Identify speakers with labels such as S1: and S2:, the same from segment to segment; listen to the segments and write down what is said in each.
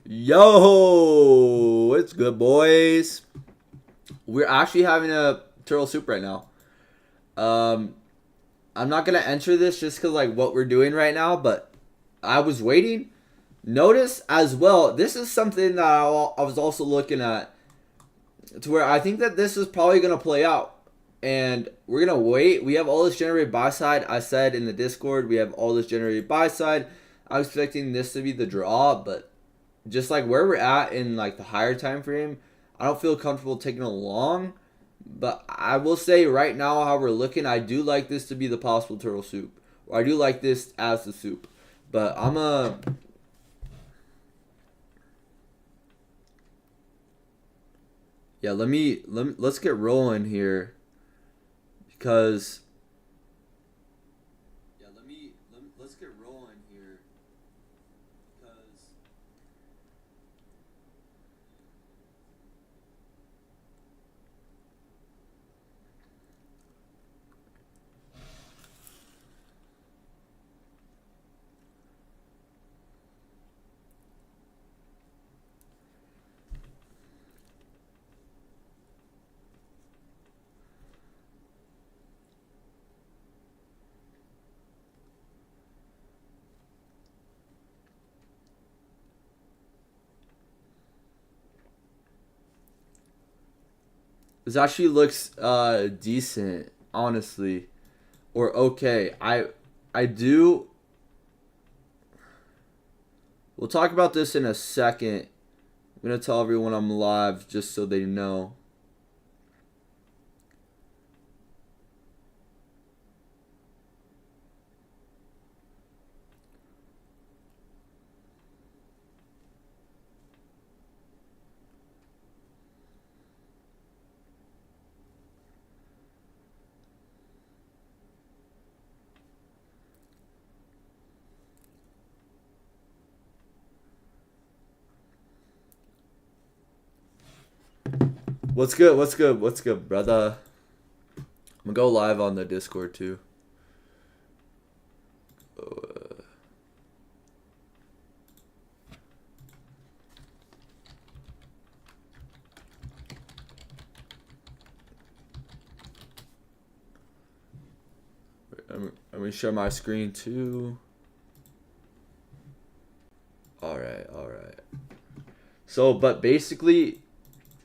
S1: Yo, what's good, boys? We're actually having a turtle soup right now. Um, I'm not gonna enter this just because like what we're doing right now, but I was waiting. Notice as well, this is something that I was also looking at to where I think that this is probably gonna play out, and we're gonna wait. We have all this generated buy side. I said in the Discord we have all this generated buy side. I was expecting this to be the draw, but just like where we're at in like the higher time frame, I don't feel comfortable taking a long. But I will say right now how we're looking, I do like this to be the possible turtle soup. Or I do like this as the soup. But I'm a yeah, let's get rolling here because let's get rolling here because this actually looks decent, honestly. Or okay. I do we'll talk about this in a second. I'm gonna tell everyone I'm live just so they know. What's good? What's good? What's good, brother? I'm gonna go live on the Discord too. I'm gonna share my screen too. All right, all right. So, but basically,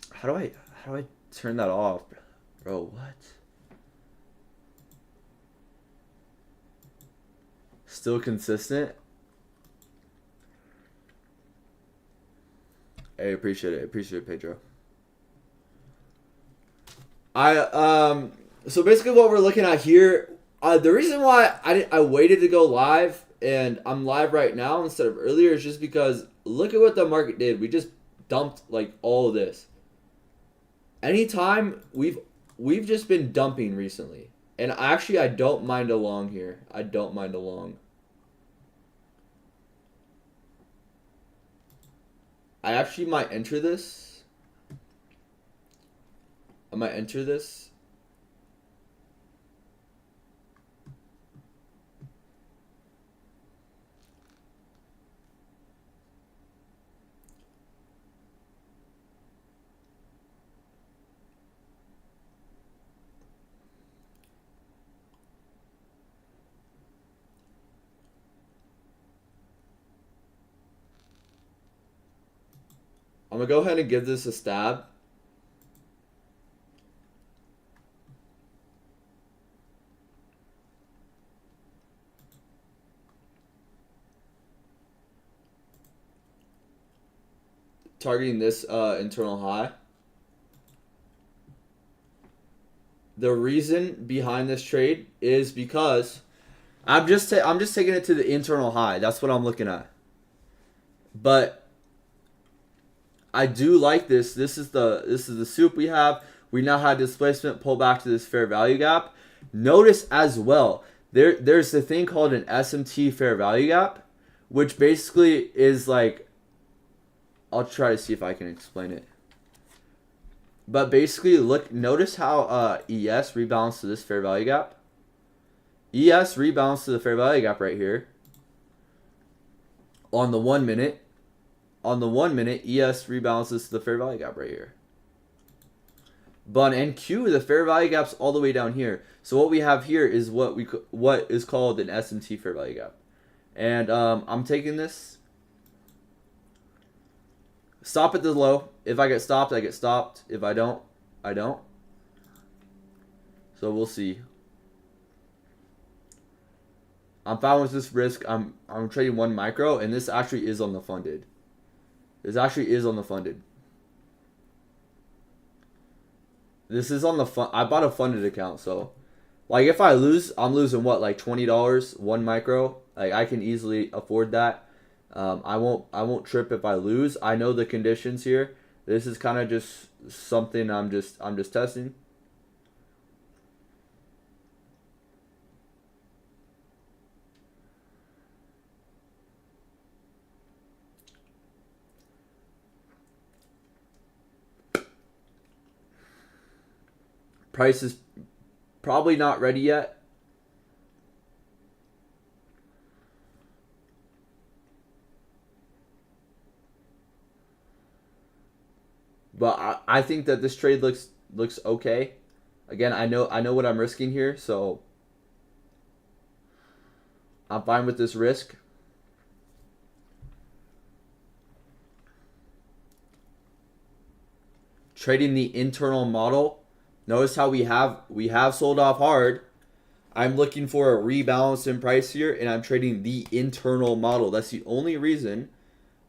S1: how do I turn that off, bro? What? Still consistent? Hey, appreciate it. Appreciate it, Pedro. So basically what we're looking at here, the reason why I waited to go live and I'm live right now instead of earlier is just because look at what the market did. We just dumped like all of this. Anytime we've just been dumping recently. And actually I don't mind a long here. I don't mind a long. I actually might enter this. I might enter this. I'm gonna go ahead and give this a stab. Targeting this internal high. The reason behind this trade is because I'm just taking it to the internal high. That's what I'm looking at. But I do like this. This is the soup we have. We now have displacement pull back to this fair value gap. Notice as well, there's the thing called an SMT fair value gap, which basically is like, I'll try to see if I can explain it. But basically, notice how ES rebalanced to this fair value gap. ES rebalanced to the fair value gap right here on the 1 minute. on the 1 minute, ES rebalances to the fair value gap right here. But on NQ, the fair value gap's all the way down here. So what we have here is what is called an SMT fair value gap. And I'm taking this. Stop at the low. If I get stopped, I get stopped. If I don't, I don't. So we'll see. I'm fine with this risk. I'm trading 1 micro, and this actually is on the funded. This actually is on the funded. This is on the I bought a funded account, so like if I lose, I'm losing what, like $20 1 micro. Like I can easily afford that. I won't trip if I lose. I know the conditions here. This is kind of just something I'm just testing. Price is probably not ready yet. But I think that this trade looks okay. Again, I know what I'm risking here, so I'm fine with this risk. Trading the internal model. Notice how we have sold off hard. I'm looking for a rebalance in price here, and I'm trading the internal model. That's the only reason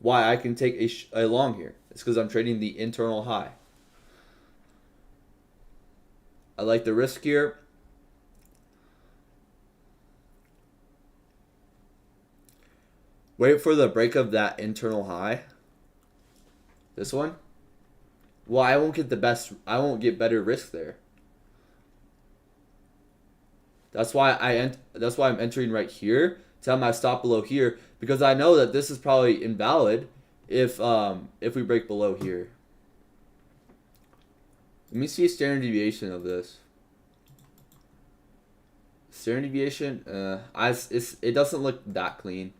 S1: why I can take a long here. It's because I'm trading the internal high. I like the risk here. Wait for the break of that internal high. This one. Well, I won't get better risk there. That's why I'm entering right here to have my stop below here, because I know that this is probably invalid if we break below here. Let me see standard deviation of this. Standard deviation, it doesn't look that clean,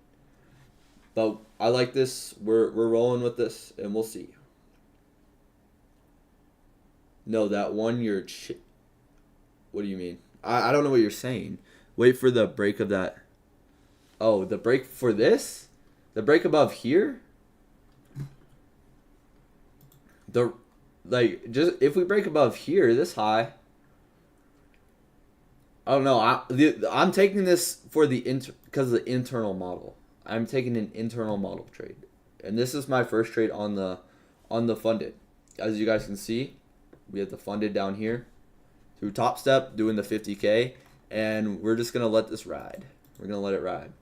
S1: but I like this. We're rolling with this, and we'll see. No, that one you're. What do you mean? I don't know what you're saying. Wait for the break of that. Oh, the break for this? The break above here? Just if we break above here, this high. I don't know. I'm taking this for because of the internal model. I'm taking an internal model trade, and this is my first trade on the funded. As you guys can see, we have the funded down here through Top Step doing the 50K, and we're just gonna let this ride. We're gonna let it ride.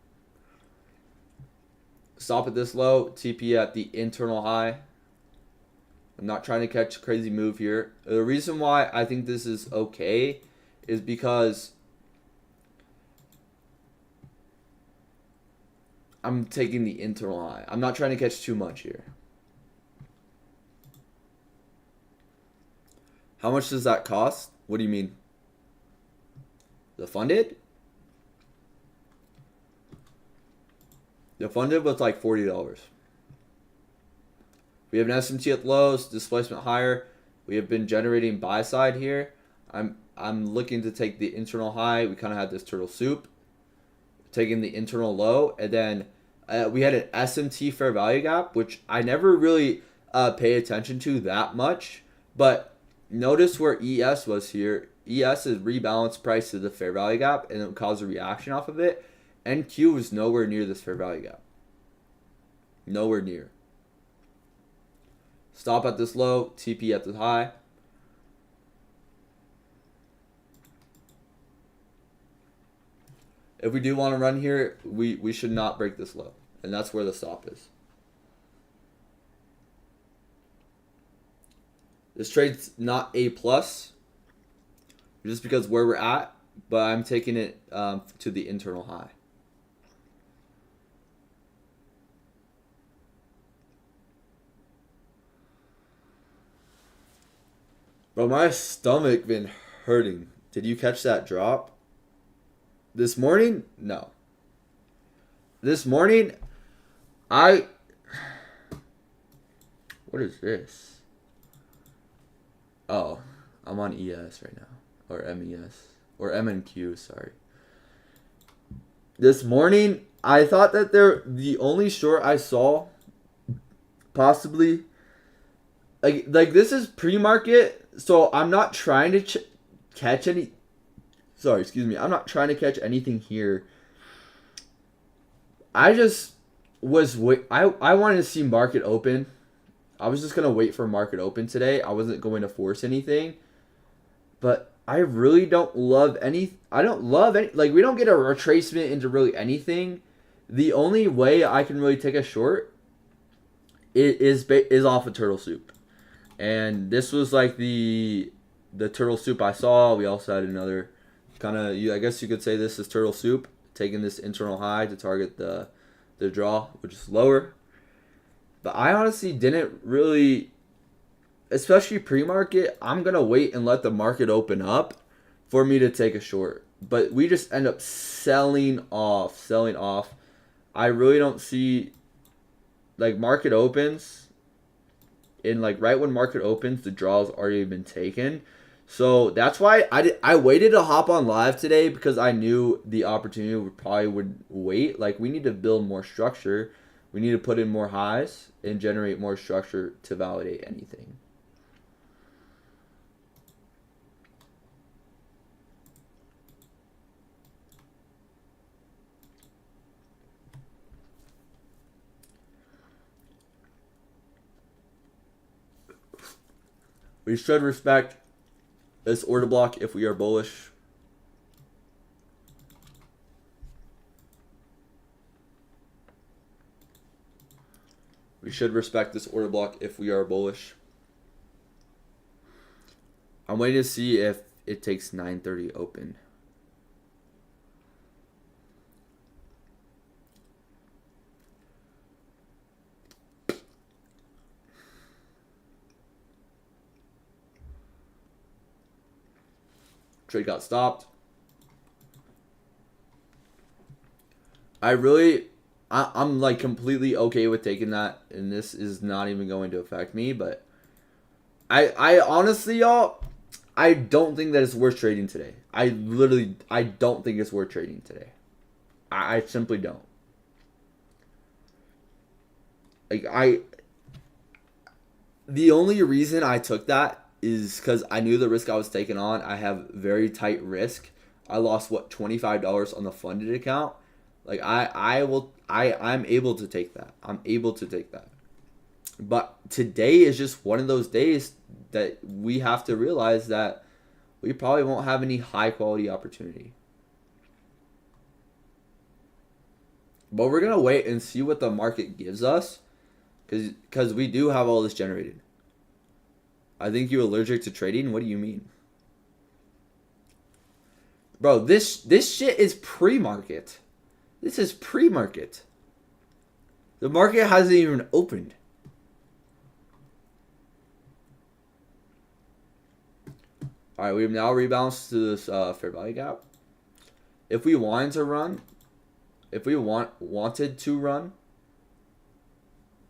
S1: Stop at this low, TP at the internal high. I'm not trying to catch a crazy move here. The reason why I think this is okay is because I'm taking the internal high. I'm not trying to catch too much here. How much does that cost? What do you mean? The funded? The funded was like $40. We have an SMT at lows, displacement higher. We have been generating buy side here. I'm looking to take the internal high. We kind of had this turtle soup, taking the internal low, and then we had an SMT fair value gap, which I never really pay attention to that much. But notice where ES was here. ES is rebalanced price to the fair value gap, and it caused a reaction off of it. NQ was nowhere near this fair value gap. Nowhere near. Stop at this low, TP at the high. If we do want to run here, we should not break this low. And that's where the stop is. This trade's not A+, just because where we're at, but I'm taking it to the internal high. Bro, my stomach been hurting. Did you catch that drop? This morning? No. This morning, What is this? Oh, I'm on ES right now. Or MES. Or MNQ, sorry. This morning, I thought that the only short I saw, possibly, like this is pre-market, so I'm not trying to catch any, sorry, excuse me, I'm not trying to catch anything here. I just I wanted to see market open. I was just going to wait for market open today. I wasn't going to force anything. But I really don't love any. I don't love any. Like, we don't get a retracement into really anything. The only way I can really take a short is off of turtle soup. And this was like the turtle soup I saw. We also had another kind of, I guess you could say this is turtle soup, taking this internal high to target the draw, which is lower. But I honestly didn't really, especially pre-market, I'm going to wait and let the market open up for me to take a short. But we just end up selling off. I really don't see, like, market opens, and like right when market opens, the draw's already been taken. So that's why I waited to hop on live today, because I knew the opportunity would wait. Like, we need to build more structure. We need to put in more highs and generate more structure to validate anything. We should respect this order block if we are bullish. We should respect this order block if we are bullish. I'm waiting to see if it takes 9:30 open. Trade got stopped. I'm like completely okay with taking that, and this is not even going to affect me. But I honestly, y'all, I don't think that it's worth trading today. I don't think it's worth trading today. I simply don't. Like, the only reason I took that is because I knew the risk I was taking on. I have very tight risk. I lost $25 on the funded account. Like, I'm able to take that. I'm able to take that. But today is just one of those days that we have to realize that we probably won't have any high quality opportunity. But we're going to wait and see what the market gives us, because we do have all this generated. I think you're allergic to trading? What do you mean? Bro, this shit is pre-market. This is pre-market. The market hasn't even opened. All right, we've now rebalanced to this fair value gap. If we wanted to run, wanted to run,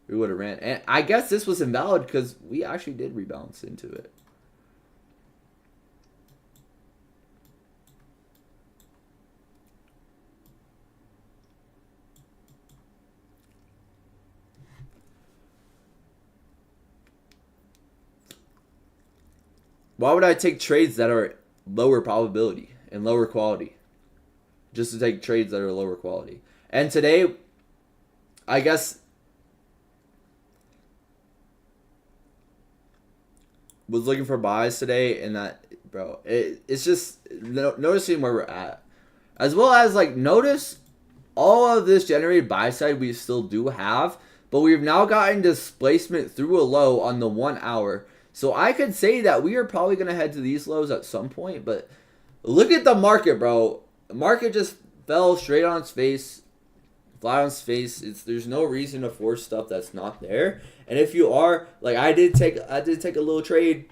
S1: we would have ran. And I guess this was invalid because we actually did rebalance into it. Why would I take trades that are lower probability and lower quality? Just to take trades that are lower quality. And today, I guess, was looking for buys today, and that, bro, it's just noticing where we're at. As well as, like, notice all of this generated buy side we still do have, but we've now gotten displacement through a low on the 1 hour. So I could say that we are probably going to head to these lows at some point, but look at the market, bro. The market just fell straight on its face, flat on its face. There's no reason to force stuff that's not there. And if you are, like, I did take a little trade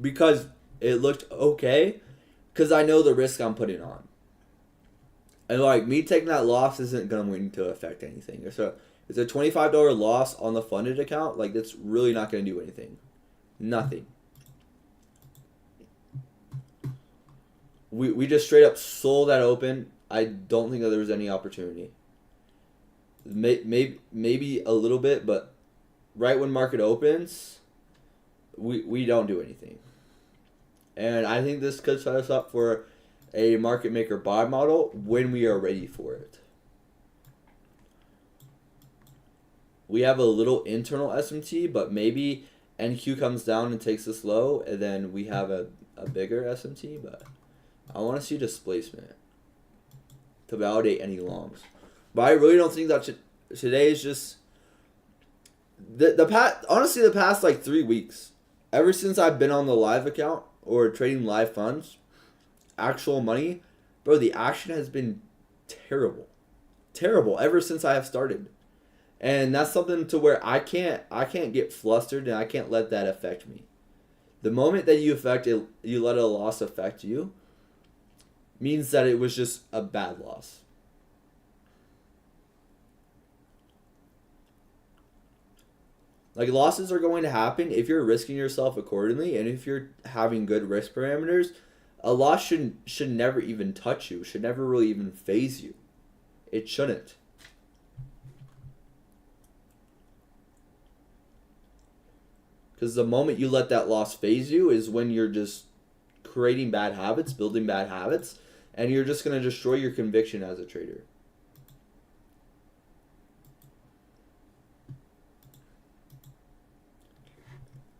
S1: because it looked okay, because I know the risk I'm putting on. And, like, me taking that loss isn't going to affect anything. So It's a $25 loss on the funded account. Like, that's really not going to do anything. Nothing. We just straight up sold that open. I don't think that there was any opportunity. Maybe a little bit, but right when market opens, we don't do anything. And I think this could set us up for a market maker buy model when we are ready for it. We have a little internal SMT, but maybe NQ comes down and takes us low, and then we have a bigger SMT, but I want to see displacement to validate any longs. But I really don't think that today is just the past like 3 weeks, ever since I've been on the live account or trading live funds, actual money, bro, the action has been terrible ever since I have started. And that's something to where I can't get flustered, and I can't let that affect me. The moment that you let a loss affect you, means that it was just a bad loss. Like, losses are going to happen if you're risking yourself accordingly, and if you're having good risk parameters. A loss should never even touch you, should never really even phase you. It shouldn't. Because the moment you let that loss phase you is when you're just creating bad habits, building bad habits, and you're just going to destroy your conviction as a trader.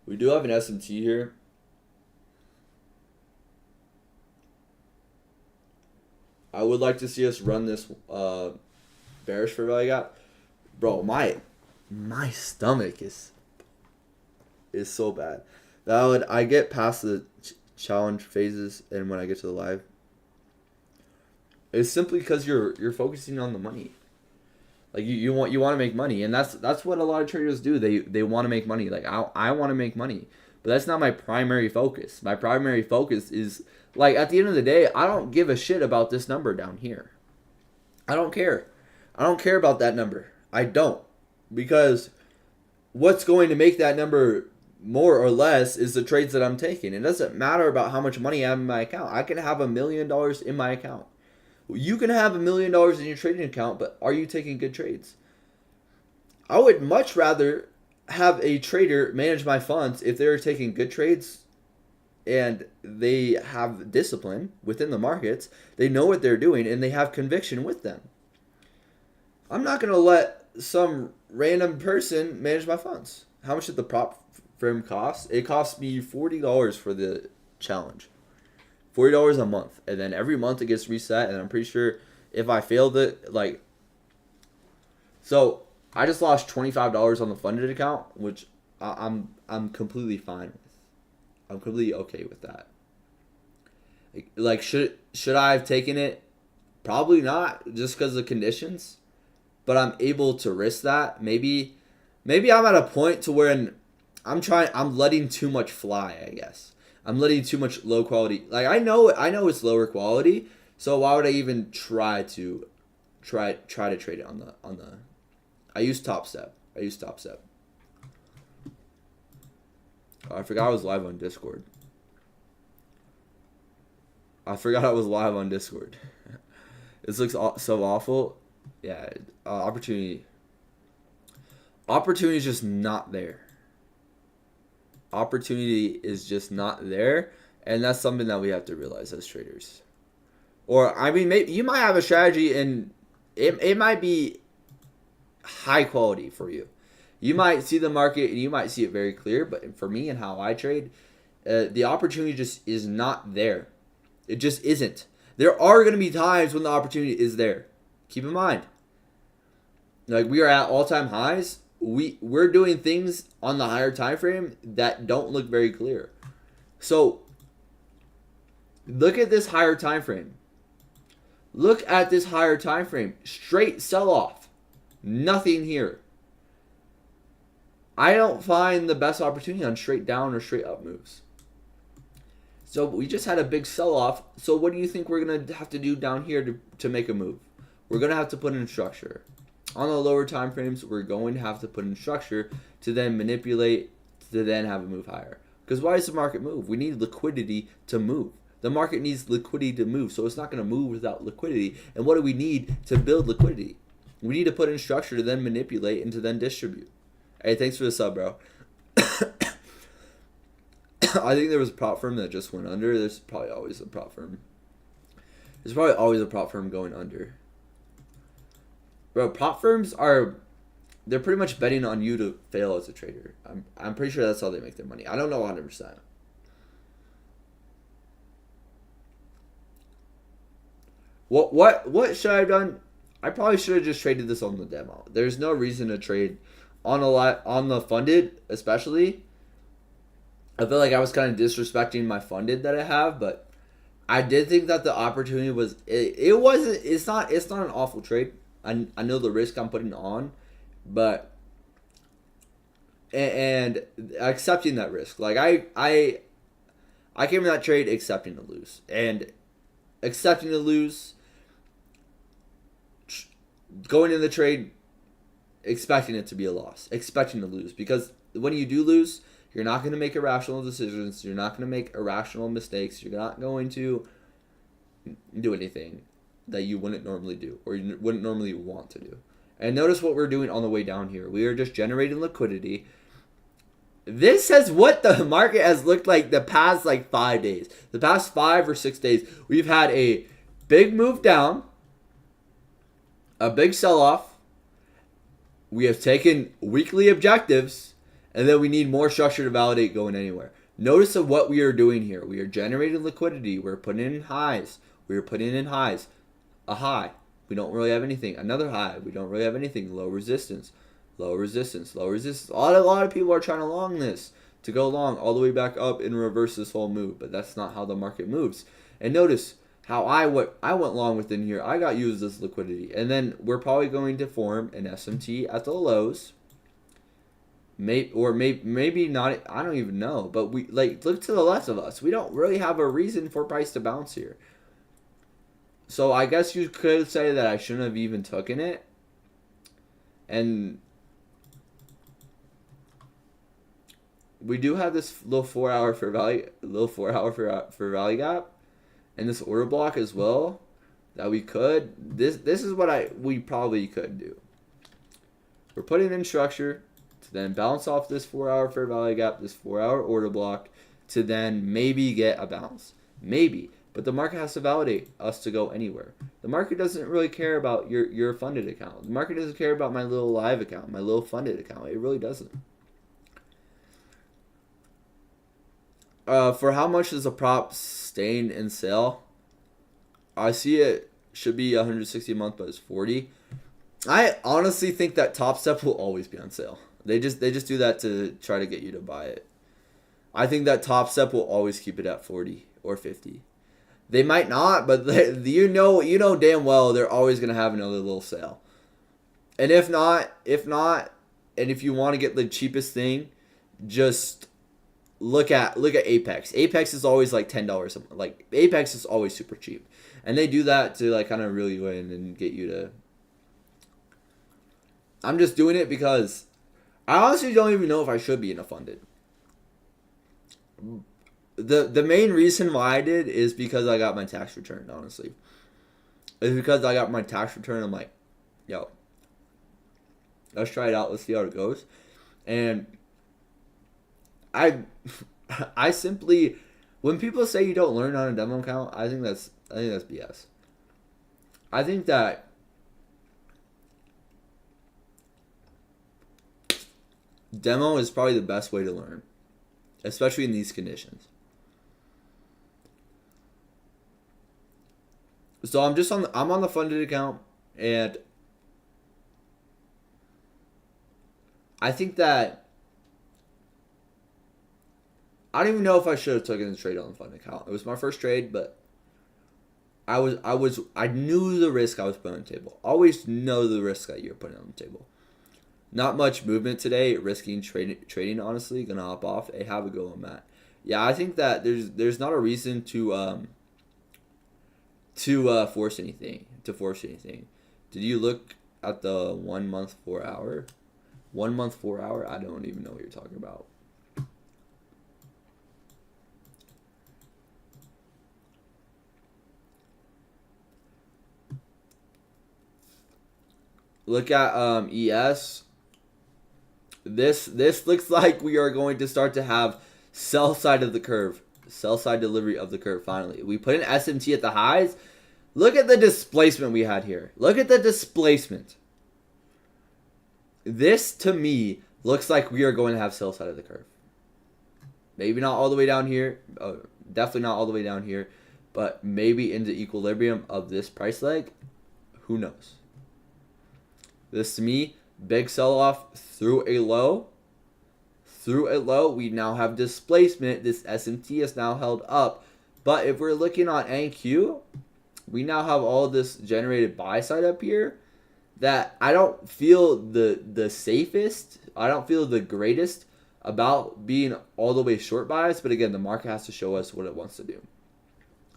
S1: We do have an SMT here. I would like to see us run this bearish for value gap. Bro, my stomach is so bad. I get past the challenge phases, and when I get to the live, it's simply because you're focusing on the money. Like, you want to make money, and that's what a lot of traders do. They want to make money. Like, I want to make money, but that's not my primary focus. My primary focus is, like, at the end of the day, I don't give a shit about this number down here. I don't care. I don't care about that number. I don't, because what's going to make that number more or less is the trades that I'm taking. It doesn't matter about how much money I have in my account. I can have $1 million in my account. You can have $1 million in your trading account, but are you taking good trades? I would much rather have a trader manage my funds if they're taking good trades and they have discipline within the markets. They know what they're doing, and they have conviction with them. I'm not going to let some random person manage my funds. How much did the prop firm cost? It cost me $40 for the challenge. $40 a month, and then every month it gets reset, and I'm pretty sure if I failed it, like, so I just lost $25 on the funded account, which I'm completely fine with. I'm completely okay with that. Like, should I have taken it? Probably not, just because of the conditions, but I'm able to risk that. Maybe I'm at a point to where I'm letting too much fly, I guess. I'm letting too much low quality. Like, I know it's lower quality, so why would I even try to trade it on the I use Top Step. Oh, I forgot I was live on Discord. This looks so awful. Yeah, opportunity is just not there. Opportunity is just not there, and that's something that we have to realize as traders. Or, I mean, maybe you might have a strategy, and it might be high quality for you. You might see the market, and you might see it very clear, but for me and how I trade, the opportunity just is not there. It just isn't. There are going to be times when the opportunity is there. Keep in mind. Like, we are at all-time highs. We're doing things on the higher time frame that don't look very clear. So look at this higher time frame. Straight sell off. Nothing here. I don't find the best opportunity on straight down or straight up moves. So we just had a big sell off. So what do you think we're going to have to do down here to make a move? We're going to have to put in structure. On the lower time frames, we're going to have to put in structure to then manipulate to then have it move higher. Because why does the market move? We need liquidity to move. The market needs liquidity to move, so it's not going to move without liquidity. And what do we need to build liquidity? We need to put in structure to then manipulate and to then distribute. Hey, thanks for the sub, bro. I think there was a prop firm that just went under. There's probably always a prop firm. There's probably always a prop firm going under. Bro, prop firms they're pretty much betting on you to fail as a trader. I'm pretty sure that's how they make their money. I don't know 100%. What should I have done? I probably should have just traded this on the demo. There's no reason to trade on the funded, especially. I feel like I was kind of disrespecting my funded that I have, but I did think that the opportunity was it's not an awful trade. I know the risk I'm putting on, but and accepting that risk. Like I came in that trade accepting to lose, and accepting to lose, going in the trade expecting it to be a loss, expecting to lose, because when you do lose, you're not going to make irrational decisions, you're not going to make irrational mistakes, you're not going to do anything that you wouldn't normally do or you wouldn't normally want to do. And notice what we're doing on the way down here. We are just generating liquidity. This is what the market has looked like the past 5 days. The past 5 or 6 days, we've had a big move down, a big sell-off. We have taken weekly objectives, and then we need more structure to validate going anywhere. Notice of what we are doing here. We are generating liquidity. We're putting in highs. We are putting in highs. A high. We don't really have anything. Another high. We don't really have anything. Low resistance. Low resistance. Low resistance. A lot of people are trying to long this. To go long all the way back up and reverse this whole move. But that's not how the market moves. And notice how I went long within here. I got used as liquidity. And then we're probably going to form an SMT at the lows. Maybe not. I don't even know. But we look to the left of us. We don't really have a reason for price to bounce here. So I guess you could say that I shouldn't have even taken it. And we do have this little 4 hour for value, for value gap, and this order block as well that we could. This is what we probably could do. We're putting in structure to then bounce off this 4 hour fair value gap, this 4 hour order block, to then maybe get a bounce. Maybe. But the market has to validate us to go anywhere. The market doesn't really care about your funded account. The market doesn't care about my little live account, my little funded account. It really doesn't. For how much is a prop staying in sale? I see it should be 160 a month, but it's 40. I honestly think that Top Step will always be on sale. They just do that to try to get you to buy it. I think that Top Step will always keep it at 40 or 50. They might not, but you know damn well they're always gonna have another little sale. And if not, and if you want to get the cheapest thing, just look at Apex. Apex is always like $10. Like Apex is always super cheap, and they do that to kind of reel you in and get you to. I'm just doing it because I honestly don't even know if I should be in a funded. The main reason why I did is because I got my tax return, honestly. It's because I got my tax return. I'm like, yo, let's try it out. Let's see how it goes. And I simply, when people say you don't learn on a demo account, I think that's BS. I think that demo is probably the best way to learn, especially in these conditions. So I'm on the funded account, and I think that I don't even know if I should have taken the trade on the funded account. It was my first trade, but I knew the risk I was putting on the table. Always know the risk that you're putting on the table. Not much movement today. Risking trading honestly. Gonna hop off. Hey, have a go on that. Yeah, I think that there's not a reason to force anything. Did you look at the 1 month 4 hour. 1 month 4 hour. I don't even know what you're talking about. Look at ES. This looks like we are going to start to have sell side of the curve. Sell side delivery of the curve finally. We put an SMT at the highs. Look at the displacement we had here. Look at the displacement. This, to me, looks like we are going to have sell side of the curve. Maybe not all the way down here. Definitely not all the way down here. But maybe into equilibrium of this price leg. Who knows? This, to me, big sell-off through a low. Through a low, we now have displacement. This SMT is now held up. But if we're looking on NQ, we now have all this generated buy side up here that I don't feel the safest. I don't feel the greatest about being all the way short bias. But again, the market has to show us what it wants to do.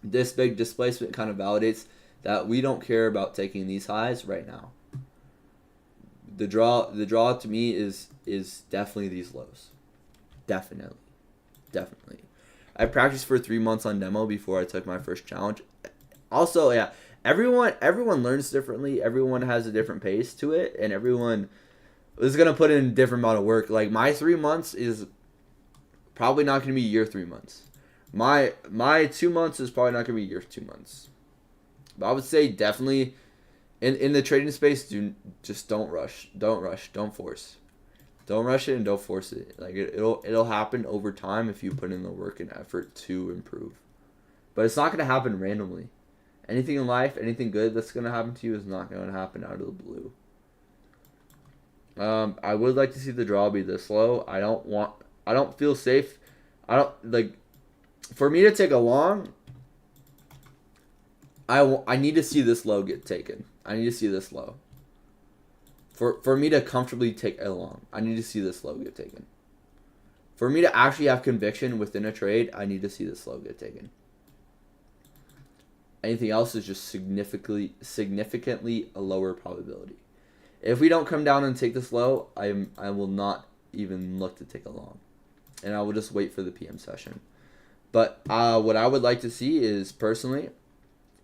S1: This big displacement kind of validates that we don't care about taking these highs right now. The draw to me is definitely these lows. Definitely. I practiced for 3 months on demo before I took my first challenge. Also, yeah, everyone learns differently. Everyone has a different pace to it, and everyone is gonna put in a different amount of work. Like my 3 months is probably not gonna be your 3 months. My 2 months is probably not gonna be your 2 months. But I would say definitely. In the trading space, don't rush. Don't force. Don't rush it and don't force it. Like it'll happen over time if you put in the work and effort to improve. But it's not gonna happen randomly. Anything in life, anything good that's gonna happen to you is not gonna happen out of the blue. I would like to see the draw be this low. I don't feel safe. For me to take a long, I need to see this low get taken. I need to see this low. For me to comfortably take a long, I need to see this low get taken. For me to actually have conviction within a trade, I need to see this low get taken. Anything else is just significantly a lower probability. If we don't come down and take this low, I will not even look to take a long. And I will just wait for the PM session. But what I would like to see is, personally,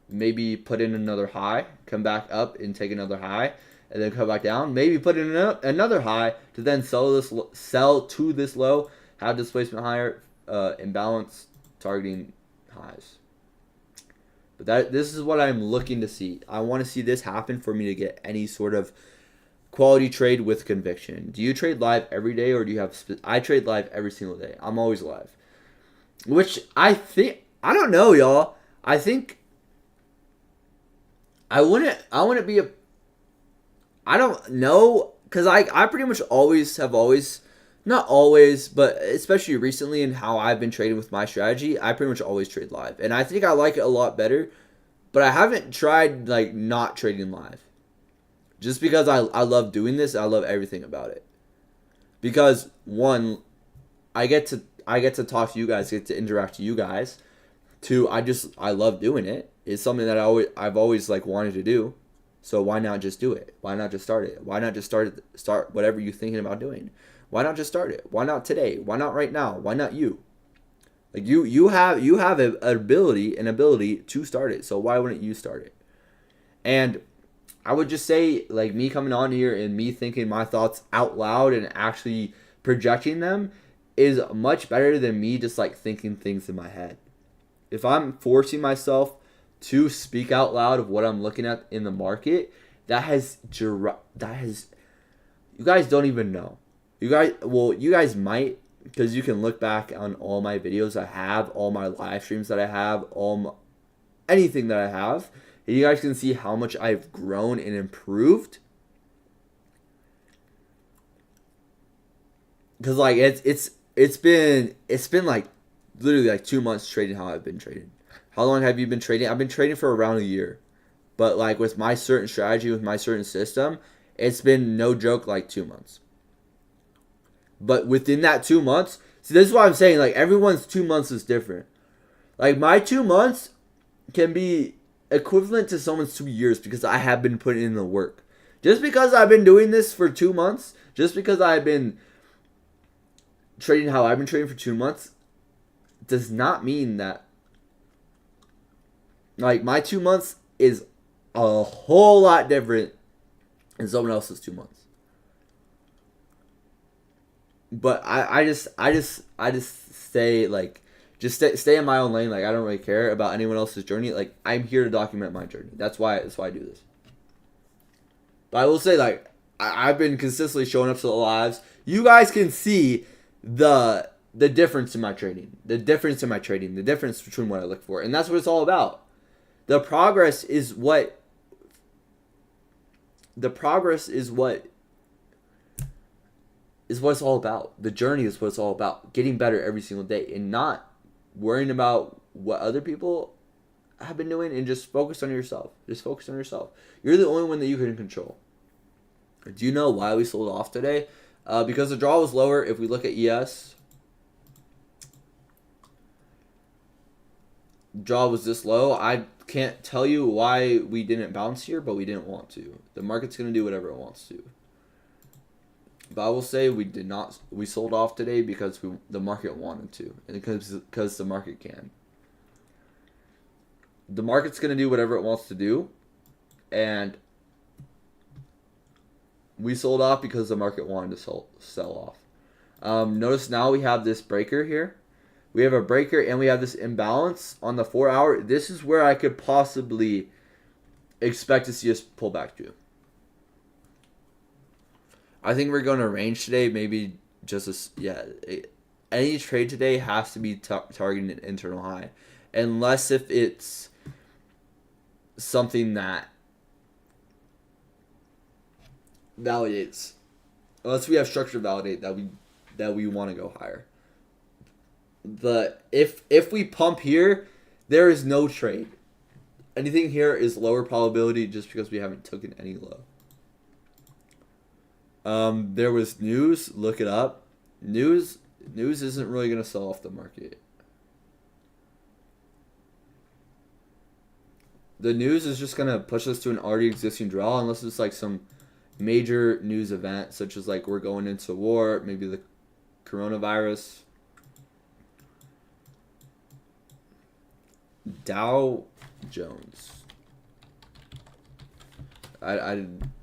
S1: maybe put in another high, come back up and take another high, and then come back down. Maybe put in another high to then sell to this low, have displacement higher, imbalance, targeting highs. But this is what I'm looking to see. I want to see this happen for me to get any sort of quality trade with conviction. Do you trade live every day, or do you have? I trade live every single day. I'm always live, which I don't know, y'all. I think. I wouldn't be a. I don't know, because I pretty much always, not always, but especially recently in how I've been trading with my strategy, I pretty much always trade live. And I think I like it a lot better, but I haven't tried not trading live. Just because I love doing this, I love everything about it. Because one, I get to talk to you guys, get to interact with you guys. Two, I love doing it. It's something that I've always wanted to do. So why not just do it? Why not just start it? Why not just start whatever you're thinking about doing? Why not just start it? Why not today? Why not right now? Why not you? You have an ability to start it. So why wouldn't you start it? And I would just say, me coming on here and me thinking my thoughts out loud and actually projecting them is much better than me just thinking things in my head. If I'm forcing myself to speak out loud of what I'm looking at in the market, that has you guys don't even know. You guys might, because you can look back on all my videos I have, all my live streams that I have, anything that I have, and you guys can see how much I've grown and improved. Because it's been literally 2 months trading how I've been trading. How long have you been trading? I've been trading for around a year. But with my certain strategy, with my certain system, it's been no joke 2 months. But within that 2 months, see, this is what I'm saying, everyone's 2 months is different. My 2 months can be equivalent to someone's 2 years because I have been putting in the work. Just because I've been doing this for 2 months, just because I've been trading how I've been trading for 2 months, does not mean that, like, my 2 months is a whole lot different than someone else's 2 months. But I just stay, like, just stay in my own lane. Like, I don't really care about anyone else's journey. Like, I'm here to document my journey. That's why I do this. But I will say, like, I've been consistently showing up to the lives. You guys can see the difference in my trading. The difference between what I look for. And that's what it's all about. The progress is what it's all about. The journey is what it's all about. Getting better every single day and not worrying about what other people have been doing, and just focus on yourself. Just focus on yourself. You're the only one that you can control. Do you know why we sold off today? Because the draw was lower. If we look at ES, draw was this low. I can't tell you why we didn't bounce here, but we didn't want to. The market's going to do whatever it wants to. But I will say we sold off today because the market wanted to, and because the market can. The market's going to do whatever it wants to do, and we sold off because the market wanted to sell off. Notice now we have this breaker here. We have a breaker and we have this imbalance on the 4 hour. This is where I could possibly expect to see us pull back to. I think we're going to range today. Maybe any trade today has to be targeting an internal high, unless if it's something that validates. Unless we have structure validate that we want to go higher. But if we pump here, there is no trade. Anything here is lower probability just because we haven't taken any low. There was news. Look it up. News isn't really going to sell off the market. The news is just going to push us to an already existing draw, unless it's like some major news event, such as like we're going into war, maybe the coronavirus. Dow Jones.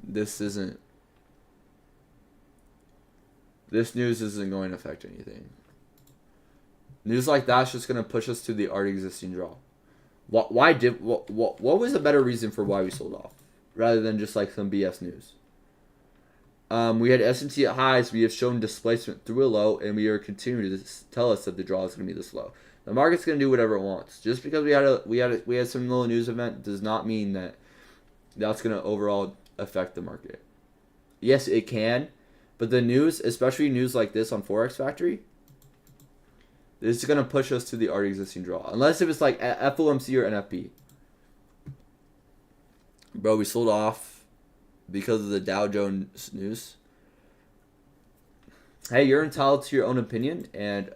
S1: This news isn't going to affect anything. News like that's just going to push us to the already existing draw. What was a better reason for why we sold off rather than just like some BS news? We had S&T at highs. We have shown displacement through a low, and we are continuing to tell us that the draw is going to be this low. The market's going to do whatever it wants. Just because we had some little news event does not mean that that's going to overall affect the market. Yes, it can, but the news, especially news like this on Forex Factory, this is going to push us to the already existing draw. Unless if it's like FOMC or NFP. Bro, we sold off because of the Dow Jones news. Hey, you're entitled to your own opinion, and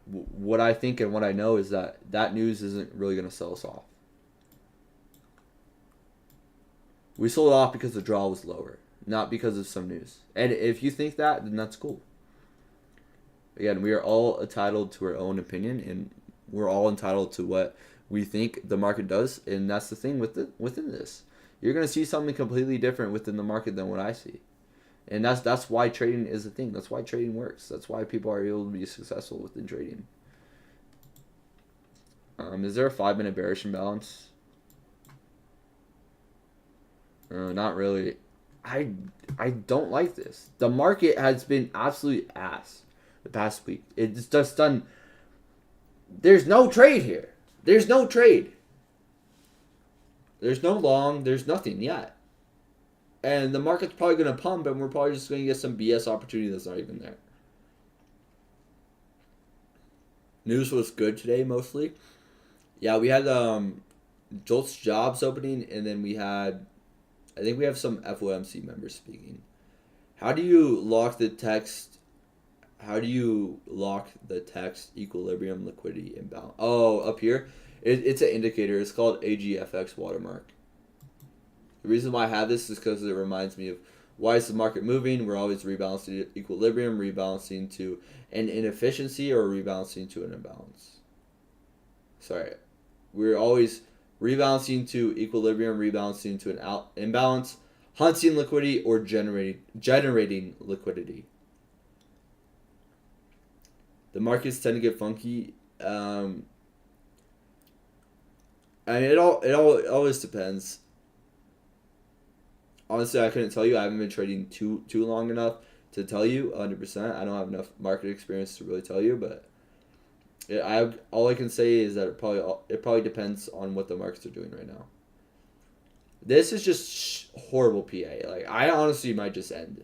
S1: what I think and what I know is that news isn't really going to sell us off. We sold off because the draw was lower, not because of some news. And if you think that, then that's cool. Again, we are all entitled to our own opinion, and we're all entitled to what we think the market does, and that's the thing within this. You're going to see something completely different within the market than what I see. And that's why trading is a thing. That's why trading works. That's why people are able to be successful within trading. Is there a 5-minute bearish imbalance? Not really. I don't like this. The market has been absolute ass the past week. It's just done. There's no trade here. There's no trade. There's no long. There's nothing yet. And the market's probably going to pump, and we're probably just going to get some BS opportunity that's not even there. News was good today, mostly. Yeah, we had Jolt's jobs opening, and then I think we have some FOMC members speaking. How do you lock the text equilibrium liquidity imbalance? Oh, up here? It's an indicator. It's called AGFX watermark. The reason why I have this is because it reminds me of why is the market moving? We're always rebalancing to equilibrium, rebalancing to an inefficiency, or rebalancing to an imbalance. Sorry. We're always rebalancing to equilibrium, rebalancing to an imbalance, hunting liquidity, or generating liquidity. The markets tend to get funky. And it always depends. Honestly, I couldn't tell you. I haven't been trading too long enough to tell you 100%. I don't have enough market experience to really tell you, but all I can say is that it probably depends on what the markets are doing right now. This is just horrible PA. Like, I honestly might just end.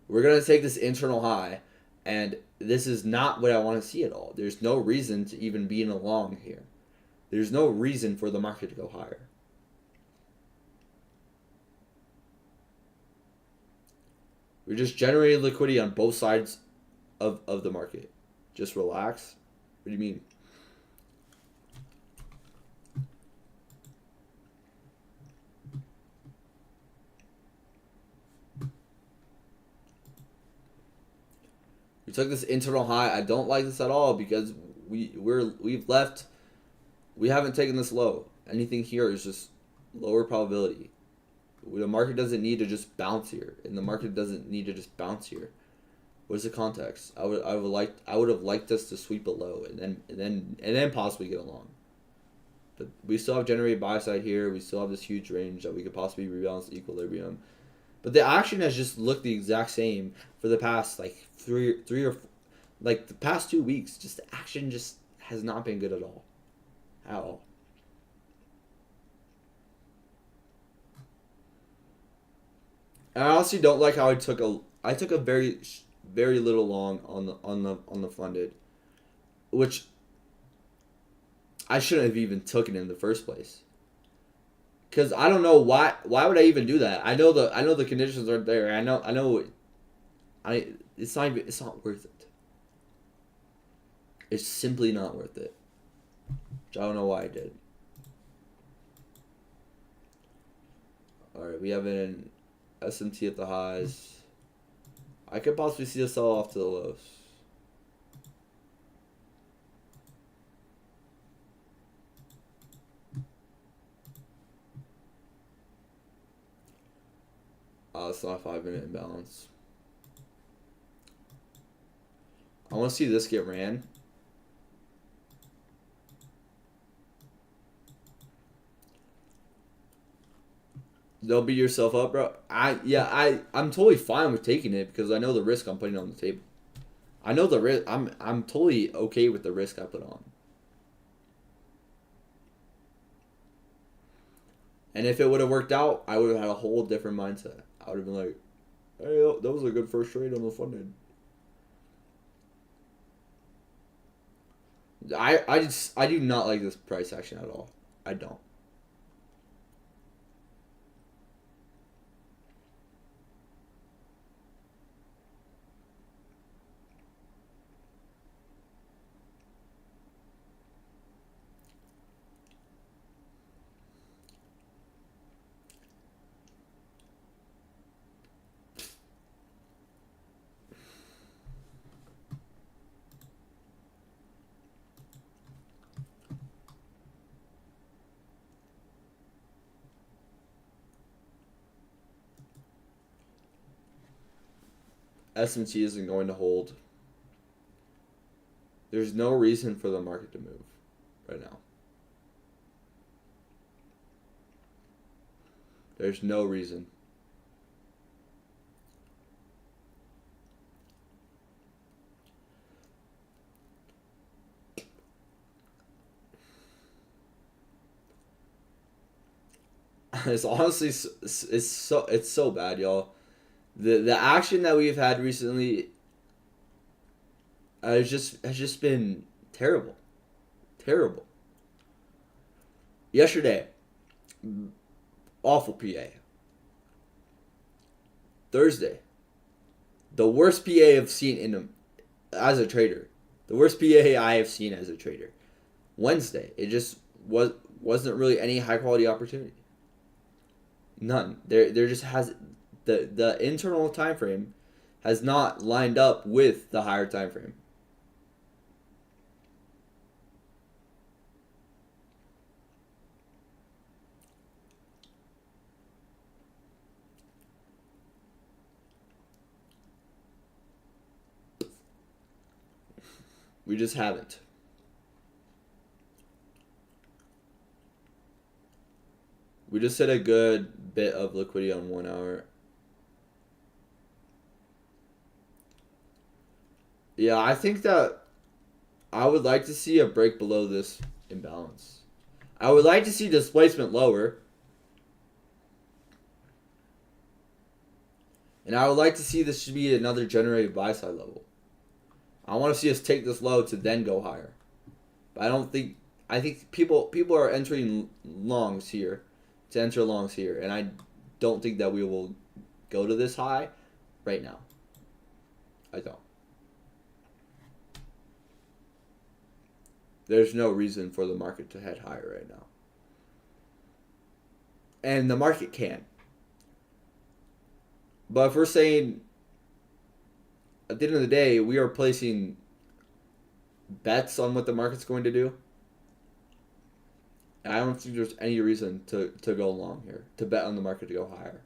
S1: We're gonna take this internal high, and this is not what I want to see at all. There's no reason to even be in a long here. There's no reason for the market to go higher. We're just generating liquidity on both sides of the market. Just relax. What do you mean? We took this internal high. I don't like this at all because we've left. We haven't taken this low. Anything here is just lower probability. The market doesn't need to just bounce here, and the market doesn't need to just bounce here. What's the context? I would have liked us to sweep it low and then possibly get along. But we still have generated buy side here. We still have this huge range that we could possibly rebalance the equilibrium. But the action has just looked the exact same for the past like three or like the past 2 weeks. Just the action just has not been good at all. At all. And I honestly don't like how I took a very little long on the funded, which I shouldn't have even taken in the first place. Cause I don't know why would I even do that? I know the conditions aren't there. I know it's not worth it. It's simply not worth it. Which I don't know why I did. All right, we have an SMT at the highs. I could possibly see a sell off to the lows. It's not a 5-minute imbalance. I want to see this get ran. Don't beat yourself up, bro. I'm totally fine with taking it because I know the risk I'm putting on the table. I know the risk. I'm totally okay with the risk I put on. And if it would have worked out, I would have had a whole different mindset. I would have been like, hey, that was a good first trade on the funded. I do not like this price action at all. I don't. S&T isn't going to hold. There's no reason for the market to move right now. There's no reason. It's honestly it's so bad, y'all. The action that we've had recently has just been terrible. Terrible. Yesterday, awful PA. Thursday, the worst PA I've seen as a trader. The worst PA I have seen as a trader. Wednesday, it just wasn't really any high quality opportunity. None. There just has the internal time frame has not lined up with the higher time frame. We just haven't. We just hit a good bit of liquidity on 1 hour. Yeah, I think that I would like to see a break below this imbalance. I would like to see displacement lower. And I would like to see this should be another generated buy side level. I want to see us take this low to then go higher. But I think people are entering longs here to enter longs here, and I don't think that we will go to this high right now. I don't. There's no reason for the market to head higher right now. And the market can. But if we're saying at the end of the day, we are placing bets on what the market's going to do, I don't think there's any reason to go long here, to bet on the market to go higher.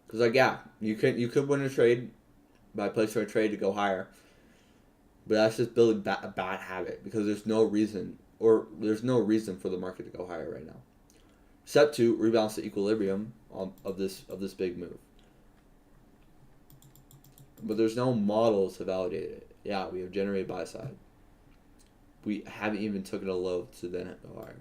S1: Because like, yeah, you could win a trade by placing a trade to go higher, but that's just building a bad habit because there's no reason for the market to go higher right now. Step 2, rebalance the equilibrium of this big move. But there's no models to validate it. Yeah, we have generated buy side. We haven't even taken a low to then go higher.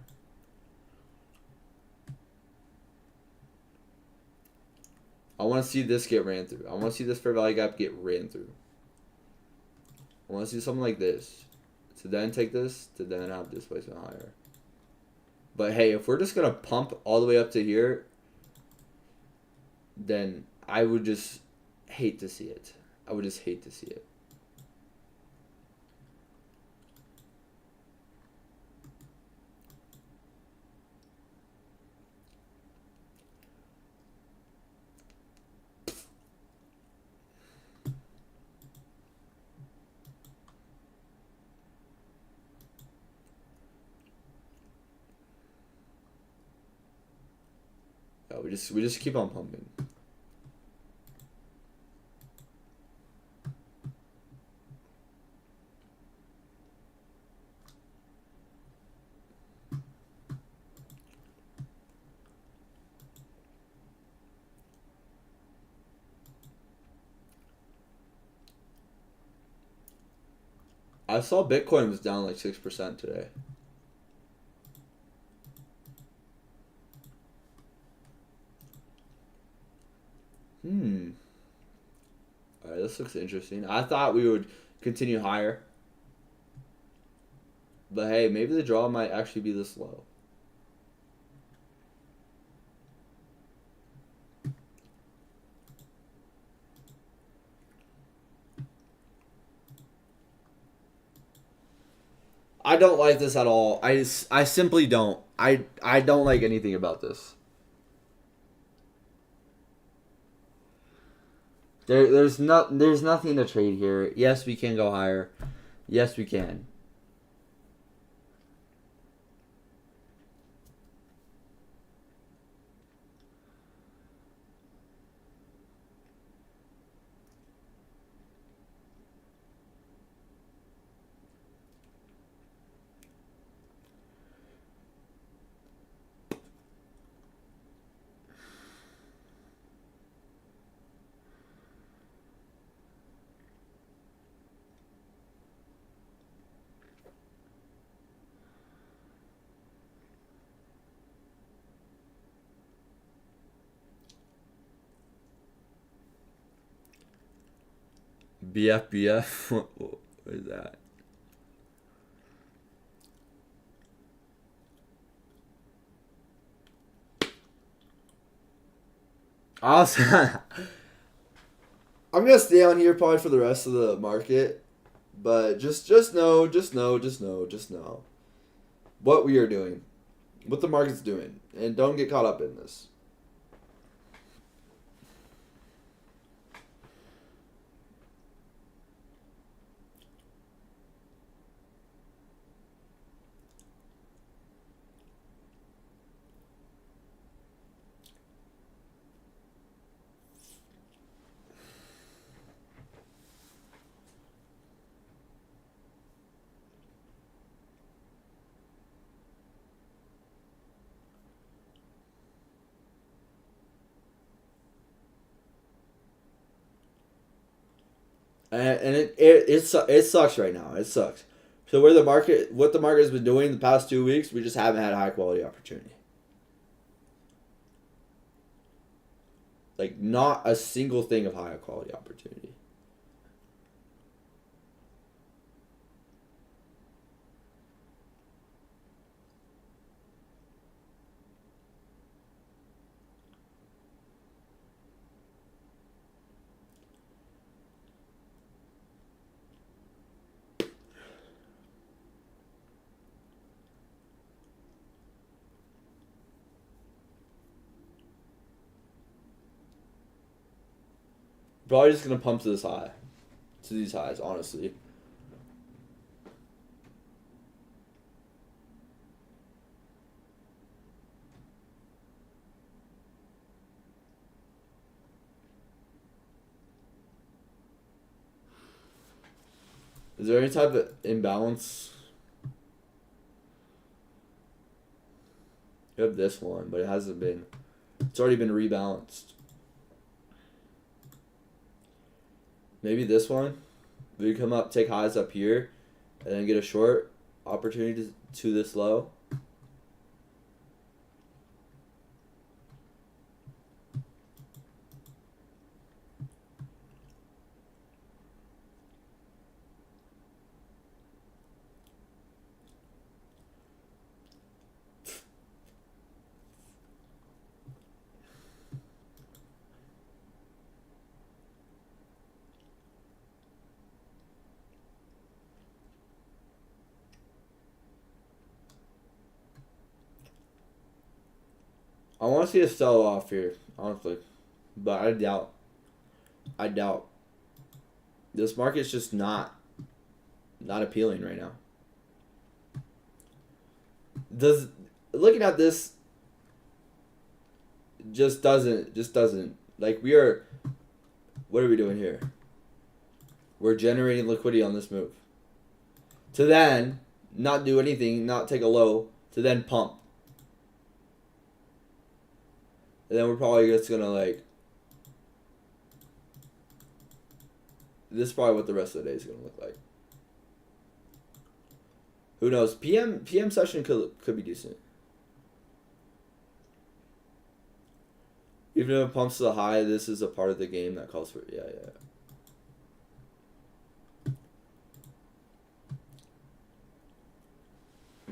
S1: I want to see this get ran through. I want to see this fair value gap get ran through. I want to see something like this. To then take this, to then have displacement higher. But hey, if we're just going to pump all the way up to here, then I would just hate to see it. I would just hate to see it. Yeah, we just keep on pumping. I saw Bitcoin was down like 6% today. Alright, this looks interesting. I thought we would continue higher. But hey, maybe the draw might actually be this low. I don't like this at all. I simply don't. I don't like anything about this. There's nothing to trade here. Yes, we can go higher. Yes, we can. BF. What is that? Awesome. I'm gonna stay on here probably for the rest of the market, but just know what we are doing, what the market's doing, and don't get caught up in this. And it sucks right now. It sucks. So what the market has been doing the past 2 weeks, we just haven't had a high quality opportunity. Like not a single thing of high quality opportunity. Probably just gonna pump to this high, to these highs, honestly. Is there any type of imbalance? You have this one, but it hasn't been. It's already been rebalanced. Maybe this one. We come up, take highs up here, and then get a short opportunity to this low. I want to see a sell off here, honestly, but I doubt. I doubt. This market's just not appealing right now. Does looking at this just doesn't like we are. What are we doing here? We're generating liquidity on this move. To then not do anything, not take a low, to then pump. And then we're probably just gonna like. This is probably what the rest of the day is gonna look like. Who knows? PM session could be decent. Even if it pumps to the high, this is a part of the game that calls for yeah.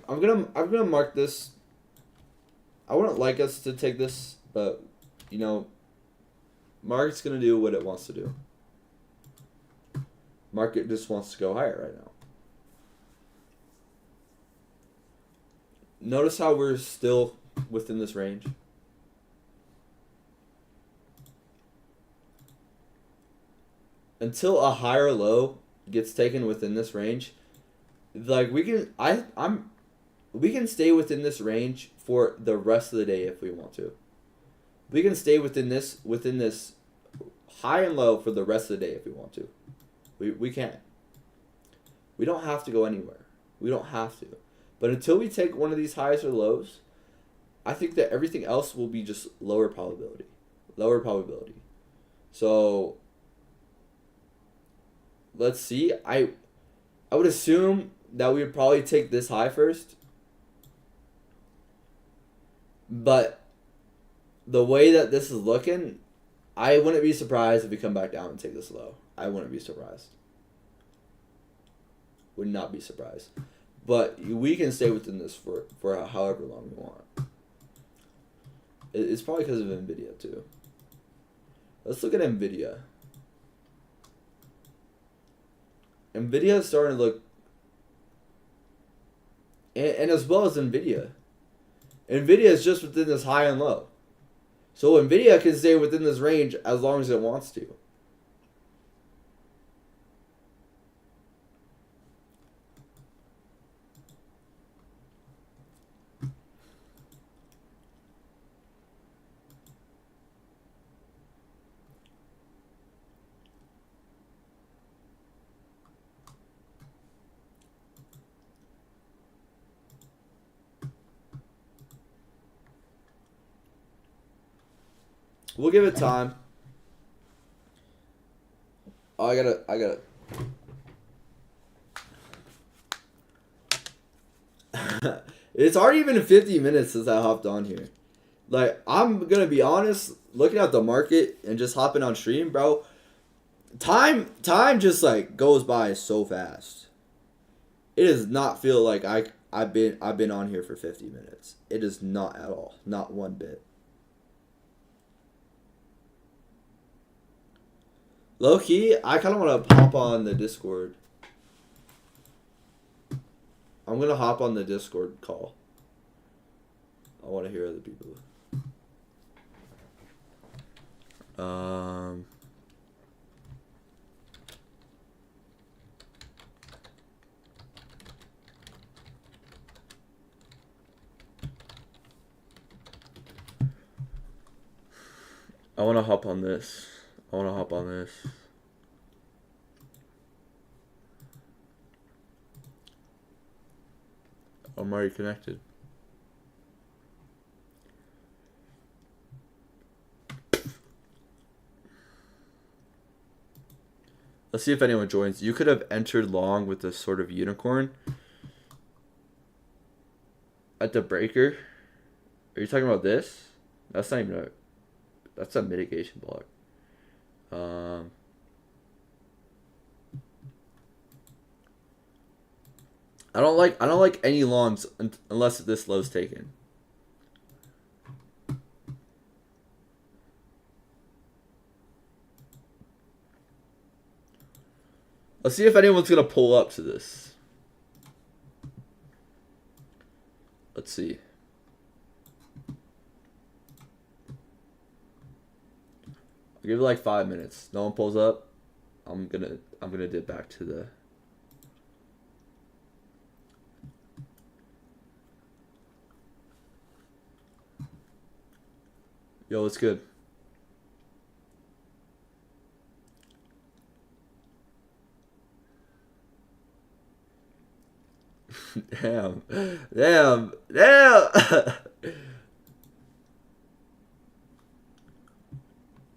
S1: I'm gonna mark this. I wouldn't like us to take this, but you know, market's gonna do what it wants to do. Market just wants to go higher right now. Notice how we're still within this range. Until a higher low gets taken within this range, like we can stay within this range for the rest of the day if we want to. We can stay within this high and low for the rest of the day if we want to. We can. We don't have to go anywhere. We don't have to. But until we take one of these highs or lows, I think that everything else will be just lower probability. Lower probability. So let's see. I would assume that we would probably take this high first. But the way that this is looking, I wouldn't be surprised if we come back down and take this low. I wouldn't be surprised. Would not be surprised. But we can stay within this for however long we want. It's probably because of NVIDIA too. Let's look at NVIDIA. NVIDIA is starting to look and as well as Nvidia. Nvidia is just within this high and low. So Nvidia can stay within this range as long as it wants to. We'll give it time. Oh, I gotta. It's already been 50 minutes since I hopped on here. Like, I'm gonna be honest, looking at the market and just hopping on stream, bro. Time just like goes by so fast. It does not feel like I've been on here for 50 minutes. It is not at all. Not one bit. Low key, I kind of want to hop on the Discord. I'm going to hop on the Discord call. I want to hear other people. I want to hop on this. I'm already connected. Let's see if anyone joins. You could have entered long with this sort of unicorn at the breaker. Are you talking about this? That's not even that's a mitigation block. I don't like any longs unless this low's taken. Let's see if anyone's gonna pull up to this. Let's see. I'll give it like 5 minutes. No one pulls up. I'm gonna dip back to the. Yo, what's good? Damn. Bro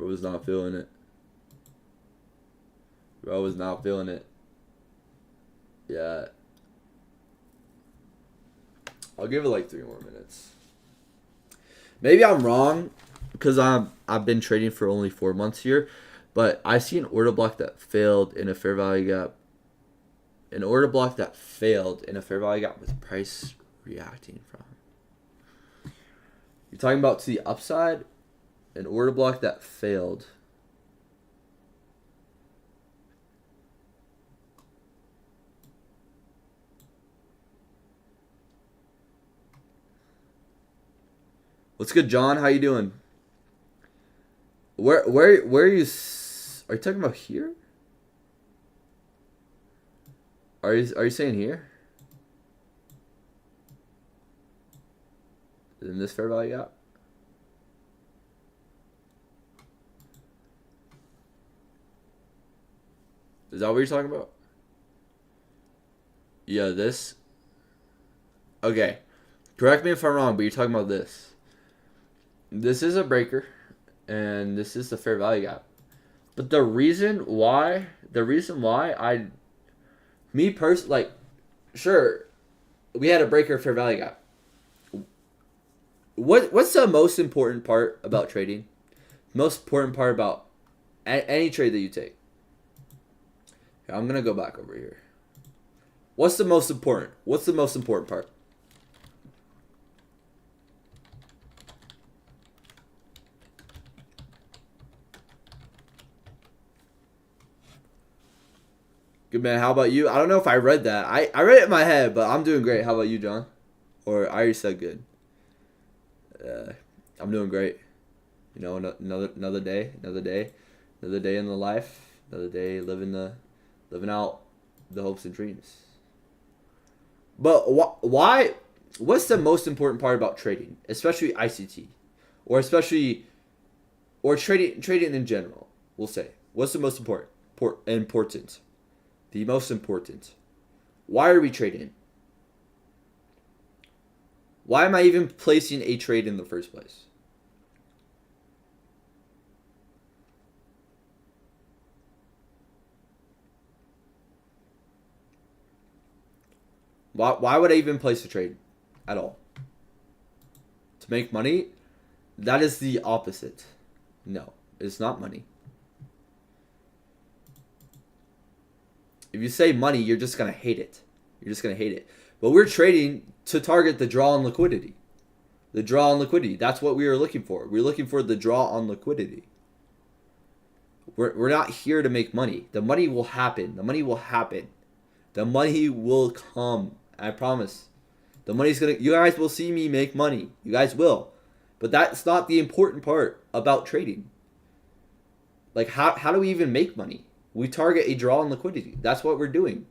S1: was not feeling it. Yeah. I'll give it like 3 more minutes. Maybe I'm wrong because I've been trading for only 4 months here, but I see an order block that failed in a fair value gap. An order block that failed in a fair value gap with price reacting from. You're talking about to the upside? An order block that failed. What's good, John? How you doing? Where are you? Are you talking about here? Are you saying here? In this fair value gap? Is that what you're talking about? Yeah, this. Okay. Correct me if I'm wrong, but you're talking about this. This is a breaker, and this is the fair value gap. But the reason why me personally, like, sure, we had a breaker fair value gap. What's the most important part about trading? Most important part about any trade that you take? Here, I'm gonna go back over here. What's the most important? What's the most important part? Good, man. How about you? I don't know if I read that. I read it in my head, but I'm doing great. How about you, John? Or I already said good. I'm doing great. You know, another day, another day in the life, another day living out the hopes and dreams. But why? What's the most important part about trading, especially ICT, or trading in general? We'll say, what's the most important? The most important. Why are we trading? Why am I even placing a trade in the first place? Why would I even place a trade at all? To make money? That is the opposite. No, it's not money. If you say money, you're just going to hate it. You're just going to hate it. But we're trading to target the draw on liquidity. The draw on liquidity. That's what we are looking for. We're looking for the draw on liquidity. We're not here to make money. The money will happen. The money will happen. The money will come. I promise. The money's going to... You guys will see me make money. You guys will. But that's not the important part about trading. Like, how do we even make money? We target a draw on liquidity. That's what we're doing.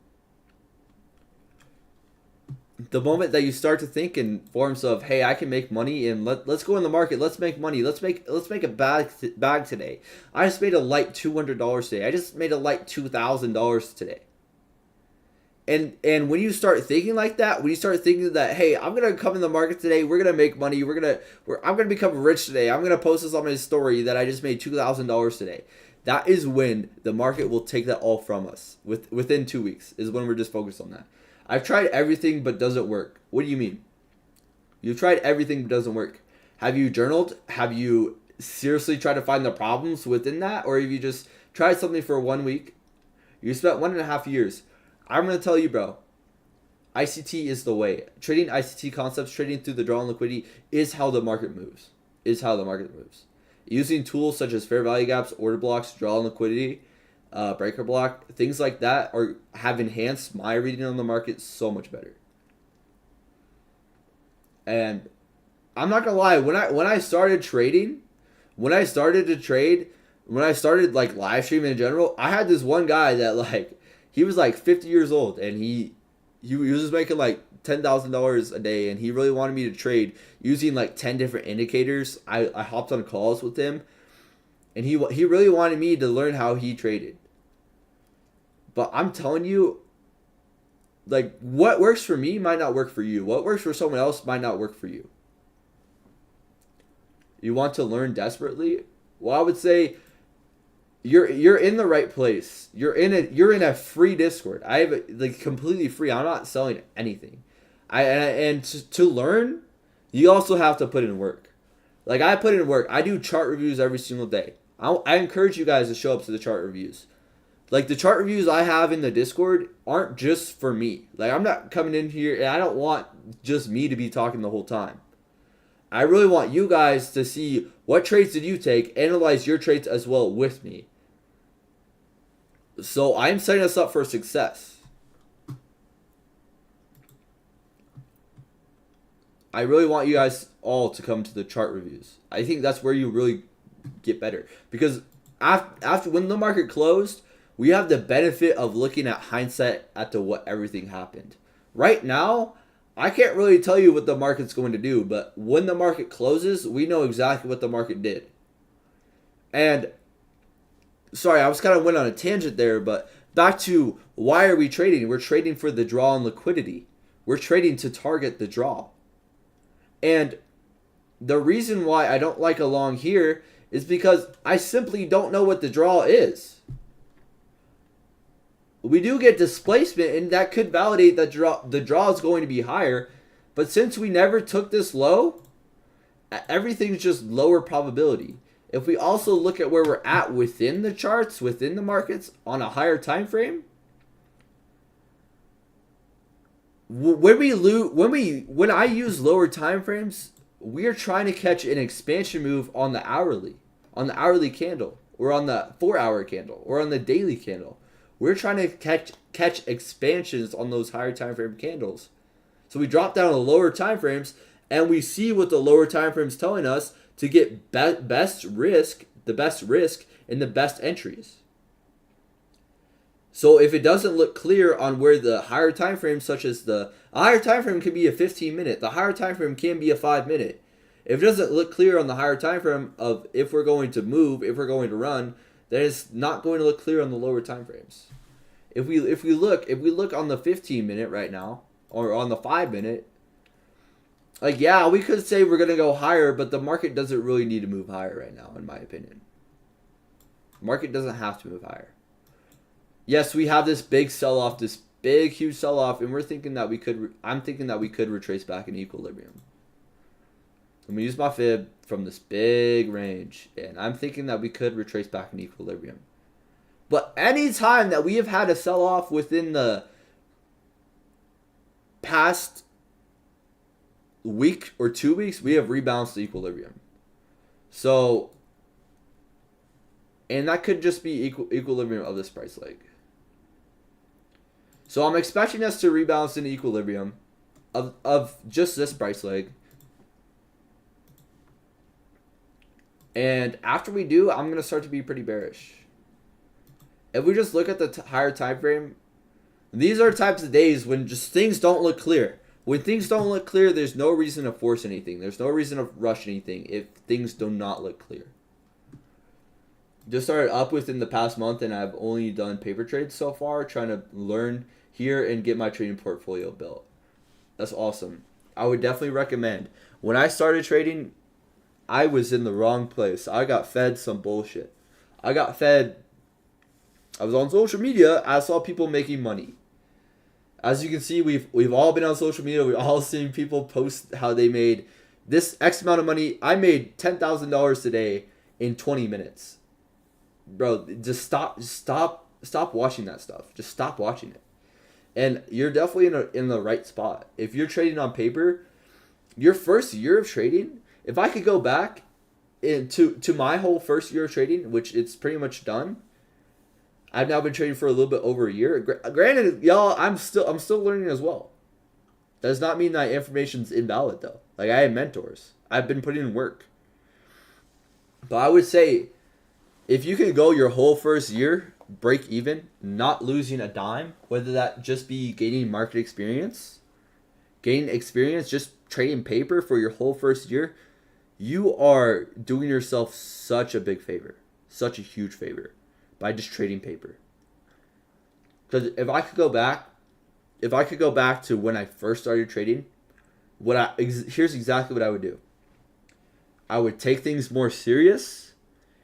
S1: The moment that you start to think in forms of, hey, I can make money and let's go in the market, let's make money, let's make a bag today. I just made a light $200 today. I just made a light $2,000 today. And when you start thinking like that, when you start thinking that, hey, I'm gonna come in the market today, we're gonna make money, I'm gonna become rich today, I'm gonna post this on my story that I just made $2,000 today. That is when the market will take that all from us. Within 2 weeks is when we're just focused on that. I've tried everything but doesn't work. What do you mean? You've tried everything but doesn't work. Have you journaled? Have you seriously tried to find the problems within that? Or have you just tried something for 1 week? You spent 1.5 years. I'm going to tell you, bro. ICT is the way. Trading ICT concepts, trading through the draw on liquidity is how the market moves. Using tools such as fair value gaps, order blocks, draw on liquidity, breaker block, things like that have enhanced my reading on the market so much better. And I'm not gonna lie, when I started trading, when I started like live streaming in general, I had this one guy that like he was like 50 years old and he was making like $10,000 a day, and he really wanted me to trade using like 10 different indicators. I hopped on calls with him, and he really wanted me to learn how he traded. But I'm telling you, like, what works for me might not work for you. What works for someone else might not work for you. You want to learn desperately? Well, I would say you're in the right place. You're in a free Discord. I have it like completely free. I'm not selling anything. To learn, you also have to put in work. Like, I put in work. I do chart reviews every single day. I encourage you guys to show up to the chart reviews. Like, the chart reviews I have in the Discord aren't just for me. Like, I'm not coming in here and I don't want just me to be talking the whole time. I really want you guys to see what trades did you take, analyze your trades as well with me. So I'm setting us up for success. I really want you guys all to come to the chart reviews. I think that's where you really get better. Because after when the market closed, we have the benefit of looking at hindsight at what everything happened. Right now, I can't really tell you what the market's going to do, but when the market closes, we know exactly what the market did. And sorry, I was kind of went on a tangent there, but back to why are we trading? We're trading for the draw on liquidity. We're trading to target the draw. And the reason why I don't like along here is because I simply don't know what the draw is. We do get displacement, and that could validate that the draw is going to be higher. But since we never took this low, everything's just lower probability. If we also look at where we're at within the charts, within the markets, on a higher time frame, when I use lower time frames, we are trying to catch an expansion move on the hourly candle, or on the 4-hour candle, or on the daily candle. We're trying to catch expansions on those higher time frame candles. So we drop down to the lower time frames and we see what the lower time frames telling us to get the best risk and the best entries. So if it doesn't look clear on where the higher time frame, such as a higher time frame can be a 15-minute, the higher time frame can be a 5-minute. If it doesn't look clear on the higher time frame of if we're going to move, if we're going to run, then it's not going to look clear on the lower time frames. If we look on the 15-minute right now, or on the 5-minute, like, yeah, we could say we're gonna go higher, but the market doesn't really need to move higher right now, in my opinion. The market doesn't have to move higher. Yes, we have this big sell-off, this big, huge sell-off, and I'm thinking that we could retrace back in equilibrium. I'm going to use my fib from this big range, and I'm thinking that we could retrace back in equilibrium. But any time that we have had a sell-off within the past week or 2 weeks, we have rebalanced to equilibrium. So, and that could just be equilibrium of this price leg. So I'm expecting us to rebalance into equilibrium of just this price leg. And after we do, I'm going to start to be pretty bearish. If we just look at the higher time frame, these are types of days when just things don't look clear. When things don't look clear, there's no reason to force anything. There's no reason to rush anything if things do not look clear. Just started up within the past month, and I've only done paper trades so far, trying to learn here and get my trading portfolio built. That's awesome. I would definitely recommend. When I started trading, I was in the wrong place. I got fed some bullshit. I was on social media. I saw people making money. As you can see, we've all been on social media. We've all seen people post how they made this X amount of money. I made $10,000 today in 20 minutes. Bro, just stop watching that stuff. Just stop watching it. And you're definitely in the right spot. If you're trading on paper, your first year of trading, if I could go back to my whole first year of trading, which it's pretty much done. I've now been trading for a little bit over a year. Granted, y'all, I'm still learning as well. That does not mean that information's invalid though. Like, I have mentors. I've been putting in work. But I would say, if you could go your whole first year, break even, not losing a dime, whether that just be gaining market experience, just trading paper for your whole first year, you are doing yourself such a big favor, such a huge favor by just trading paper. Because if I could go back to when I first started trading, here's exactly what I would do. I would take things more serious,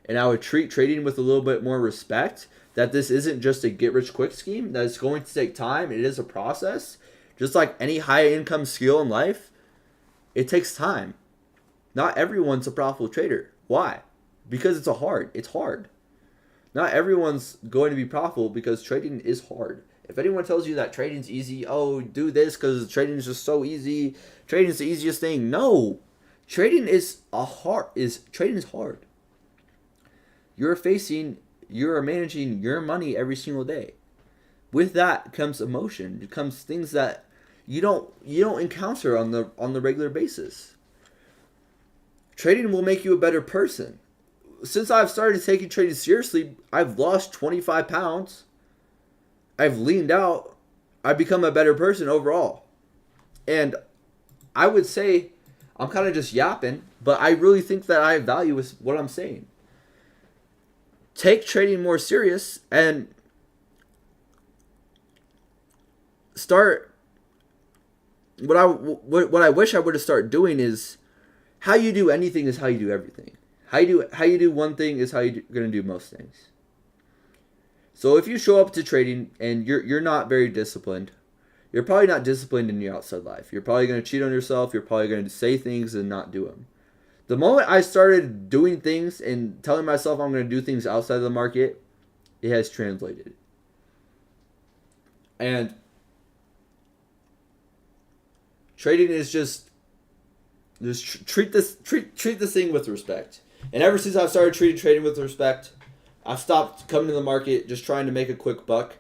S1: and I would treat trading with a little bit more respect, that this isn't just a get-rich-quick scheme, that it's going to take time. It is a process. Just like any high-income skill in life, it takes time. Not everyone's a profitable trader. Why? Because it's hard. Not everyone's going to be profitable because trading is hard. If anyone tells you that trading's easy, oh, do this because trading is just so easy, trading is the easiest thing. No. Trading is hard. You're managing your money every single day. With that comes emotion. It comes things that you don't encounter on the regular basis. Trading will make you a better person. Since I've started taking trading seriously, I've lost 25 pounds. I've leaned out. I've become a better person overall. And I would say I'm kind of just yapping, but I really think that I have value with what I'm saying. Take trading more serious and start. What I wish I would have started doing is, how you do anything is how you do everything. How you do one thing is how you're gonna do most things. So if you show up to trading and you're not very disciplined, you're probably not disciplined in your outside life. You're probably gonna cheat on yourself. You're probably gonna say things and not do them. The moment I started doing things and telling myself I'm going to do things outside of the market, it has translated. And trading is just treat this thing with respect. And ever since I've started treating trading with respect, I've stopped coming to the market just trying to make a quick buck.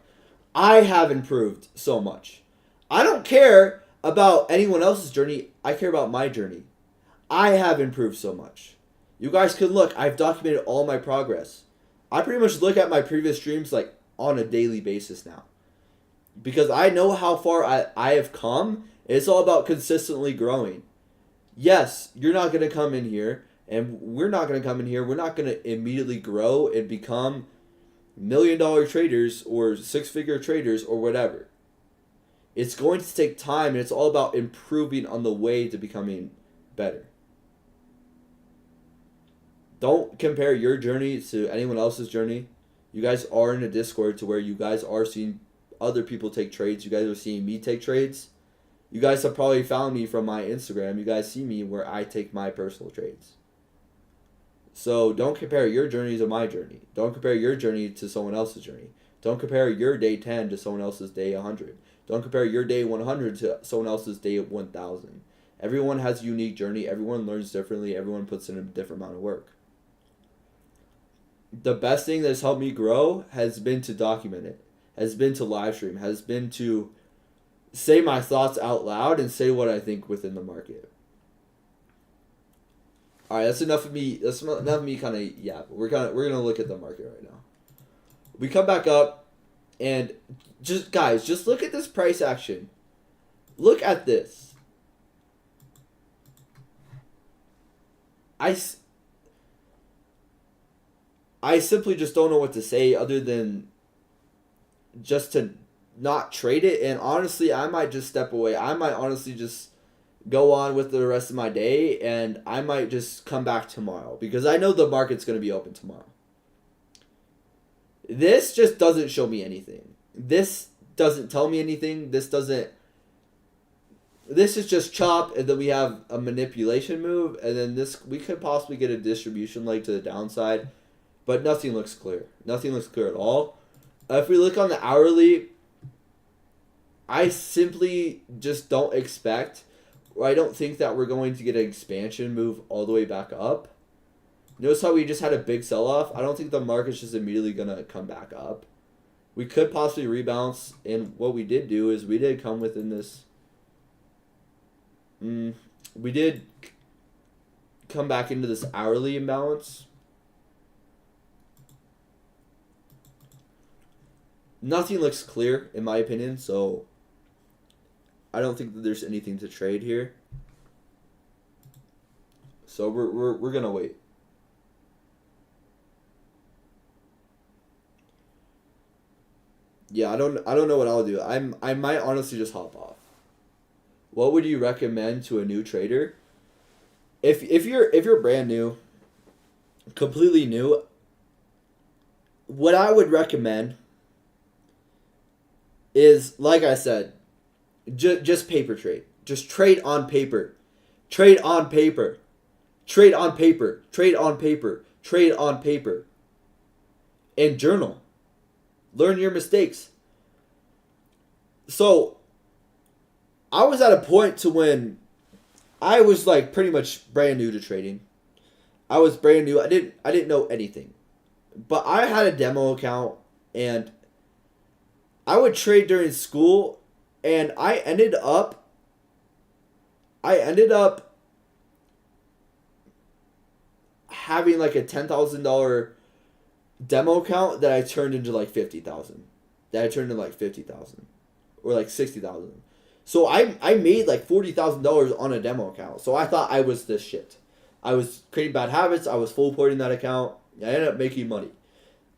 S1: I have improved so much. I don't care about anyone else's journey. I care about my journey. I have improved so much. You guys can look. I've documented all my progress. I pretty much look at my previous streams like on a daily basis now. Because I know how far I have come. It's all about consistently growing. Yes, you're not going to come in here, and we're not going to come in here. We're not going to immediately grow and become $1 million traders or six-figure traders or whatever. It's going to take time, and it's all about improving on the way to becoming better. Don't compare your journey to anyone else's journey. You guys are in a Discord to where you guys are seeing other people take trades. You guys are seeing me take trades. You guys have probably found me from my Instagram. You guys see me where I take my personal trades. So don't compare your journey to my journey. Don't compare your journey to someone else's journey. Don't compare your day 10 to someone else's day 100. Don't compare your day 100 to someone else's day 1000. Everyone has a unique journey. Everyone learns differently. Everyone puts in a different amount of work. The best thing that's helped me grow has been to document it, has been to live stream, has been to say my thoughts out loud and say what I think within the market. All right, that's enough of me. That's enough of me. We're gonna look at the market right now. We come back up, and just look at this price action. Look at this. I simply just don't know what to say other than just to not trade it. And honestly, I might just step away. I might honestly just go on with the rest of my day, and I might just come back tomorrow because I know the market's going to be open tomorrow. This just doesn't show me anything. This doesn't tell me anything. This is just chop, and then we have a manipulation move, and then we could possibly get a distribution leg to the downside. But nothing looks clear. Nothing looks clear at all. If we look on the hourly, I simply just don't expect, or I don't think that we're going to get an expansion move all the way back up. Notice how we just had a big sell-off? I don't think the market's just immediately going to come back up. We could possibly rebalance, and what we did do is we did come within this. We did come back into this hourly imbalance. Nothing looks clear, in my opinion, so I don't think that there's anything to trade here. So we're gonna wait. Yeah, I don't know what I'll do. I might honestly just hop off. What would you recommend to a new trader? If you're brand new, completely new, what I would recommend is, like I said, just paper trade. Just trade on paper. Trade on paper. Trade on paper. Trade on paper. Trade on paper. And journal. Learn your mistakes. So, I was at a point to when I was like pretty much brand new to trading. I was brand new. I didn't know anything. But I had a demo account, and I would trade during school, and I ended up having like a $10,000 demo account that I turned into like 50,000. That I turned into like 50,000 or like 60,000. So I made like $40,000 on a demo account. So I thought I was this shit. I was creating bad habits. I was full porting that account. I ended up making money.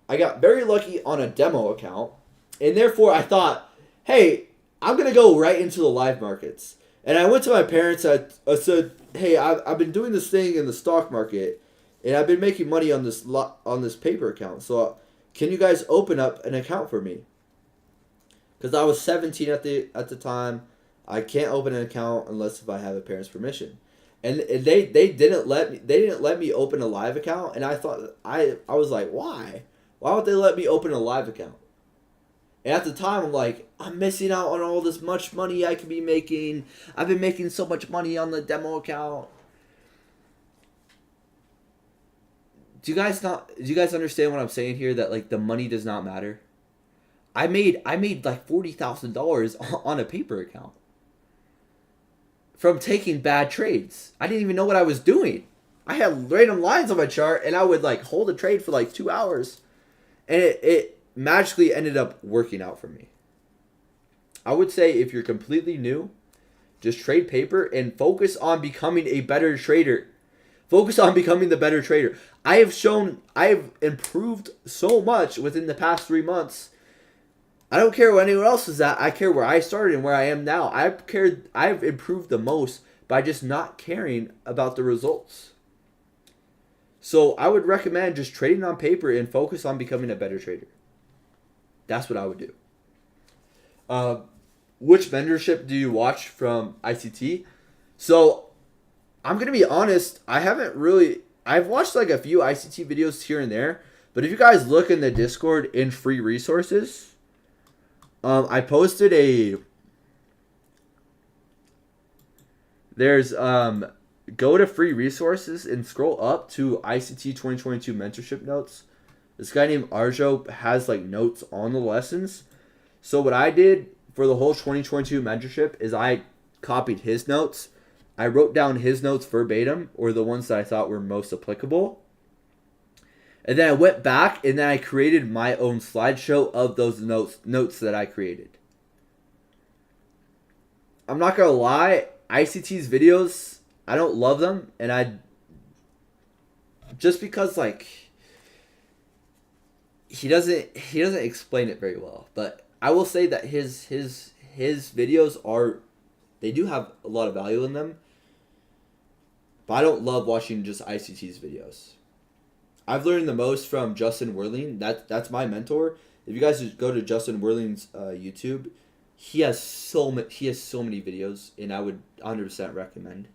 S1: I got very lucky on a demo account. And therefore, I thought, hey, I'm going to go right into the live markets. And I went to my parents. I said, hey, I've been doing this thing in the stock market, and I've been making money on this paper account. So can you guys open up an account for me? Because I was 17 at the time. I can't open an account unless if I have a parent's permission. And they didn't let me open a live account. And I thought, I was like, why? Why would they let me open a live account? And at the time, I'm like, I'm missing out on all this much money I could be making. I've been making so much money on the demo account. Do you guys understand what I'm saying here? That like the money does not matter. I made like $40,000 on a paper account from taking bad trades. I didn't even know what I was doing. I had random lines on my chart, and I would like hold a trade for like 2 hours, and it magically ended up working out for me. I would say if you're completely new, just trade paper and focus on becoming a better trader. Focus on becoming the better trader. I have improved so much within the past 3 months. I don't care where anyone else is at. I care where I started and where I am now. I've improved the most by just not caring about the results. So I would recommend just trading on paper and focus on becoming a better trader. That's what I would do. Which mentorship do you watch from ICT? So I'm going to be honest. I've watched like a few ICT videos here and there. But if you guys look in the Discord in free resources, I posted there's go to free resources and scroll up to ICT 2022 mentorship notes. This guy named Arjo has like notes on the lessons. So what I did for the whole 2022 mentorship is I copied his notes. I wrote down his notes verbatim, or the ones that I thought were most applicable. And then I went back and then I created my own slideshow of those notes that I created. I'm not going to lie, ICT's videos, I don't love them, and just because like he doesn't explain it very well. But I will say that his videos they do have a lot of value in them. But I don't love watching just ICT's videos. I've learned the most from Justin Werling. That's my mentor. If you guys just go to Justin Werling's YouTube, he has so many videos, and I would 100% recommend.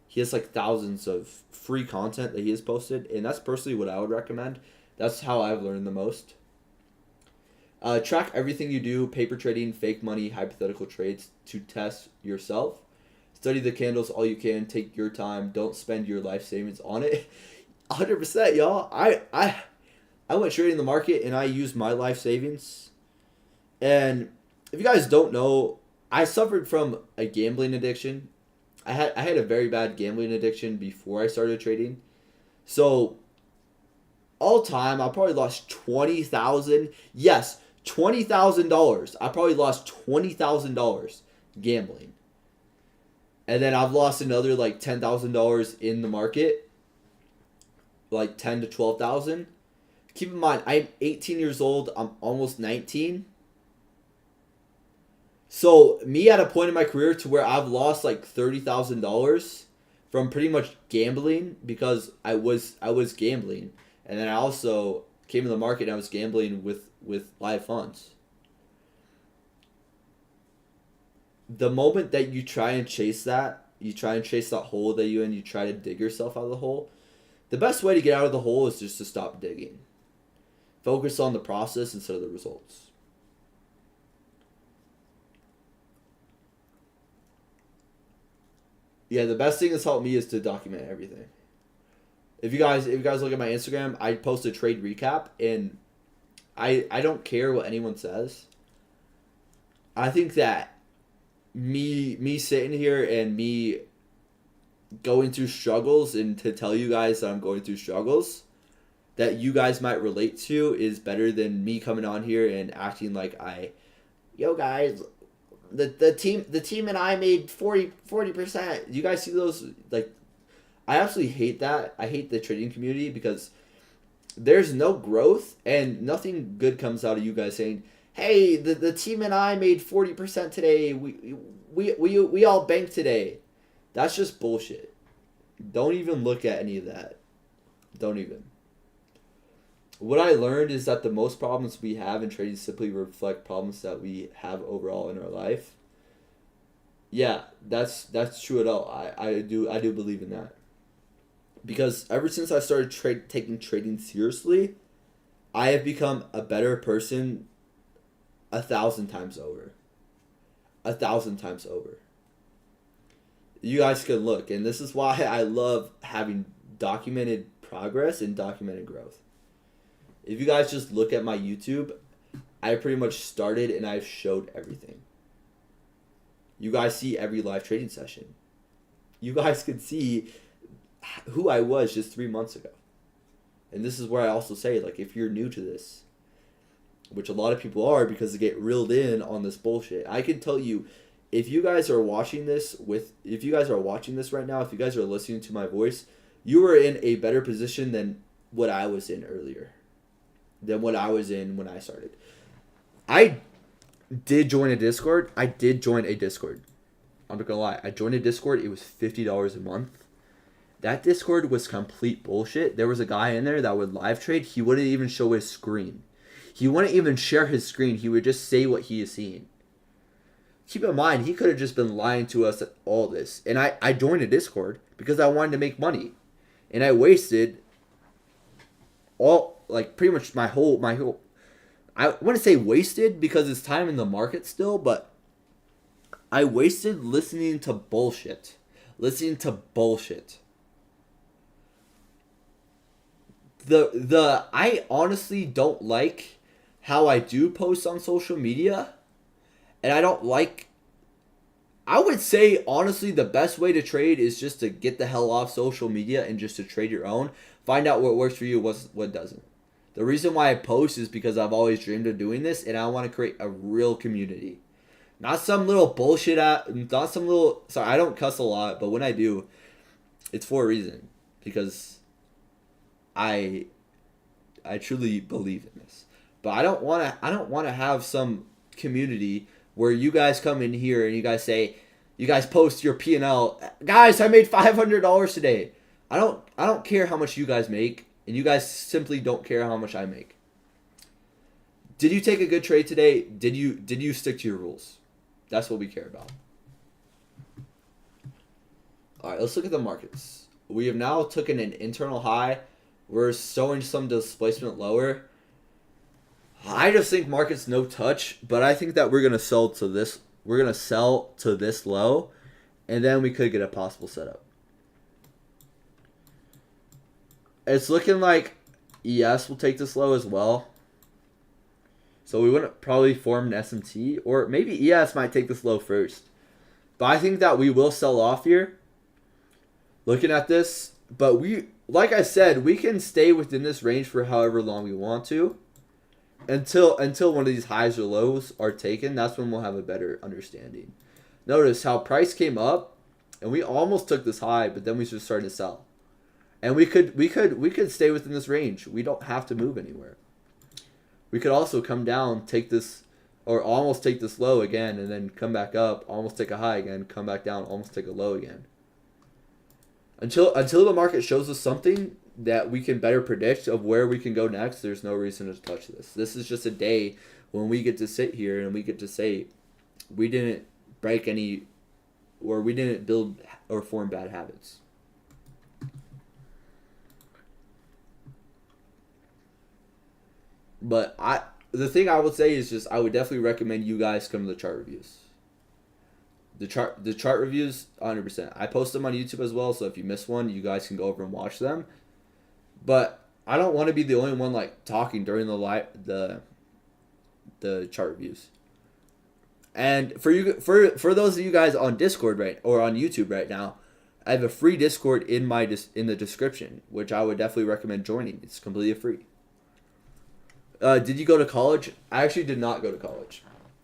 S1: He has like thousands of free content that he has posted, and that's personally what I would recommend. That's how I've learned the most. Track everything you do: paper trading, fake money, hypothetical trades to test yourself. Study the candles all you can. Take your time. Don't spend your life savings on it. 100%, y'all. I went trading the market and I used my life savings. And if you guys don't know, I suffered from a gambling addiction. I had a very bad gambling addiction before I started trading. So all time, I probably lost $20,000. Yes, $20,000. I probably lost $20,000 gambling. And then I've lost another like $10,000 in the market. Like 10 to 12,000. Keep in mind, I'm 18 years old. I'm almost 19. So me at a point in my career to where I've lost like $30,000 from pretty much gambling, because I was gambling, and then I also came to the market and I was gambling with live funds. The moment that you try and chase that hole that you're in, you try to dig yourself out of the hole. The best way to get out of the hole is just to stop digging. Focus on the process instead of the results. Yeah, the best thing that's helped me is to document everything. If you guys look at my Instagram, I post a trade recap, and I don't care what anyone says. I think that me sitting here and me going through struggles, and to tell you guys that I'm going through struggles that you guys might relate to, is better than me coming on here and acting like yo guys, the team and I made 40%. You guys see those? Like, I absolutely hate that. I hate the trading community, because there's no growth and nothing good comes out of you guys saying, hey, the team and I made 40% today. We all banked today. That's just bullshit. Don't even look at any of that. Don't even. What I learned is that the most problems we have in trading simply reflect problems that we have overall in our life. Yeah, that's true at all. I do believe in that. Because ever since I started taking trading seriously, I have become a better person 1,000 times over. 1,000 times over. You guys can look, and this is why I love having documented progress and documented growth. If you guys just look at my YouTube, I pretty much started and I've showed everything. You guys see every live trading session. You guys can see who I was just 3 months ago. And this is where I also say, like, if you're new to this, which a lot of people are because they get reeled in on this bullshit, I can tell you, if you guys are watching this right now, if you guys are listening to my voice, you are in a better position than what I was in earlier, than what I was in when I started. I did join a Discord. I'm not gonna lie. I joined a Discord. It was $50 a month. That Discord was complete bullshit. There was a guy in there that would live trade. He wouldn't even show his screen. He wouldn't even share his screen. He would just say what he is seeing. Keep in mind, he could have just been lying to us at all this. And I joined a Discord because I wanted to make money. And I wasted pretty much my whole, I wouldn't say wasted because it's time in the market still, but I wasted listening to bullshit. I honestly don't like how I do post on social media, and I would say honestly the best way to trade is just to get the hell off social media and just to trade your own. Find out what works for you, what doesn't. The reason why I post is because I've always dreamed of doing this, and I want to create a real community. Not some little bullshit sorry, I don't cuss a lot, but when I do, it's for a reason. Because I truly believe in this. But I don't want to have some community where you guys come in here and you guys post your P&L. Guys, I made $500 today. I don't care how much you guys make, and you guys simply don't care how much I make. Did you take a good trade today? Did you stick to your rules? That's what we care about. All right, let's look at the markets. We have now taken an internal high. We're showing some displacement lower. I just think market's no touch, but I think that we're gonna sell to this. We're gonna sell to this low, and then we could get a possible setup. It's looking like ES will take this low as well. So we wouldn't probably form an SMT, or maybe ES might take this low first. But I think that we will sell off here. Looking at this, but like I said, we can stay within this range for however long we want to. Until one of these highs or lows are taken, that's when we'll have a better understanding. Notice how price came up, and we almost took this high, but then we just started to sell. And we could stay within this range. We don't have to move anywhere. We could also come down, take this, or almost take this low again, and then come back up, almost take a high again, come back down, almost take a low again. Until the market shows us something that we can better predict of where we can go next, there's no reason to touch this. This is just a day when we get to sit here and we get to say we didn't break any, or we didn't build or form bad habits. But the thing I would say is just I would definitely recommend you guys come to the chart reviews. The chart reviews, 100%. I post them on YouTube as well, so if you miss one, you guys can go over and watch them. But I don't want to be the only one like talking during the chart reviews. And for those of you guys on Discord or on YouTube right now, I have a free Discord in the description, which I would definitely recommend joining. It's completely free. Did you go to college? I actually did not go to college.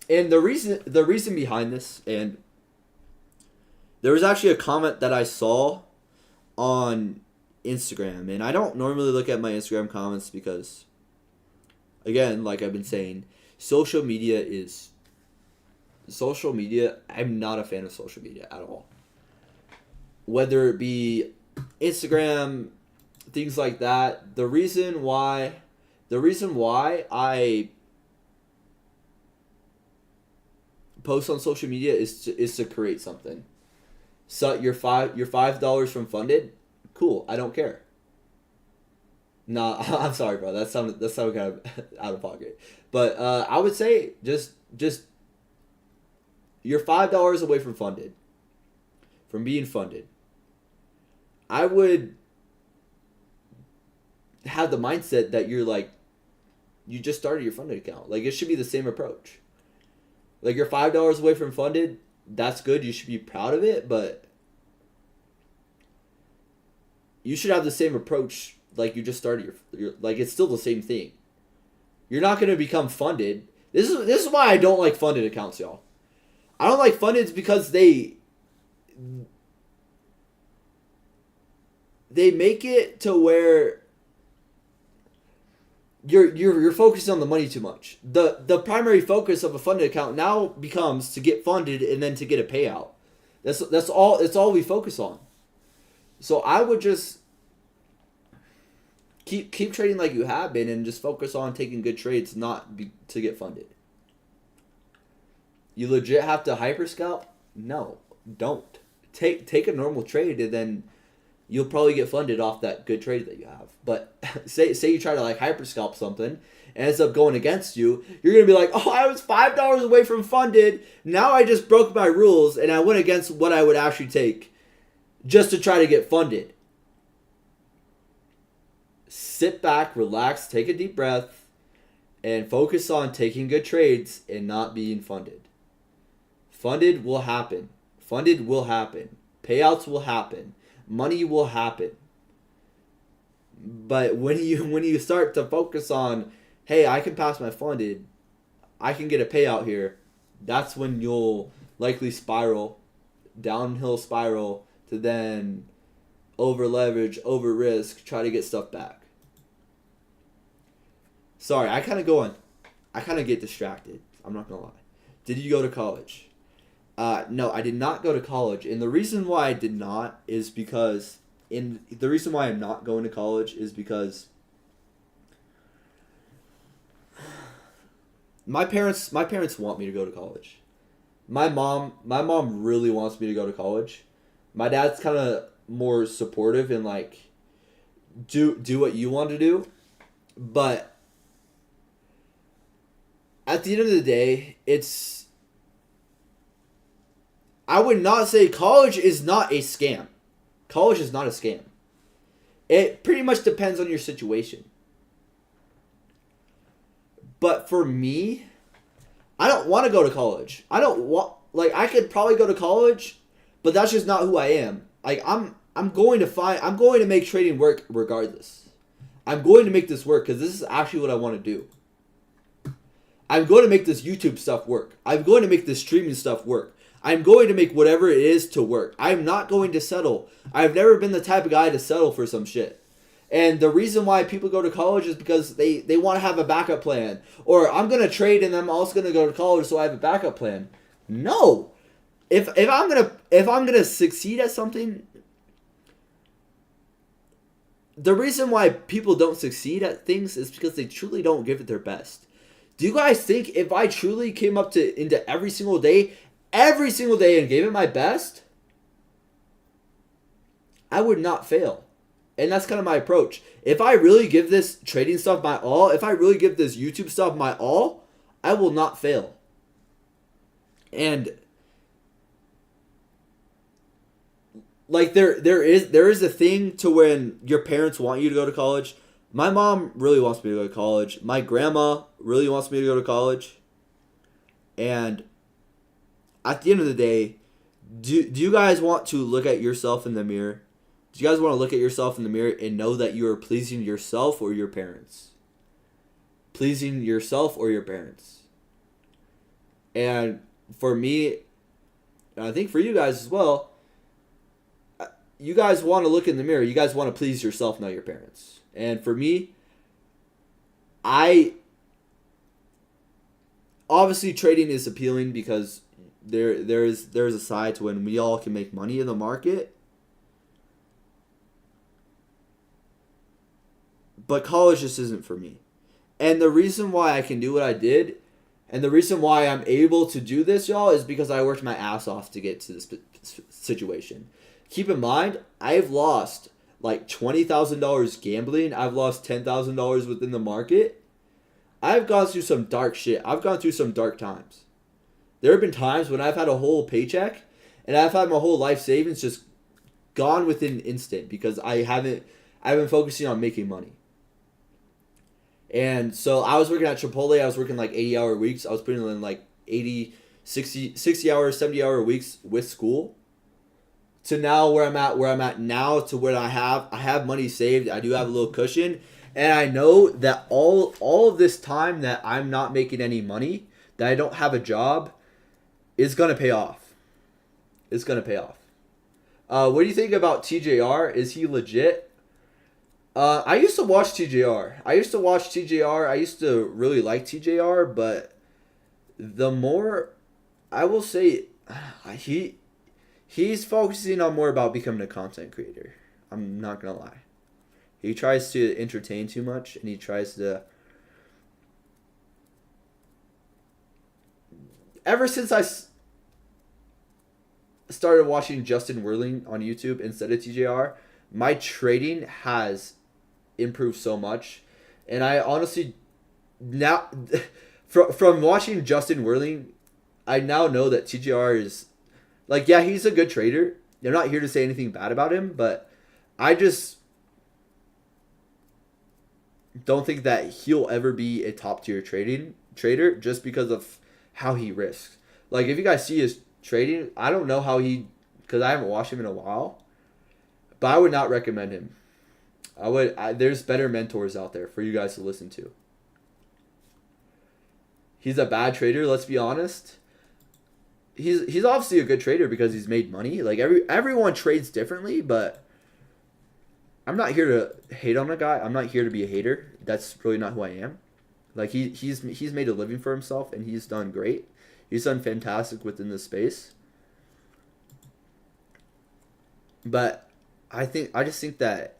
S1: And the reason behind this, and there was actually a comment that I saw on Instagram, and I don't normally look at my Instagram comments because, again, like I've been saying, social media, I'm not a fan of social media at all. Whether it be Instagram, things like that, the reason why I post on social media is to create something. So your $5 from funded, cool. I don't care. Nah, I'm sorry, bro. That sounded kind of out of pocket. But I would say just you're $5 away from funded, from being funded. I would have the mindset that you're like you just started your funded account. Like, it should be the same approach. Like, you're $5 away from funded. That's good. You should be proud of it, but you should have the same approach like you just started your like, it's still the same thing. You're not going to become funded. This is why I don't like funded accounts, y'all. I don't like funded because they make it to where you're focused on the money too much. The primary focus of a funded account now becomes to get funded and then to get a payout. That's all we focus on. So I would just keep trading like you have been and just focus on taking good trades, to get funded. You legit have to hyper scalp? No, don't. Take a normal trade and then you'll probably get funded off that good trade that you have. But say you try to like hyper scalp something and it ends up going against you, you're gonna be like, oh, I was $5 away from funded. Now I just broke my rules and I went against what I would actually take just to try to get funded. Sit back, relax, take a deep breath, and focus on taking good trades and not being funded. Funded will happen. Funded will happen. Payouts will happen. Money will happen. But when you start to focus on, hey, I can pass my funded, I can get a payout here, that's when you'll likely downhill spiral to then over leverage, over risk, try to get stuff back. Sorry, I kind of get distracted. I'm not gonna lie. Did you go to college? No, I did not go to college, and the reason why I did not is because, the reason why I'm not going to college is because my parents want me to go to college. My mom really wants me to go to college. My dad's kind of more supportive and like, do what you want to do, but at the end of the day, I would not say college is not a scam. College is not a scam. It pretty much depends on your situation. But for me, I don't want to go to college. I could probably go to college, but that's just not who I am. Like, I'm going to make trading work regardless. I'm going to make this work because this is actually what I want to do. I'm going to make this YouTube stuff work. I'm going to make this streaming stuff work. I'm going to make whatever it is to work. I'm not going to settle. I've never been the type of guy to settle for some shit. And the reason why people go to college is because they want to have a backup plan. Or I'm going to trade and I'm also going to go to college so I have a backup plan. No. If I'm going to succeed at something, the reason why people don't succeed at things is because they truly don't give it their best. Do you guys think if I truly came up into every single day and gave it my best, I would not fail? And that's kind of my approach. If I really give this trading stuff my all, if I really give this YouTube stuff my all, I will not fail. And like there is a thing to when your parents want you to go to college. My mom really wants me to go to college. My grandma really wants me to go to college. And at the end of the day, do you guys want to look at yourself in the mirror? Do you guys want to look at yourself in the mirror and know that you are pleasing yourself or your parents? Pleasing yourself or your parents? And for me, and I think for you guys as well, you guys want to look in the mirror. You guys want to please yourself, not your parents. And for me, obviously trading is appealing because there's a side to when we all can make money in the market. But college just isn't for me. And the reason why I can do what I did, and the reason why I'm able to do this, y'all, is because I worked my ass off to get to this situation. Keep in mind, I've lost like $20,000 gambling. I've lost $10,000 within the market. I've gone through some dark shit. I've gone through some dark times. There have been times when I've had a whole paycheck and I've had my whole life savings just gone within an instant because I've been focusing on making money. And so I was working at Chipotle. I was working like 80-hour weeks. I was putting in like 80, 60 hours, 70-hour weeks with school. To now where I'm at now, to where I have money saved. I do have a little cushion, and I know that all of this time that I'm not making any money, that I don't have a job, is gonna pay off. It's gonna pay off. What do you think about TJR? Is he legit? I used to watch TJR. I used to really like TJR, but the more, I will say, he's focusing on more about becoming a content creator. I'm not gonna lie. He tries to entertain too much, and he tries to. Ever since I started watching Justin Whirling on YouTube instead of TJR, my trading has improved so much, and I honestly now from watching Justin Whirling, I now know that TJR is like, yeah, he's a good trader. I'm not here to say anything bad about him, but I just don't think that he'll ever be a top tier trader just because of how he risks. Like, if you guys see his trading, I don't know how because I haven't watched him in a while, but I would not recommend him. There's better mentors out there for you guys to listen to. He's a bad trader, let's be honest. He's obviously a good trader because he's made money. Like, everyone trades differently, but I'm not here to hate on a guy. I'm not here to be a hater. That's really not who I am. Like, he's made a living for himself, and he's done great. He's done fantastic within this space. But I just think that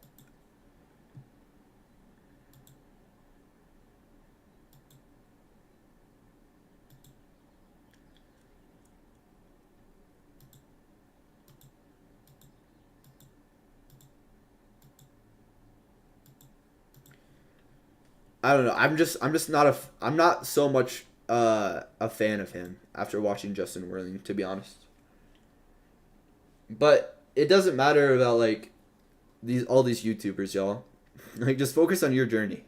S1: I don't know. I'm not so much a fan of him after watching Justin Whirling, to be honest. But it doesn't matter about like all these YouTubers, y'all. Like, just focus on your journey.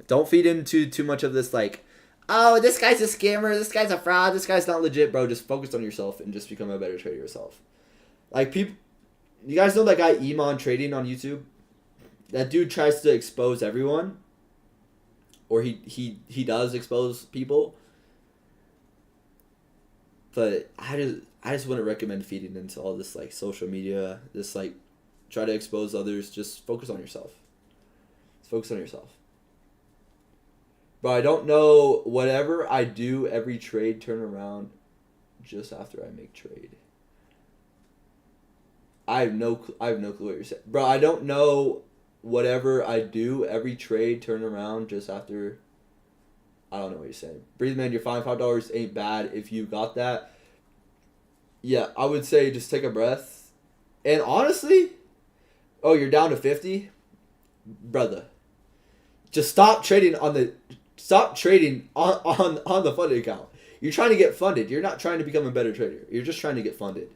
S1: Don't feed into too much of this like, oh, this guy's a scammer, this guy's a fraud, this guy's not legit, bro. Just focus on yourself and just become a better trader yourself. Like, people, you guys know that guy Iman Trading on YouTube? That dude tries to expose everyone. Or he does expose people. But I just wouldn't recommend feeding into all this like social media, this like try to expose others. Just focus on yourself. Just focus on yourself. But I don't know, whatever I do, every trade turn around just after I make trade. I have no clue what you're saying. Bro, I don't know, whatever I do, every trade turn around just after. I don't know what you're saying. Breathe, man, you're fine. $5 ain't bad if you got that. Yeah, I would say just take a breath. And honestly, oh, you're down to 50? Brother. Just stop trading on the funded account. You're trying to get funded. You're not trying to become a better trader. You're just trying to get funded.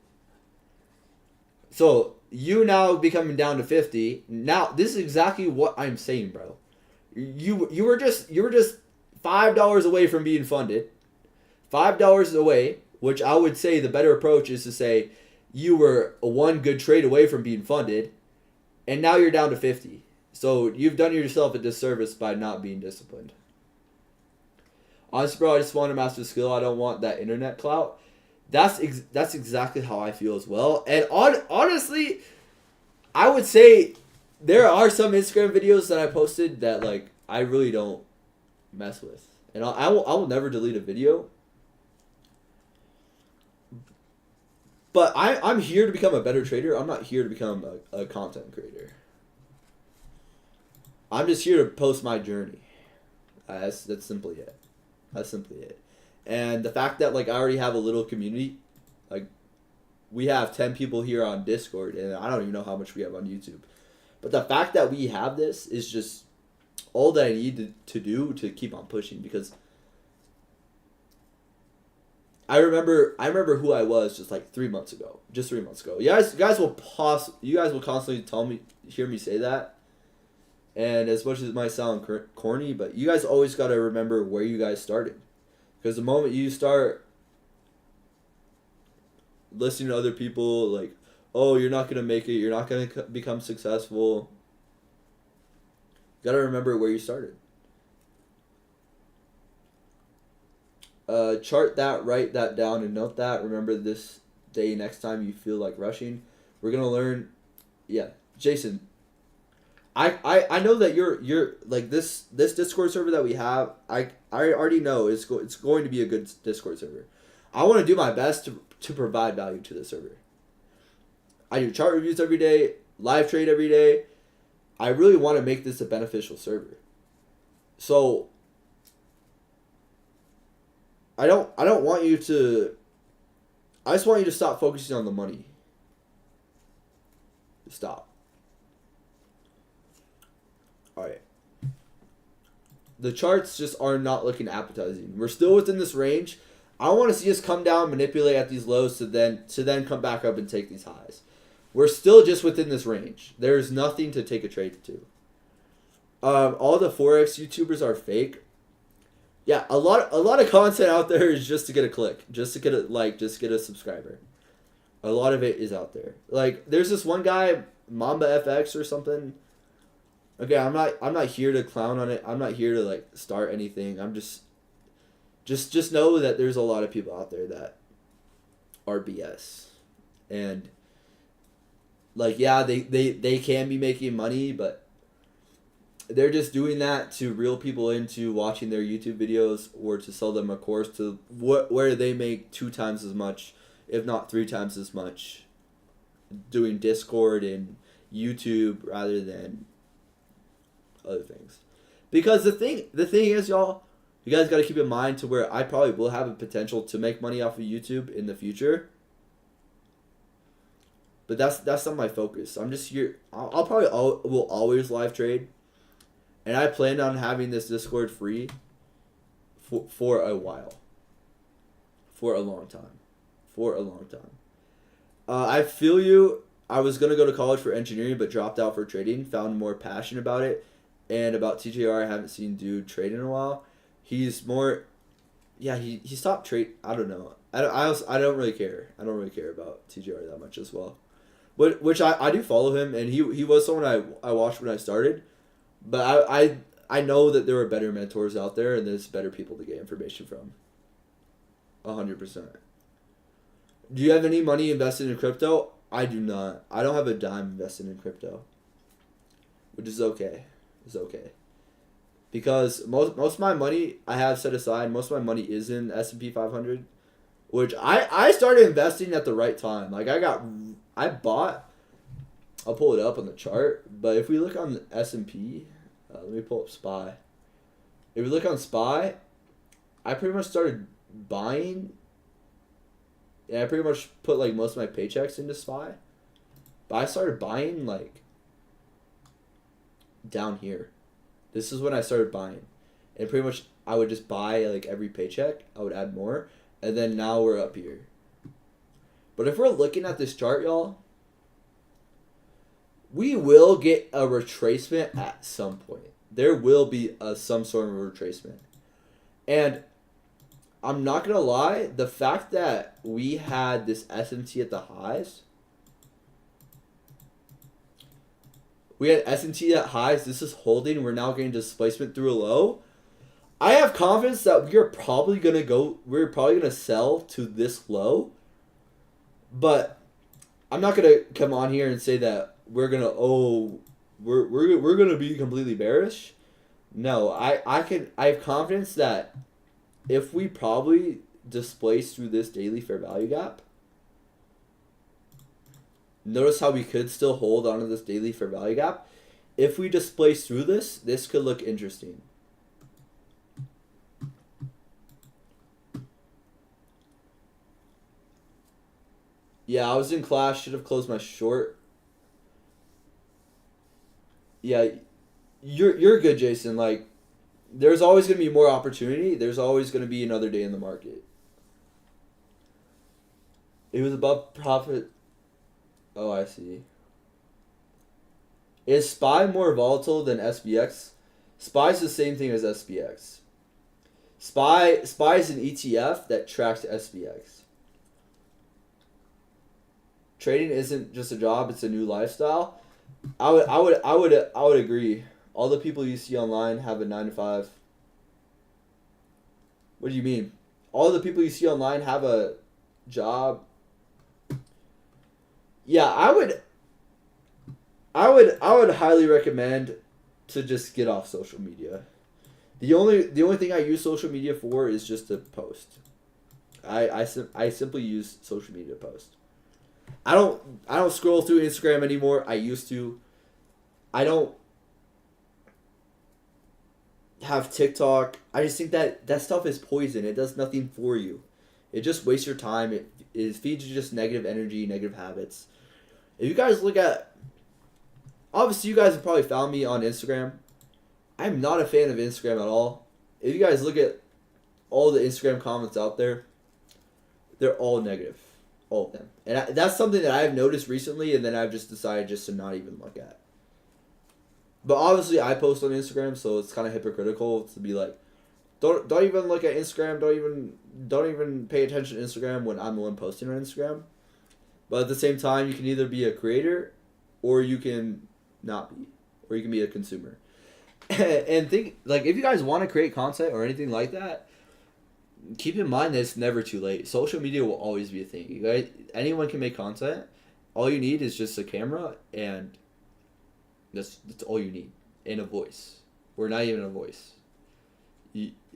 S1: So you now becoming down to 50. Now this is exactly what I'm saying, bro. You were just $5 away from being funded. $5 away, which I would say the better approach is to say you were one good trade away from being funded, and now you're down to 50. So you've done yourself a disservice by not being disciplined. Honestly, bro, I just want to master the skill. I don't want that internet clout. That's exactly how I feel as well. And honestly, I would say there are some Instagram videos that I posted that like I really don't mess with, and I will never delete a video. But I'm here to become a better trader. I'm not here to become a content creator. I'm just here to post my journey. That's simply it. That's simply it. And the fact that like I already have a little community, like we have 10 people here on Discord, and I don't even know how much we have on YouTube. But the fact that we have this is just all that I need to do to keep on pushing, because I remember who I was just like 3 months ago. Just 3 months ago. You guys will constantly hear me say that. And as much as it might sound corny, but you guys always got to remember where you guys started. Because the moment you start listening to other people, like, oh, you're not going to make it, you're not going to become successful, you got to remember where you started. Chart that, write that down, and note that. Remember this day next time you feel like rushing. We're going to learn, yeah. Jason, I know that you're like this Discord server that we have. I already know it's going to be a good Discord server. I want to do my best to provide value to the server. I do chart reviews every day, live trade every day. I really want to make this a beneficial server. So I don't want you to. I just want you to stop focusing on the money. Stop. Alright. The charts just are not looking appetizing. We're still within this range. I want to see us come down, manipulate at these lows to then come back up and take these highs. We're still just within this range. There's nothing to take a trade to. All the Forex YouTubers are fake. Yeah, a lot of content out there is just to get a click, just to get a like, just to get a subscriber. A lot of it is out there. Like there's this one guy, Mamba FX or something. Okay, I'm not here to clown on it. I'm not here to like start anything. I'm just know that there's a lot of people out there that are BS. And like yeah, they can be making money, but they're just doing that to reel people into watching their YouTube videos or to sell them a course to where they make 2 times as much, if not 3 times as much, doing Discord and YouTube rather than other things. Because the thing is, y'all, you guys got to keep in mind to where I probably will have a potential to make money off of YouTube in the future. But that's not my focus. I'm just here. I'll probably will always live trade. And I plan on having this Discord free for a while. For a long time. I feel you. I was going to go to college for engineering but dropped out for trading. Found more passion about it. And about TJR, I haven't seen dude trade in a while. He's more... Yeah, he stopped trade. I don't know. I don't really care. I don't really care about TJR that much as well. Which I do follow him. And he was someone I watched when I started. But I know that there are better mentors out there and there's better people to get information from. 100%. Do you have any money invested in crypto? I do not. I don't have a dime invested in crypto. Which is okay. It's okay. Because most of my money I have set aside, most of my money is in S&P 500. Which I started investing at the right time. Like I bought, I'll pull it up on the chart. But if we look on the S&P, let me pull up SPY. If we look on SPY, I pretty much started buying. And I pretty much put like most of my paychecks into SPY. But I started buying like down here. This is when I started buying. And pretty much I would just buy like every paycheck. I would add more. And then now we're up here. But if we're looking at this chart, y'all, we will get a retracement at some point. There will be some sort of retracement. And I'm not going to lie, the fact that we had this SMT at the highs, we had SMT at highs, this is holding, we're now getting displacement through a low. I have confidence that we're probably going to sell to this low. But I'm not going to come on here and say that we're going to, we're going to be completely bearish. No, I have confidence that if we probably displace through this daily fair value gap, notice how we could still hold onto this daily fair value gap. If we displace through this could look interesting. Yeah, I was in class. Should have closed my short. Yeah, you're good, Jason. Like, there's always going to be more opportunity. There's always going to be another day in the market. It was above profit. Oh, I see. Is SPY more volatile than SPX? SPY is the same thing as SPX. SPY is an ETF that tracks SPX. Trading isn't just a job; it's a new lifestyle. I would agree. All the people you see online have a 9 to 5. What do you mean? All the people you see online have a job. Yeah, I would highly recommend to just get off social media. The only thing I use social media for is just to post. I simply use social media to post. I don't scroll through Instagram anymore. I used to. I don't have TikTok. I just think that stuff is poison. It does nothing for you. It just wastes your time. It feeds you just negative energy, negative habits. If you guys look at, obviously you guys have probably found me on Instagram. I'm not a fan of Instagram at all. If you guys look at all the Instagram comments out there, they're all negative. All of them. And that's something that I've noticed recently, and then I've just decided just to not even look at. But obviously I post on Instagram, so it's kind of hypocritical to be like, don't even look at Instagram, don't even pay attention to Instagram when I'm the one posting on Instagram. But at the same time, you can either be a creator or you can not be, or you can be a consumer. And think, like, if you guys want to create content or anything like that, keep in mind that it's never too late. Social media will always be a thing. You guys, anyone can make content. All you need is just a camera, and that's all you need, and a voice. Or not even a voice.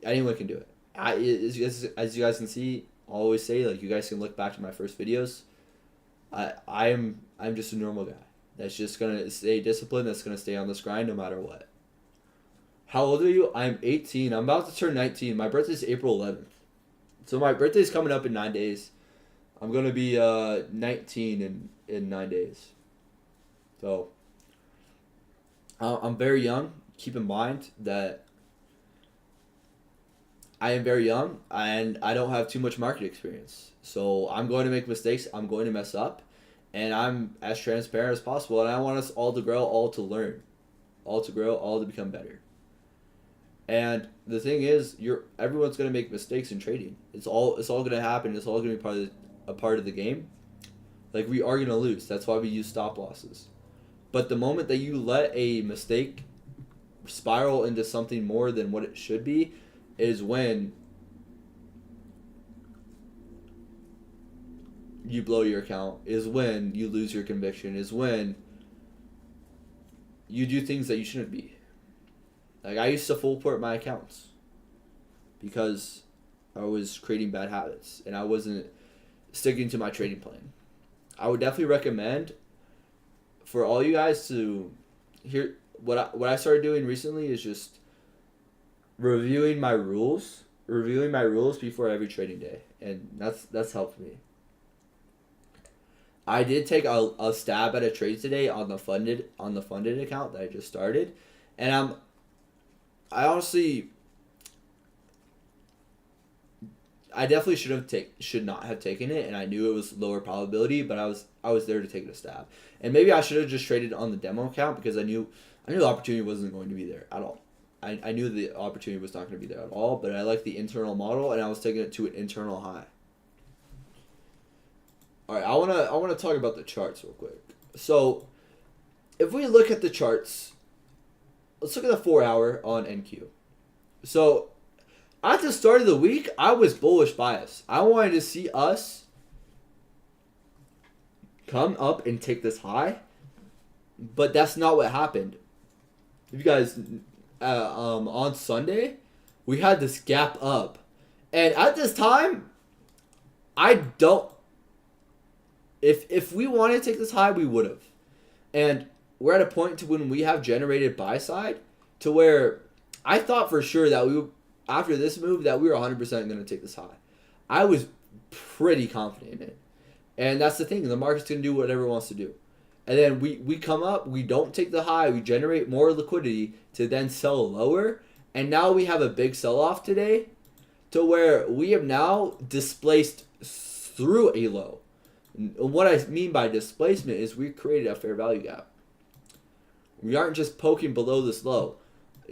S1: Anyone can do it. As you guys can see, I always say, like, you guys can look back to my first videos. I'm just a normal guy that's just gonna stay disciplined. That's gonna stay on this grind no matter what. How old are you? I'm 18. I'm about to turn 19. My birthday's April 11th. So my birthday's coming up in 9 days. I'm going to be 19 in 9 days. So I'm very young. Keep in mind that I am very young and I don't have too much market experience. So I'm going to make mistakes. I'm going to mess up. And I'm as transparent as possible. And I want us all to grow, all to learn. All to grow, all to become better. And the thing is, everyone's gonna make mistakes in trading. It's all gonna happen. It's all gonna be a part of the game. Like, we are gonna lose. That's why we use stop losses. But the moment that you let a mistake spiral into something more than what it should be, is when you blow your account. Is when you lose your conviction. Is when you do things that you shouldn't be. Like, I used to full port my accounts because I was creating bad habits and I wasn't sticking to my trading plan. I would definitely recommend for all you guys to hear what I started doing recently is just reviewing my rules before every trading day, and that's helped me. I did take a stab at a trade today on the funded account that I just started, and I honestly, I definitely should not have taken it, and I knew it was lower probability, but I was there to take a stab, and maybe I should have just traded on the demo account because I knew the opportunity wasn't going to be there at all. I knew the opportunity was not going to be there at all, but I liked the internal model, and I was taking it to an internal high. All right, I wanna talk about the charts real quick. So, if we look at the charts. Let's look at the 4-hour on NQ. So, at the start of the week, I was bullish bias. I wanted to see us come up and take this high, but that's not what happened. If you guys, on Sunday, we had this gap up, and at this time, if we wanted to take this high, we would have, and we're at a point to when we have generated buy side to where I thought for sure that after this move that we were 100% going to take this high. I was pretty confident in it. And that's the thing. The market's going to do whatever it wants to do. And then we come up, we don't take the high, we generate more liquidity to then sell lower. And now we have a big sell-off today to where we have now displaced through a low. And what I mean by displacement is we created a fair value gap. We aren't just poking below this low.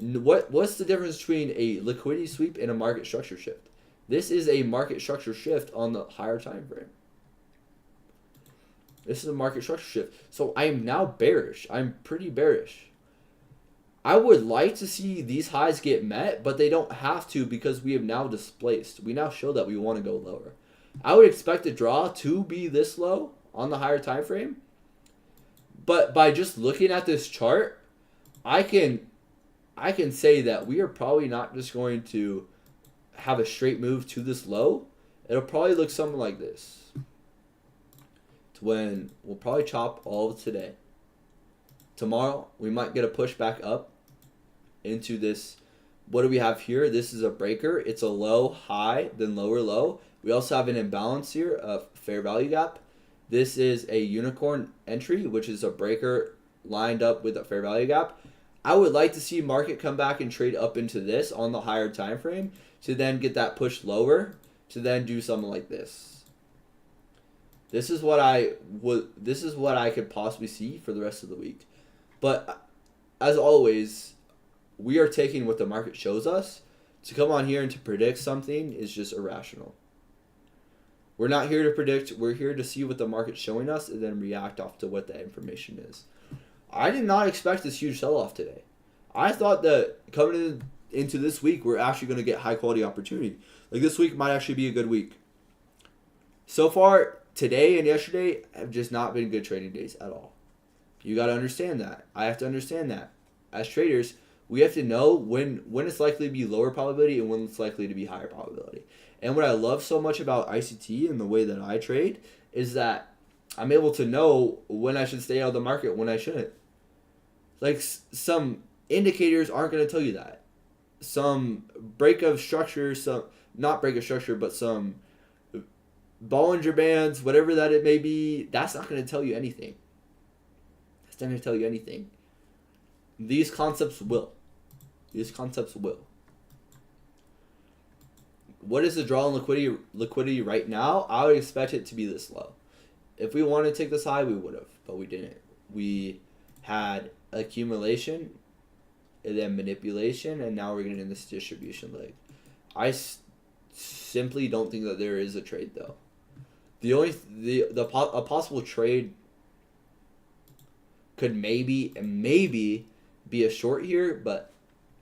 S1: What's the difference between a liquidity sweep and a market structure shift? This is a market structure shift on the higher time frame. This is a market structure shift. So I am now bearish. I'm pretty bearish. I would like to see these highs get met, but they don't have to because we have now displaced. We now show that we want to go lower. I would expect the draw to be this low on the higher time frame. But by just looking at this chart, I can say that we are probably not just going to have a straight move to this low. It'll probably look something like this. It's when we'll probably chop all of today. Tomorrow, we might get a push back up into this. What do we have here? This is a breaker. It's a low, high, then lower, low. We also have an imbalance here, a fair value gap. This is a unicorn entry, which is a breaker lined up with a fair value gap. I would like to see market come back and trade up into this on the higher time frame to then get that push lower to then do something like this. This is what I could possibly see for the rest of the week. But as always, we are taking what the market shows us. To come on here and to predict something is just irrational. We're not here to predict. We're here to see what the market's showing us and then react off to what that information is. I did not expect this huge sell-off today. I thought that coming into this week, we're actually going to get high-quality opportunity. Like, this week might actually be a good week. So far, today and yesterday have just not been good trading days at all. You got to understand that. I have to understand that. As traders, we have to know when it's likely to be lower probability and when it's likely to be higher probability. And what I love so much about ICT and the way that I trade is that I'm able to know when I should stay out of the market, when I shouldn't. Like, some indicators aren't going to tell you that. Some break of structure, not break of structure, but some Bollinger Bands, whatever that it may be, that's not going to tell you anything. That's not going to tell you anything. These concepts will. These concepts will. What is the draw on liquidity right now? I would expect it to be this low. If we wanted to take this high, we would have, but we didn't. We had accumulation, and then manipulation, and now we're getting in this distribution leg. I simply don't think that there is a trade, though. A possible trade could maybe be a short here, but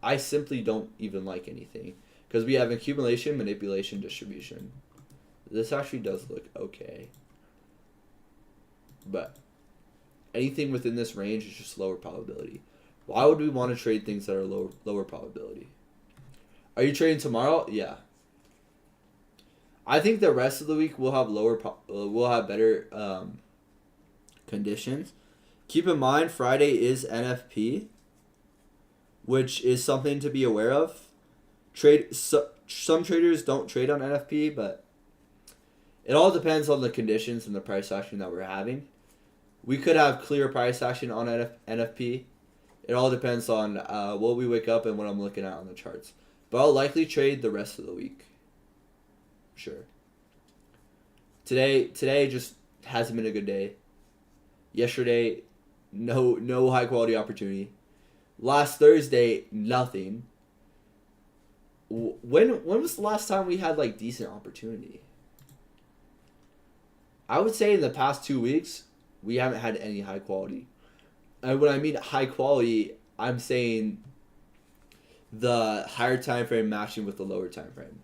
S1: I simply don't even like anything because we have accumulation, manipulation, distribution. This actually does look okay, but anything within this range is just lower probability. Why would we want to trade things that are lower probability? Are you trading tomorrow? Yeah. I think the rest of the week we'll have better conditions. Keep in mind Friday is NFP, which is something to be aware of. Some traders don't trade on NFP, but it all depends on the conditions and the price action that we're having. We could have clear price action on NFP. It all depends on what we wake up and what I'm looking at on the charts. But I'll likely trade the rest of the week. Sure. Today just hasn't been a good day. Yesterday, no high quality opportunity. Last Thursday, nothing. When was the last time we had like decent opportunity? I would say in the past 2 weeks, we haven't had any high quality. And when I mean high quality, I'm saying the higher time frame matching with the lower time frame.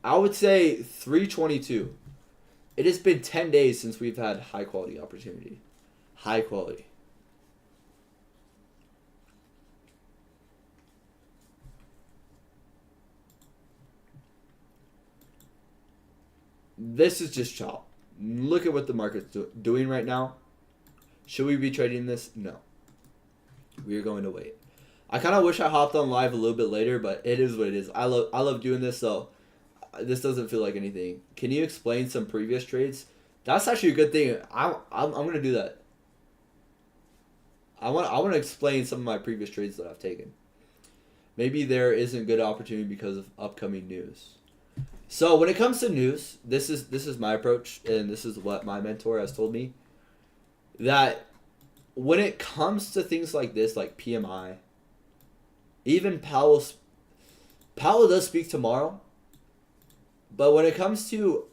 S1: I would say 322. It has been 10 days since we've had high quality opportunity. High quality. This is just chop. Look at what the market's doing right now. Should we be trading this? No. We are going to wait. I kind of wish I hopped on live a little bit later, but it is what it is. I love doing this, so this doesn't feel like anything. Can you explain some previous trades? That's actually a good thing. I'm gonna do that. I want to explain some of my previous trades that I've taken. Maybe there isn't good opportunity because of upcoming news. So when it comes to news, this is my approach, and this is what my mentor has told me. that when it comes to things like this, like PMI, even Powell does speak tomorrow, but when it comes to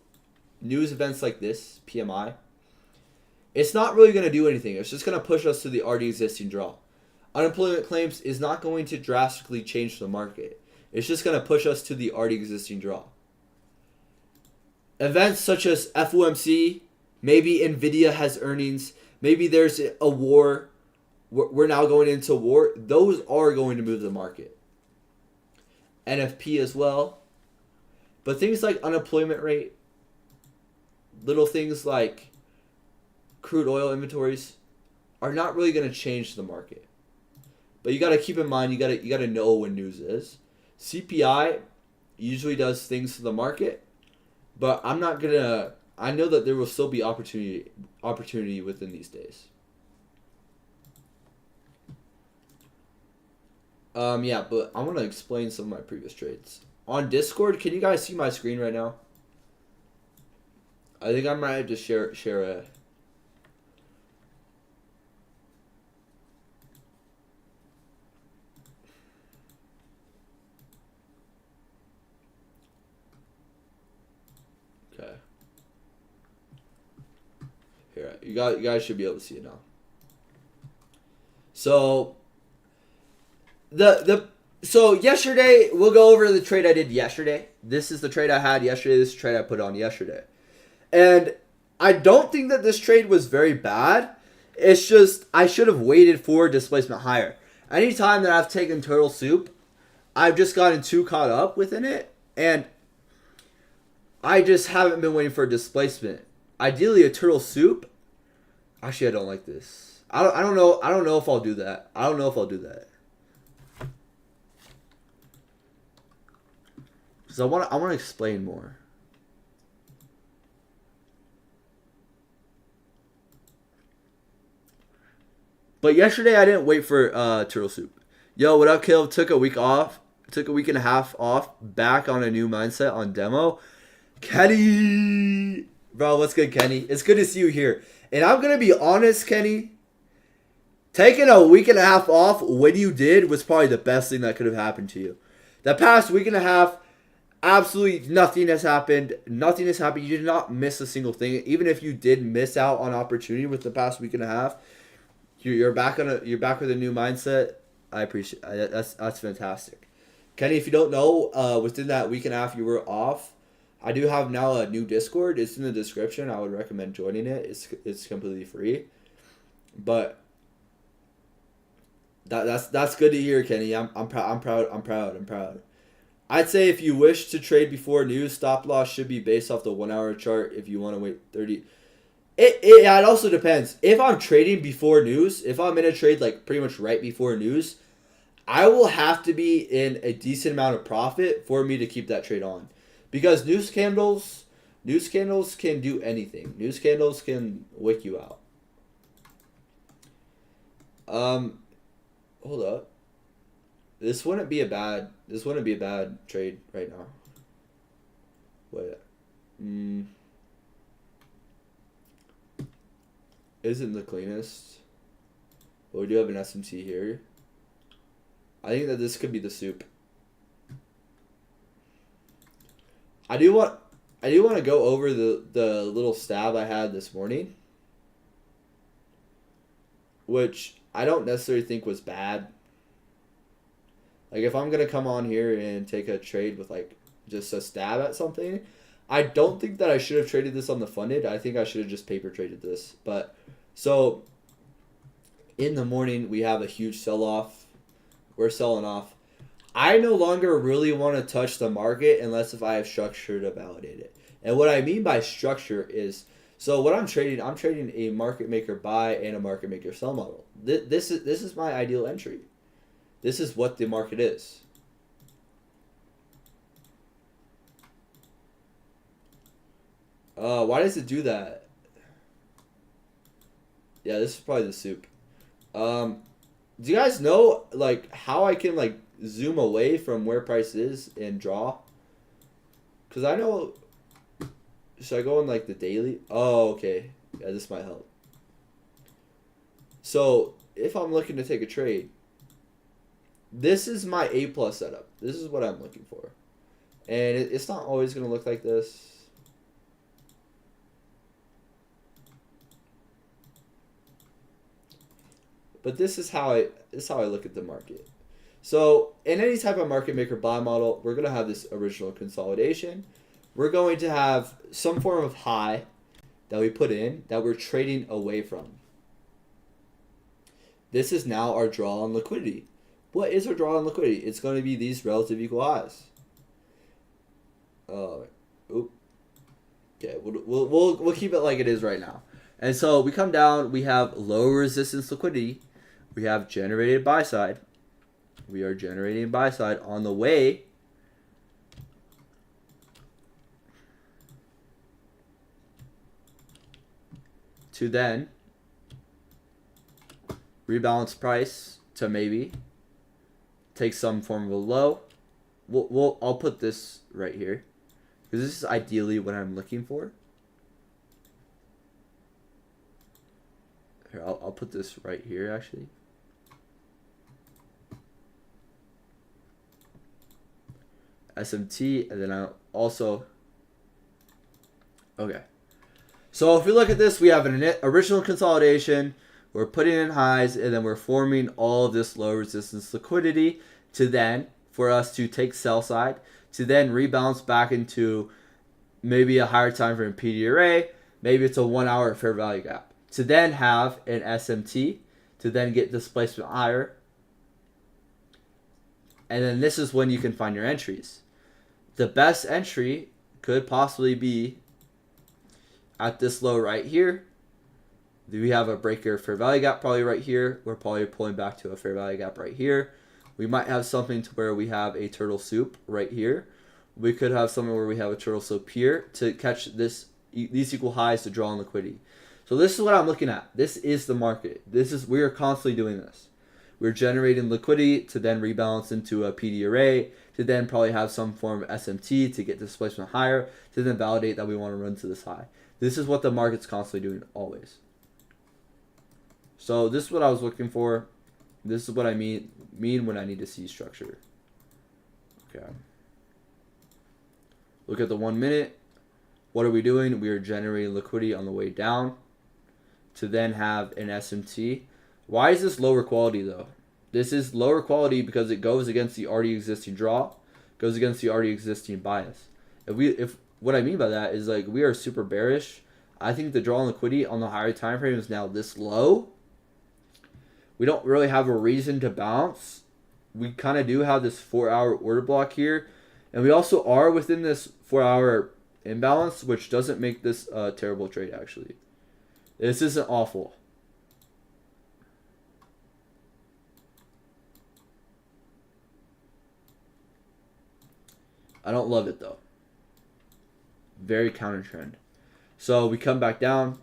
S1: news events like this, PMI, it's not really going to do anything. It's just going to push us to the already existing draw. Unemployment claims is not going to drastically change the market. It's just going to push us to the already existing draw. Events such as FOMC, maybe Nvidia has earnings, maybe there's a war, we're now going into war, those are going to move the market. NFP as well. But things like unemployment rate, little things like crude oil inventories are not really going to change the market. But you got to keep in mind, you got to know when news is. CPI usually does things to the market, but I know that there will still be opportunity within these days. Yeah, but I want to explain some of my previous trades. On Discord, can you guys see my screen right now? I think I might have to share a... Okay. Here, you guys should be able to see it now. So so yesterday, we'll go over the trade I did yesterday. This is the trade I had yesterday. This is the trade I put on yesterday. And I don't think that this trade was very bad. It's just I should have waited for displacement higher. Anytime that I've taken turtle soup, I've just gotten too caught up within it. And I just haven't been waiting for a displacement. Ideally, a turtle soup. Actually, I don't like this. I don't know if I'll do that. I don't know if I'll do that. Because I want to explain more. But yesterday I didn't wait for turtle soup. Yo, what up, Kill? Took a week off. Took a week and a half off. Back on a new mindset on demo. Kenny! Bro, what's good, Kenny? It's good to see you here. And I'm going to be honest, Kenny. Taking a week and a half off when you did was probably the best thing that could have happened to you. The past week and a half, absolutely nothing has happened. Nothing has happened. You did not miss a single thing. Even if you did miss out on opportunity with the past week and a half, you're back with a new mindset. I appreciate that's fantastic. Kenny, if you don't know, within that week and a half you were off, I do have now a new Discord. It's in the description. I would recommend joining it. It's completely free. But that's good to hear, Kenny. I'm proud. I'd say if you wish to trade before news, stop loss should be based off the 1 hour chart. If you want to wait 30, it also depends. If I'm trading before news, if I'm in a trade like pretty much right before news, I will have to be in a decent amount of profit for me to keep that trade on, because news candles can do anything. News candles can wick you out. Hold up. This wouldn't be a bad trade right now. Wait. Isn't the cleanest. But we do have an SMT here. I think that this could be the soup. I do want to go over the little stab I had this morning, which I don't necessarily think was bad. Like, if I'm going to come on here and take a trade with, like, just a stab at something, I don't think that I should have traded this on the funded. I think I should have just paper traded this. But, so, in the morning, we have a huge sell-off. We're selling off. I no longer really want to touch the market unless if I have structure to validate it. And what I mean by structure is, so what I'm trading a market maker buy and a market maker sell model. This is my ideal entry. This is what the market is. Why does it do that? Yeah, this is probably the soup. Do you guys know, like, how I can, like, zoom away from where price is and draw? Because I know... Should I go on, like, the daily? Oh, okay. Yeah, this might help. So if I'm looking to take a trade, this is my A plus setup. This is what I'm looking for. And it's not always going to look like this. But this is how I look at the market. So in any type of market maker buy model, we're going to have this original consolidation. We're going to have some form of high that we put in that we're trading away from. This is now our draw on liquidity. What is our draw on liquidity? It's going to be these relative equal highs. Okay, we'll keep it like it is right now. And so we come down, we have low resistance liquidity. We have generated buy side. We are generating buy side on the way to then rebalance price to maybe take some form of a low. I'll put this right here because this is ideally what I'm looking for. Here, I'll put this right here actually. SMT, and then I'll also, okay. So if we look at this, we have an original consolidation, we're putting in highs, and then we're forming all of this low resistance liquidity to then, for us to take sell side, to then rebalance back into maybe a higher time frame PD array, maybe it's a 1 hour fair value gap, to then have an SMT, to then get displacement higher. And then this is when you can find your entries. The best entry could possibly be at this low right here. We have a breaker fair value gap probably right here. We're probably pulling back to a fair value gap right here. We might have something to where we have a turtle soup right here. We could have something where we have a turtle soup here to catch these equal highs to draw on liquidity. So this is what I'm looking at. This is the market. We are constantly doing this. We're generating liquidity to then rebalance into a PD array, to then probably have some form of SMT to get displacement higher, to then validate that we want to run to this high. This is what the market's constantly doing always. So this is what I was looking for. This is what I mean when I need to see structure. Okay. Look at the 1 minute. What are we doing? We are generating liquidity on the way down to then have an SMT. Why is this lower quality though? This is lower quality because it goes against the already existing draw, goes against the already existing bias. If what I mean by that is like we are super bearish. I think the draw on liquidity on the higher time frame is now this low. We don't really have a reason to bounce. We kind of do have this 4 hour order block here, and we also are within this 4 hour imbalance, which doesn't make this a terrible trade actually. This isn't awful. I don't love it though. Very counter trend. So we come back down.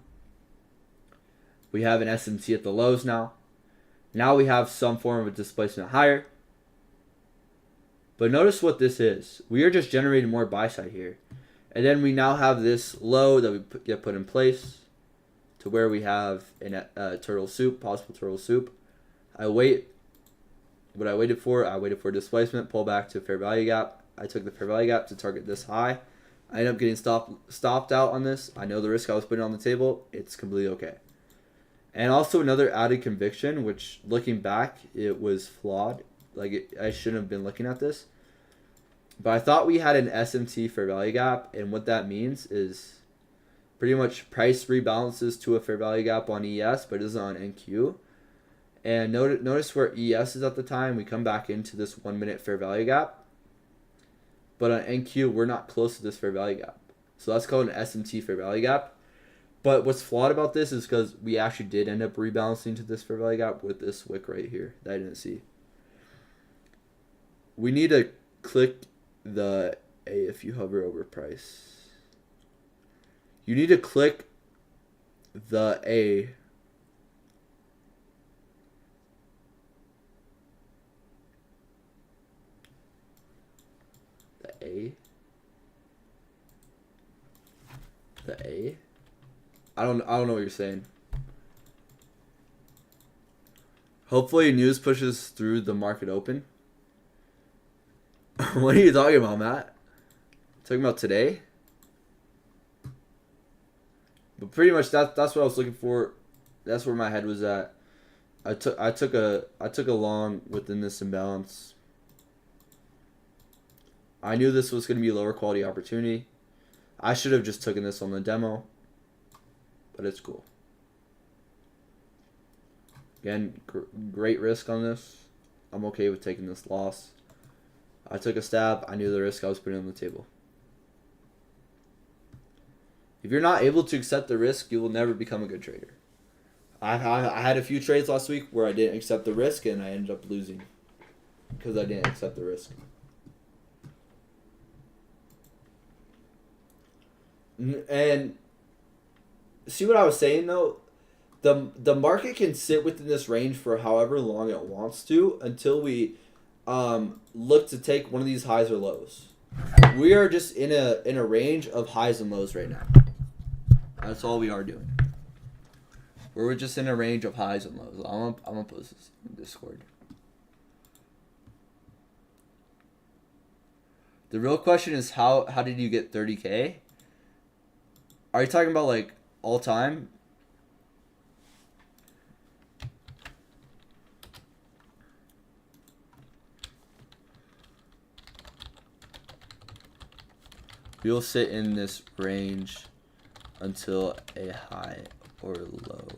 S1: We have an SMT at the lows now. Now we have some form of displacement higher. But notice what this is. We are just generating more buy side here. And then we now have this low that we get put in place to where we have a turtle soup, possible turtle soup. I wait. What I waited for displacement, pull back to fair value gap. I took the fair value gap to target this high. I ended up getting stopped out on this. I know the risk I was putting on the table. It's completely okay. And also another added conviction, which looking back, it was flawed. I shouldn't have been looking at this. But I thought we had an SMT fair value gap. And what that means is pretty much price rebalances to a fair value gap on ES, but it isn't on NQ. And notice where ES is at the time. We come back into this 1 minute fair value gap. But on NQ, we're not close to this fair value gap. So that's called an SMT fair value gap. But what's flawed about this is because we actually did end up rebalancing to this fair value gap with this wick right here that I didn't see. We need to click the A if you hover over price. You need to click the A. The A. I don't know what you're saying. Hopefully news pushes through the market open. What are you talking about, Matt? Talking about today? But pretty much that's what I was looking for. That's where my head was at. I took a long within this imbalance. I knew this was going to be a lower quality opportunity. I should have just taken this on the demo, but it's cool. Again, great risk on this. I'm okay with taking this loss. I took a stab. I knew the risk I was putting on the table. If you're not able to accept the risk, you will never become a good trader. I had a few trades last week where I didn't accept the risk and I ended up losing because I didn't accept the risk. And see what I was saying though? The market can sit within this range for however long it wants to until we look to take one of these highs or lows. We are just in a range of highs and lows right now. That's all we are doing. We're just in a range of highs and lows. I'm gonna post this in Discord. The real question is how did you get 30K? Are you talking about like all time? We'll sit in this range until a high or low.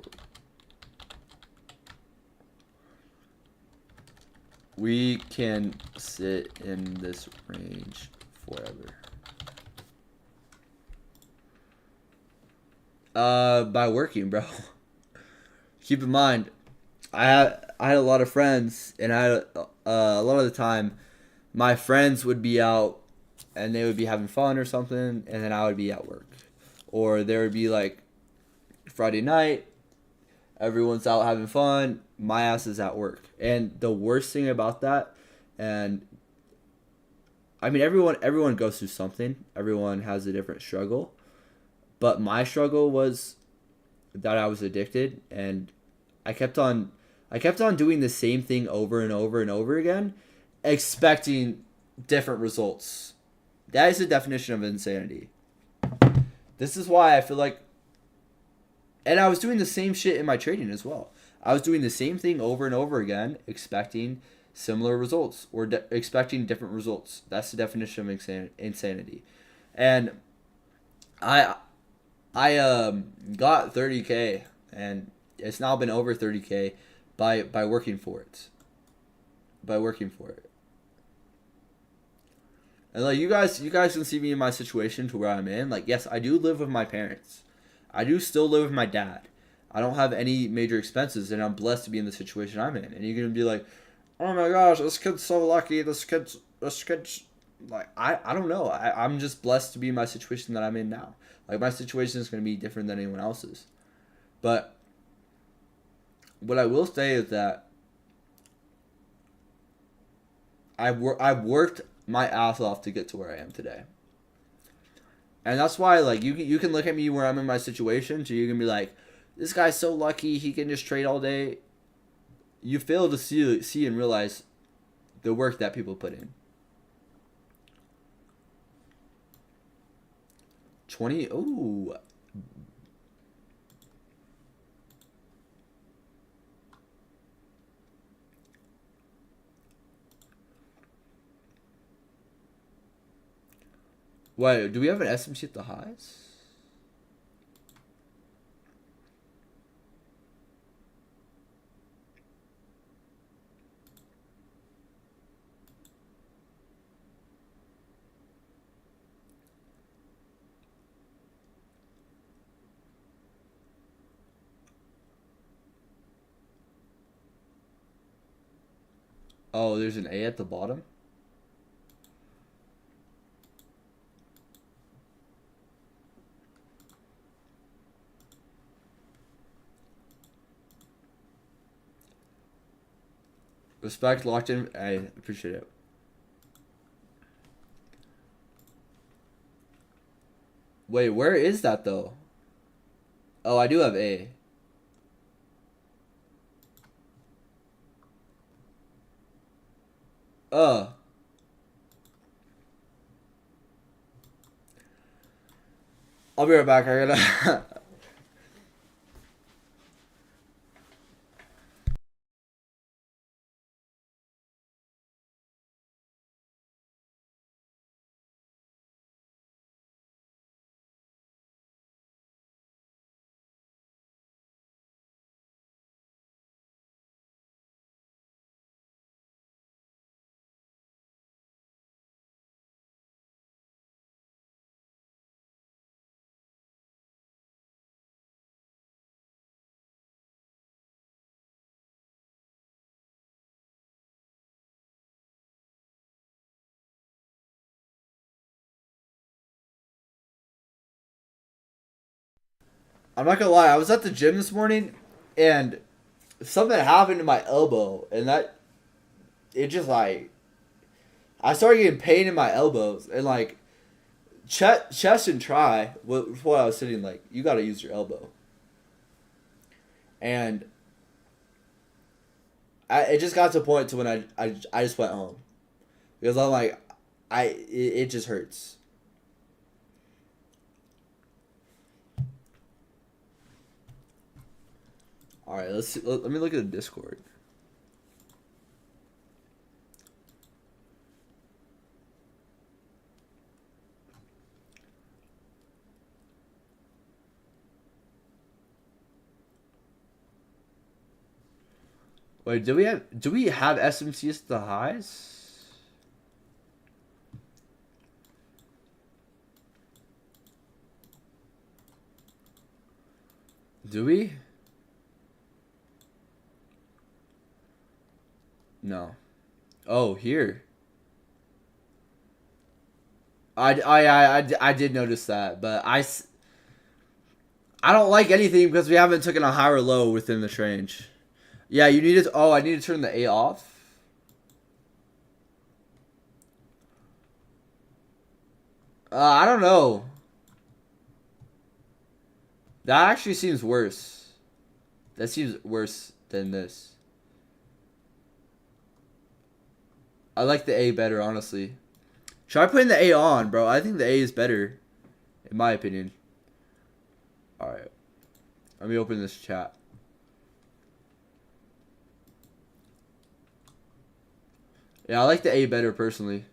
S1: We can sit in this range forever. By working, bro. Keep in mind, I had a lot of friends, and I had a lot of the time, my friends would be out, and they would be having fun or something, and then I would be at work, or there would be like Friday night, everyone's out having fun, my ass is at work. And the worst thing about that, and I mean everyone goes through something, everyone has a different struggle, but my struggle was that I was addicted, and I kept on doing the same thing over and over and over again, expecting different results. That is the definition of insanity. This is why I feel like, and I was doing the same shit in my trading as well. I was doing the same thing over and over again, expecting similar results or expecting different results. That's the definition of insanity. And I got 30K, and it's now been over 30K by working for it. And like you guys can see me in my situation to where I'm in. Like, yes, I do live with my parents. I do still live with my dad. I don't have any major expenses, and I'm blessed to be in the situation I'm in. And you're gonna be like, oh my gosh, this kid's so lucky. This kid's like, I don't know. I'm just blessed to be in my situation that I'm in now. Like, my situation is gonna be different than anyone else's. But what I will say is that I've worked my ass off to get to where I am today. And that's why, like, you can look at me where I'm in my situation, so you can be like, this guy's so lucky, he can just trade all day. You fail to see and realize the work that people put in. 20, ooh. Wait, do we have an SMC at the highs? Oh, there's an A at the bottom? Respect, locked in. I appreciate it. Wait, where is that though? Oh, I do have A. Uh, I'll be right back. I gotta. I'm not gonna lie. I was at the gym this morning, and something happened to my elbow, and that it just like I started getting pain in my elbows, and like chest and try. What I was sitting like, you got to use your elbow, and it just got to a point to when I just went home because I'm like it just hurts. All right, let's see, let me look at the Discord. Wait, do we have SMCs at the highs? Do we? No. Oh, here. I did notice that, but I don't like anything because we haven't taken a high or low within the range. Yeah, you need to. Oh, I need to turn the A off. I don't know. That actually seems worse. That seems worse than this. I like the A better, honestly. Try putting the A on, bro. I think the A is better, in my opinion. All right. Let me open this chat. Yeah, I like the A better personally.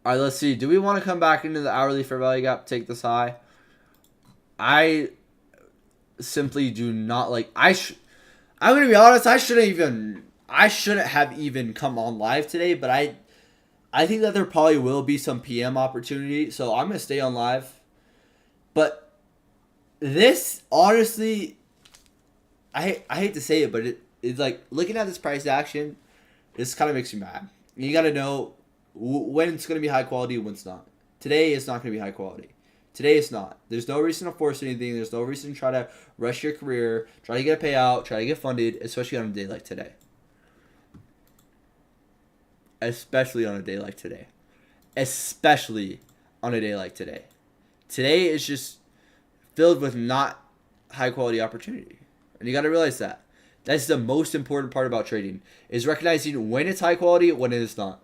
S1: All right, let's see. Do we want to come back into the hourly fair value gap, take this high? I simply do not like. I'm gonna be honest. I shouldn't have even come on live today. But I think that there probably will be some PM opportunity. So I'm gonna stay on live. But this honestly, I hate to say it, but it's like looking at this price action. This kind of makes you mad. You got to know when it's going to be high quality and when it's not. Today it's not going to be high quality. Today it's not. There's no reason to force anything. There's no reason to try to rush your career, try to get a payout, try to get funded, especially on a day like today. Especially on a day like today. Especially on a day like today. Today is just filled with not high quality opportunity. And you got to realize that. That's the most important part about trading is recognizing when it's high quality, when it is not.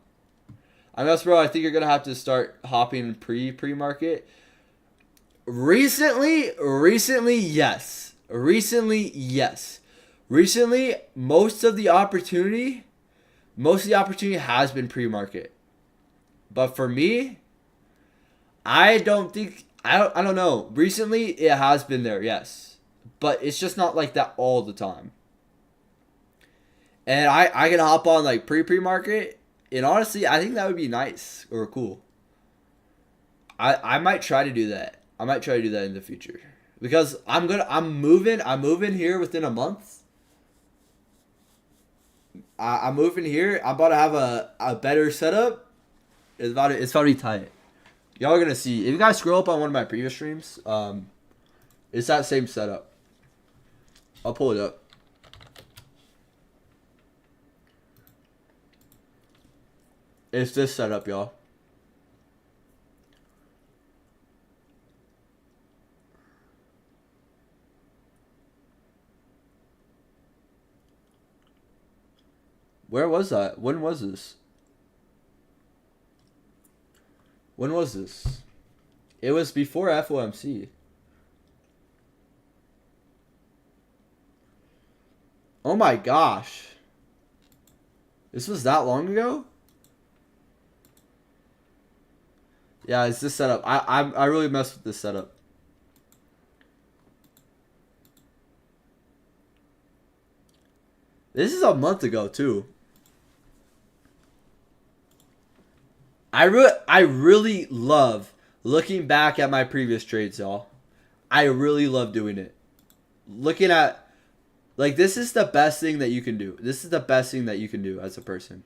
S1: I mean, bro, I think you're gonna have to start hopping pre-market. Recently, yes. Recently, most of the opportunity has been pre-market. But for me, I don't know. Recently, it has been there, yes, but it's just not like that all the time. And I can hop on like pre-market, and honestly, I think that would be nice or cool. I might try to do that. I might try to do that in the future because I'm moving here within a month. I'm moving here. I'm about to have a better setup. It's about to be tight. Y'all are gonna see if you guys scroll up on one of my previous streams. It's that same setup. I'll pull it up. It's this setup, y'all. Where was that? When was this? When was this? It was before FOMC. Oh my gosh. This was that long ago? Yeah, it's this setup. I really messed with this setup. This is a month ago too. I really love looking back at my previous trades, y'all. I really love doing it. Looking at, like, this is the best thing that you can do. This is the best thing that you can do as a person.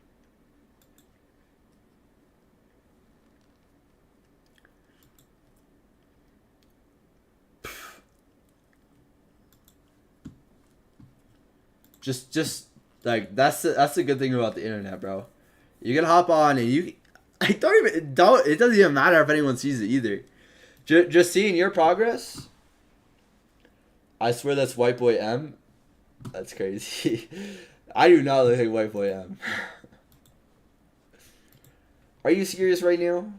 S1: Just like that's the good thing about the internet, bro. You can hop on and it doesn't even matter if anyone sees it either. Just seeing your progress. I swear that's White Boy M. That's crazy. I do not look like White Boy M. Are you serious right now?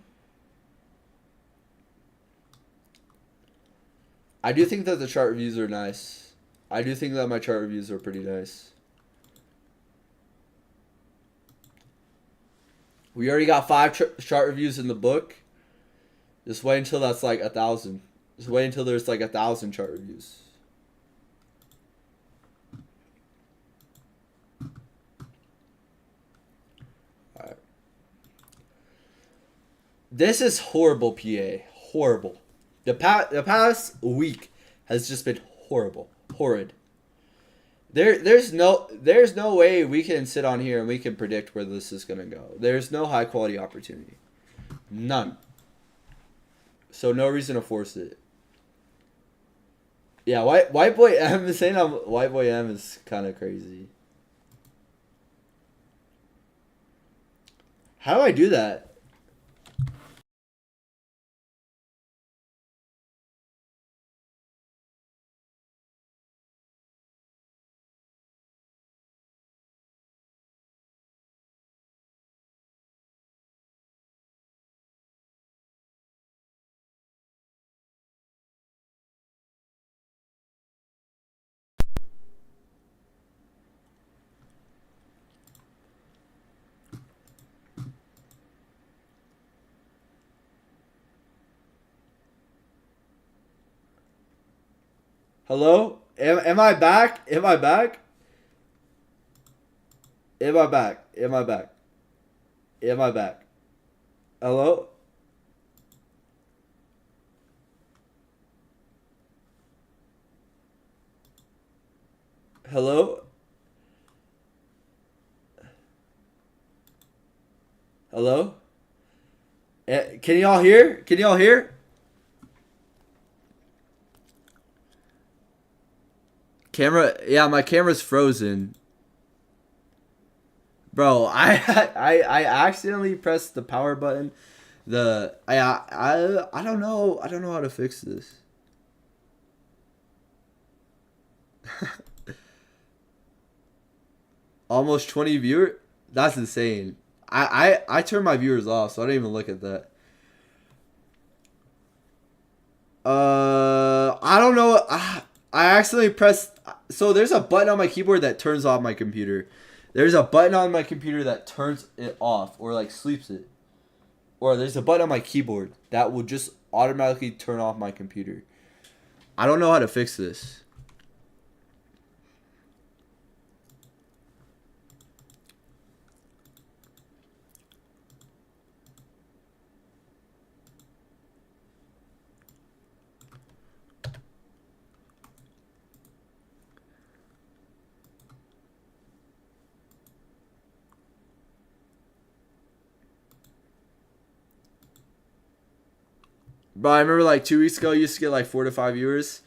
S1: I do think that the chart reviews are nice. I do think that my chart reviews are pretty nice. We already got 5 chart reviews in the book. Just wait until that's like 1,000. Just wait until there's like 1,000 chart reviews. Alright. This is horrible, PA. Horrible. The past week has just been horrible. Horrid. There's no way we can sit on here and we can predict where this is gonna go. There's no high quality opportunity. None. So no reason to force it. Yeah, White Boy M saying White Boy M is kind of crazy. How do I do that? Hello? Am I back? Am I back? Am I back? Am I back? Am I back? Hello? Hello? Hello? Can y'all hear? Can y'all hear? Camera, yeah, my camera's frozen. Bro, I accidentally pressed the power button. I don't know. I don't know how to fix this. Almost 20 viewers? That's insane. I turned my viewers off, so I didn't even look at that. I don't know. I accidentally pressed. So there's a button on my keyboard that turns off my computer. There's a button on my computer that turns it off or like sleeps it. Or there's a button on my keyboard that will just automatically turn off my computer. I don't know how to fix this. Bro, I remember like 2 weeks ago, you used to get like 4 to 5 viewers.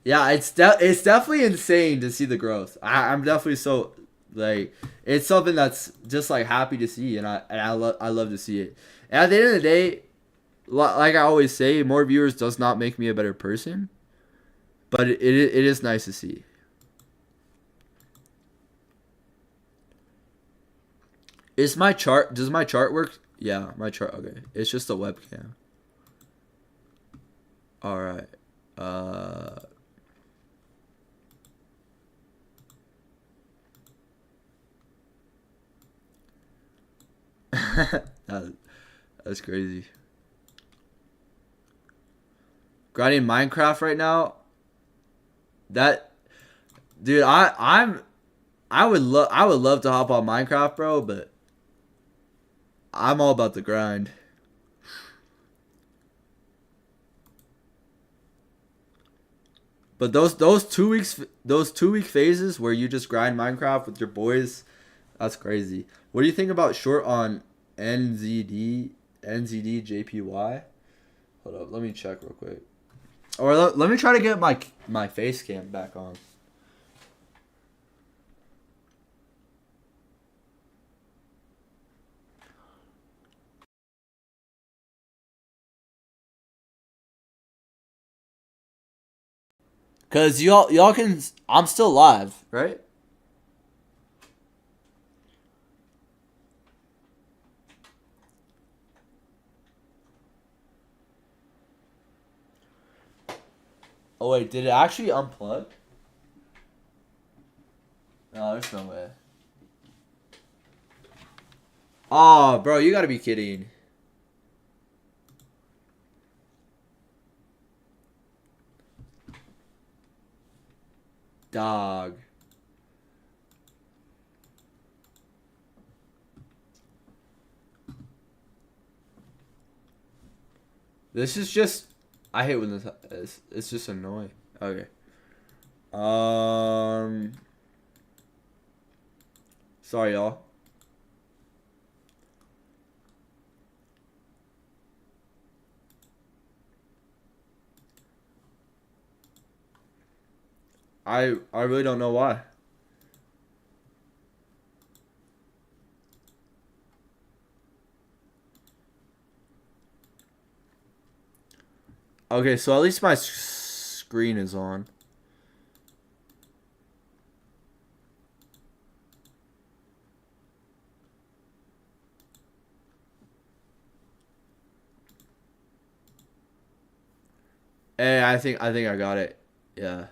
S1: Yeah, it's definitely insane to see the growth. I'm definitely so like it's something that's just like happy to see, and I love to see it. And at the end of the day, like I always say, more viewers does not make me a better person, but it is nice to see. Is my chart? Does my chart work? Yeah, my chart. Okay, it's just a webcam. All right. Uh. That's crazy. Grinding Minecraft right now. That dude, I would love to hop on Minecraft, bro, but I'm all about the grind. But those 2 weeks, those 2 week phases where you just grind Minecraft with your boys, that's crazy. What do you think about short on NZD JPY? Hold up, let me check real quick. Or let me try to get my face cam back on. Cause y'all can. I'm still live, right? Oh wait, did it actually unplug? No, there's no way. Oh, bro, you gotta be kidding. Dog. This is just. I hate when this. It's just annoying. Okay. Sorry, y'all. I really don't know why. Okay, so at least my screen is on. Hey, I think I got it. Yeah.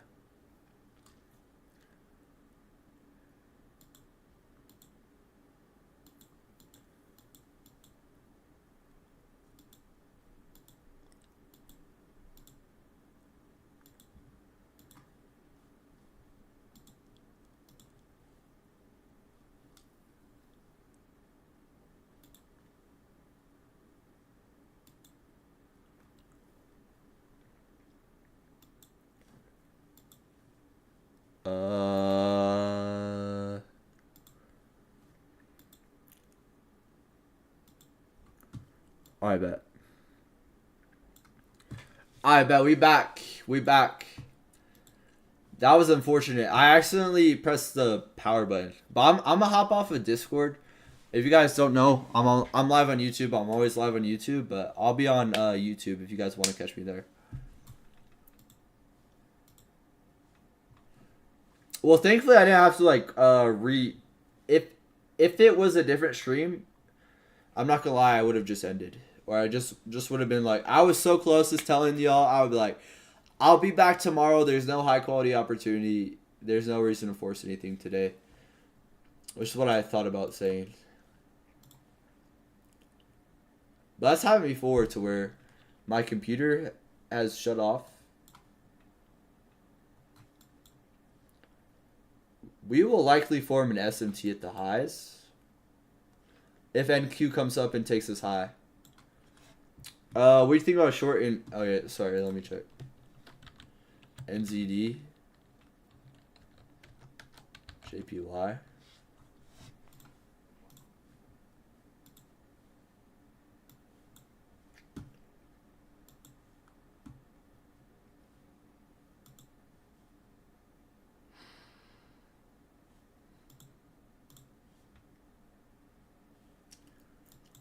S1: I bet. I bet we back. We back. That was unfortunate. I accidentally pressed the power button. But I'm gonna hop off of Discord. If you guys don't know, I'm live on YouTube. I'm always live on YouTube, but I'll be on YouTube if you guys want to catch me there. Well, thankfully I didn't have to like if it was a different stream, I'm not gonna lie, I would have just ended. Or I just would have been like, I was so close to telling y'all, I would be like, I'll be back tomorrow. There's no high quality opportunity. There's no reason to force anything today. Which is what I thought about saying. But that's happened before to where my computer has shut off. We will likely form an SMT at the highs. If NQ comes up and takes us high. What do you think about short in... Okay, sorry, let me check. NZD. JPY.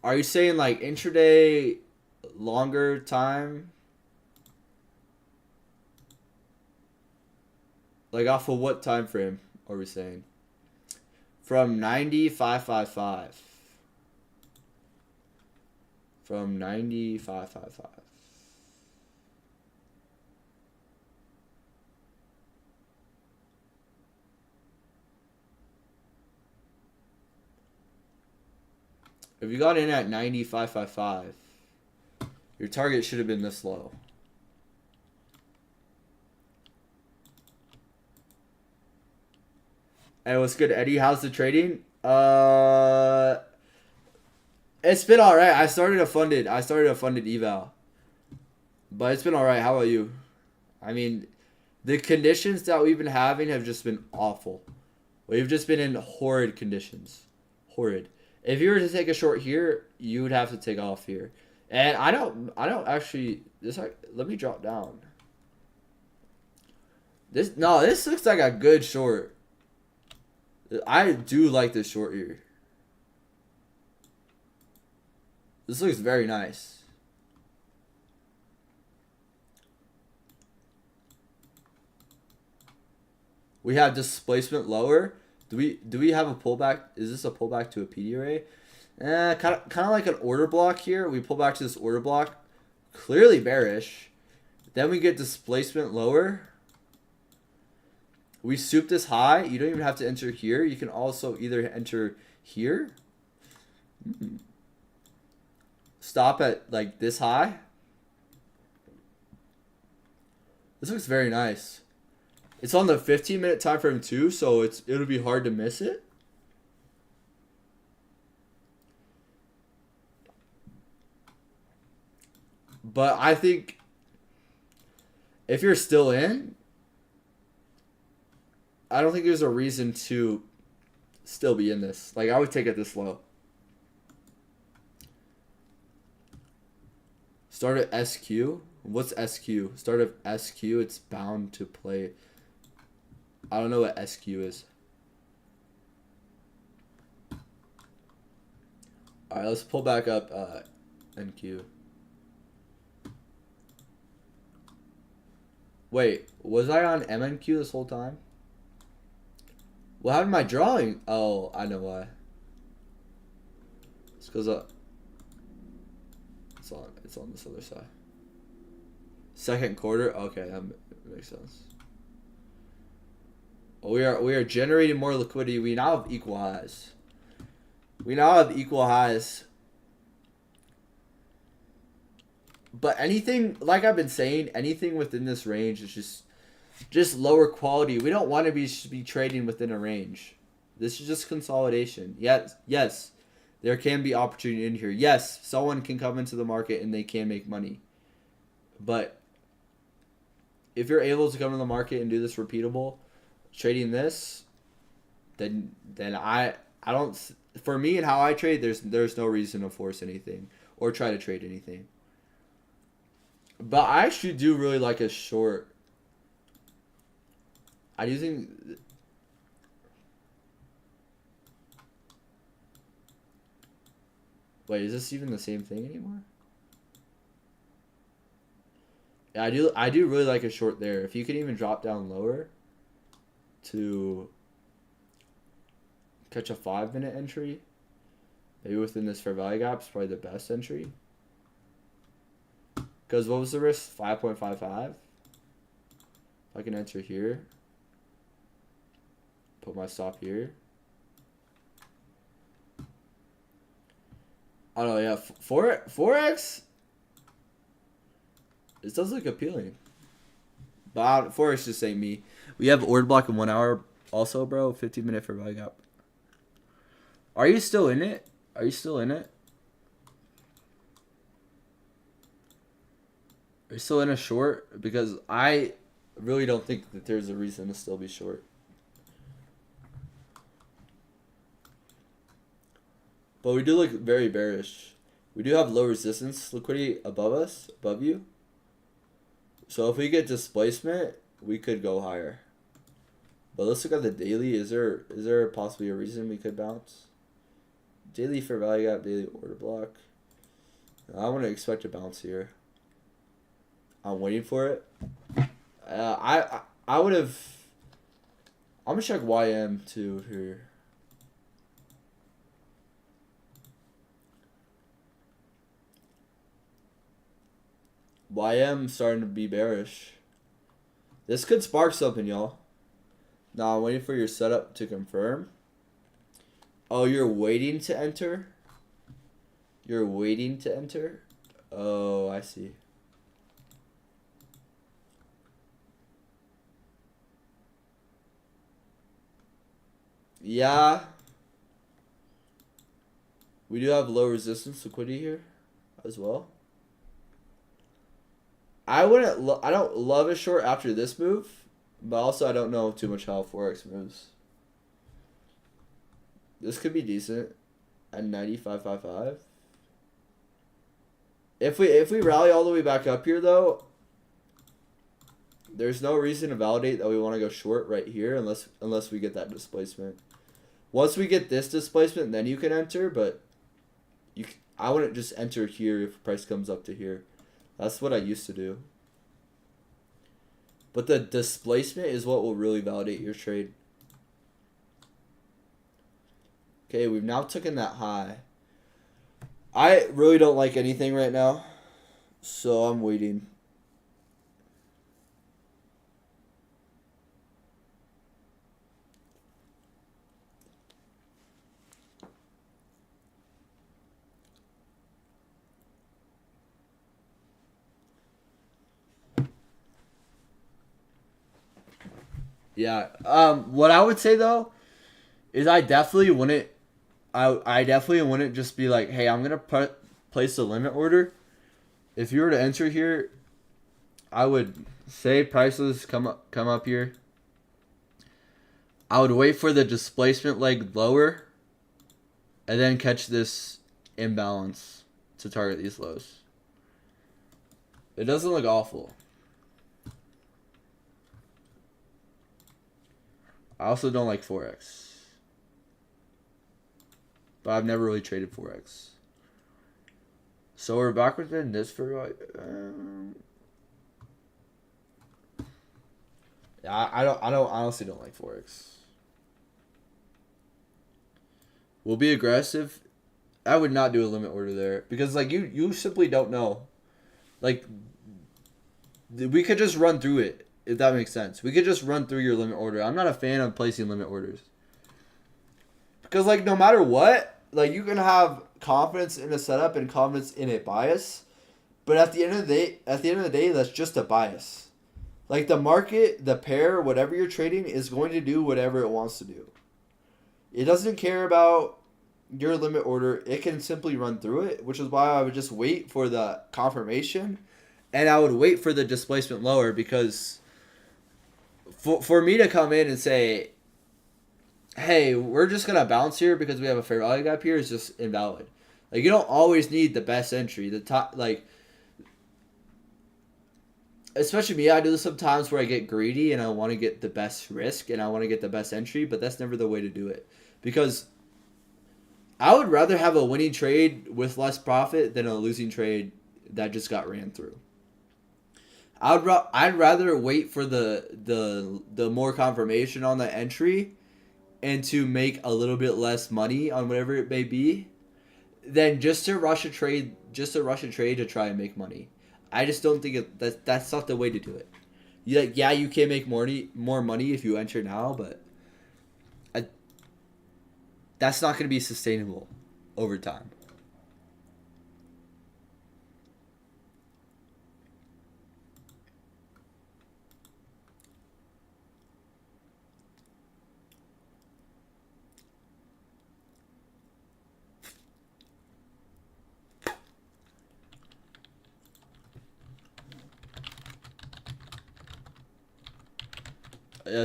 S1: Are you saying like intraday longer time? Like off of what time frame are we saying? From 90 555. from 95.55. If you got in at 95.55, your target should have been this low. Hey, what's good, Eddie? How's the trading? It's been all right. I started a funded eval, but it's been all right. How about you? I mean, the conditions that we've been having have just been awful. We've just been in horrid conditions. Horrid. If you were to take a short here, you would have to take off here. And I don't actually let me drop down. This looks like a good short. I do like this short here. This looks very nice. We have displacement lower. Do we have a pullback? Is this a pullback to a PD array? Kind of like an order block here. We pull back to this order block. Clearly bearish. Then we get displacement lower. We soup this high. You don't even have to enter here. You can also either enter here. Stop at like this high. This looks very nice. It's on the 15-minute time frame too, so it'll be hard to miss it. But I think if you're still in, I don't think there's a reason to still be in this. Like, I would take it this low. Start at SQ. What's SQ? Start at SQ. It's bound to play. I don't know what SQ is. All right, let's pull back up NQ. Wait, was I on MNQ this whole time? What happened to my drawing? Oh, I know why. It's because it's on this other side. Second quarter. Okay, that makes sense. We are generating more liquidity. We now have equal highs. But anything, like I've been saying, anything within this range is just lower quality. We don't want to be trading within a range. This is just consolidation. Yes, there can be opportunity in here. Yes, someone can come into the market and they can make money. But if you're able to come to the market and do this repeatable, trading this, then I don't. For me and how I trade, there's no reason to force anything or try to trade anything. But I actually do really like a short. I do think. Wait, is this even the same thing anymore? Yeah, I do really like a short there. If you could even drop down lower to catch a 5-minute entry, maybe within this fair value gap is probably the best entry. Because what was the risk? 5.55. If I can enter here, put my stop here. I don't know, yeah. Forex, it does look appealing. But Forex just ain't me. We have order block in 1 hour also, bro. 15-minute fair value gap. Are you still in it? Are you still in a short? Because I really don't think that there's a reason to still be short. But we do look very bearish. We do have low resistance liquidity above us, above you. So if we get displacement, we could go higher. But let's look at the daily. Is there possibly a reason we could bounce? Daily fair value gap, daily order block. I want to expect a bounce here. I'm waiting for it. I would have. I'm gonna check YM too here. YM starting to be bearish. This could spark something, y'all. Now I'm waiting for your setup to confirm. Oh, you're waiting to enter? You're waiting to enter? Oh, I see. Yeah. We do have low resistance liquidity here as well. I don't love a short after this move, but also I don't know too much how Forex moves. This could be decent at 95.55. If we rally all the way back up here though, there's no reason to validate that we want to go short right here unless we get that displacement. Once we get this displacement, then you can enter, but I wouldn't just enter here if price comes up to here. That's what I used to do. But the displacement is what will really validate your trade. Okay, we've now taken that high. I really don't like anything right now, so I'm waiting. Yeah. What I would say though is I definitely wouldn't just be like, hey, I'm gonna place a limit order. If you were to enter here, I would say prices come up here. I would wait for the displacement leg lower, and then catch this imbalance to target these lows. It doesn't look awful. I also don't like Forex, but I've never really traded Forex. So we're back within this for like. I honestly don't like Forex. We'll be aggressive. I would not do a limit order there because like you simply don't know. Like we could just run through it. If that makes sense. We could just run through your limit order. I'm not a fan of placing limit orders. Because, like, no matter what, like, you can have confidence in a setup and confidence in a bias. But at the end of the day, that's just a bias. Like, the market, the pair, whatever you're trading is going to do whatever it wants to do. It doesn't care about your limit order. It can simply run through it, which is why I would just wait for the confirmation. And I would wait for the displacement lower because for me to come in and say, hey, we're just going to bounce here because we have a fair value gap here is just invalid. Like, you don't always need the best entry. The top, like, especially me, I do this sometimes where I get greedy and I want to get the best risk and I want to get the best entry, but that's never the way to do it. Because I would rather have a winning trade with less profit than a losing trade that just got ran through. I'd rather wait for the more confirmation on the entry and to make a little bit less money on whatever it may be than just to rush a trade to try and make money. I just don't think that's not the way to do it. You can make more money if you enter now, but that's not going to be sustainable over time.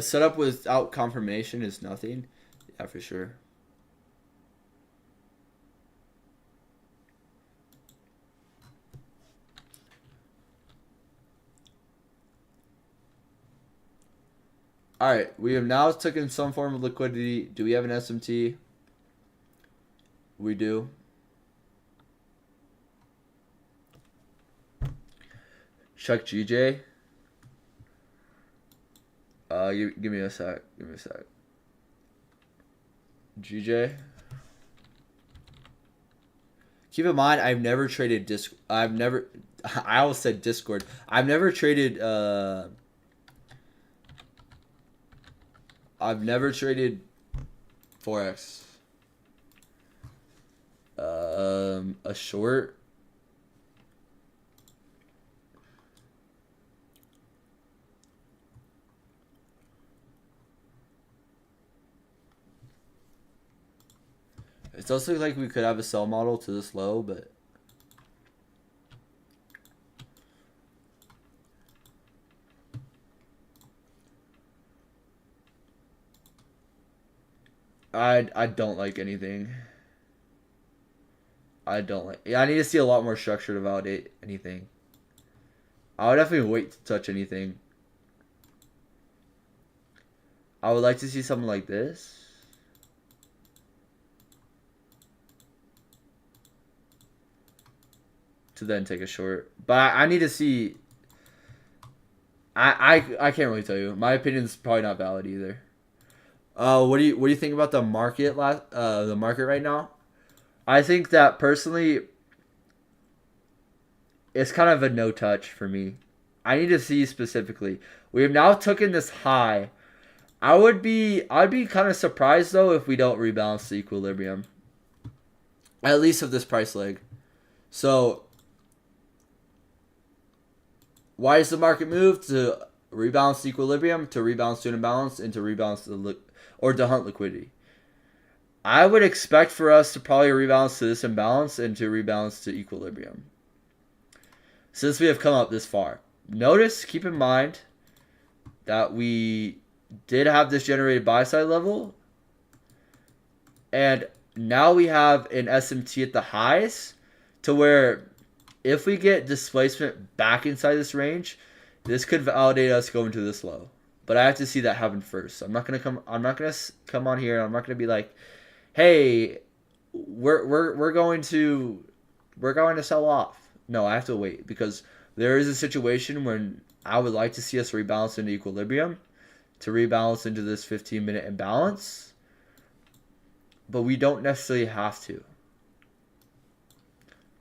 S1: Setup without confirmation is nothing. Yeah, for sure. Alright, we have now taken some form of liquidity. Do we have an SMT? We do. Check GJ. Give me a sec. GJ. Keep in mind, I've never traded I almost said Discord. I've never traded, Forex. A short. It does look like we could have a sell model to this low, but I don't like anything. I don't like. Yeah, I need to see a lot more structure to validate anything. I would definitely wait to touch anything. I would like to see something like this. To then take a short. But I need to see. I can't really tell you. My opinion is probably not valid either. What do you think about the market the market right now? I think that personally, it's kind of a no touch for me. I need to see specifically. We have now taken this high. I'd be kind of surprised though if we don't rebalance the equilibrium. At least of this price leg. So why does the market move? To rebalance the equilibrium, to rebalance to an imbalance, and to rebalance to hunt liquidity. I would expect for us to probably rebalance to this imbalance and to rebalance to equilibrium. Since we have come up this far. Notice, keep in mind that we did have this generated buy side level. And now we have an SMT at the highs to where if we get displacement back inside this range, this could validate us going to this low. But I have to see that happen first. I'm not gonna come on here. I'm not gonna be like, hey, we're going to sell off. No, I have to wait because there is a situation when I would like to see us rebalance into equilibrium, to rebalance into this 15-minute imbalance, but we don't necessarily have to.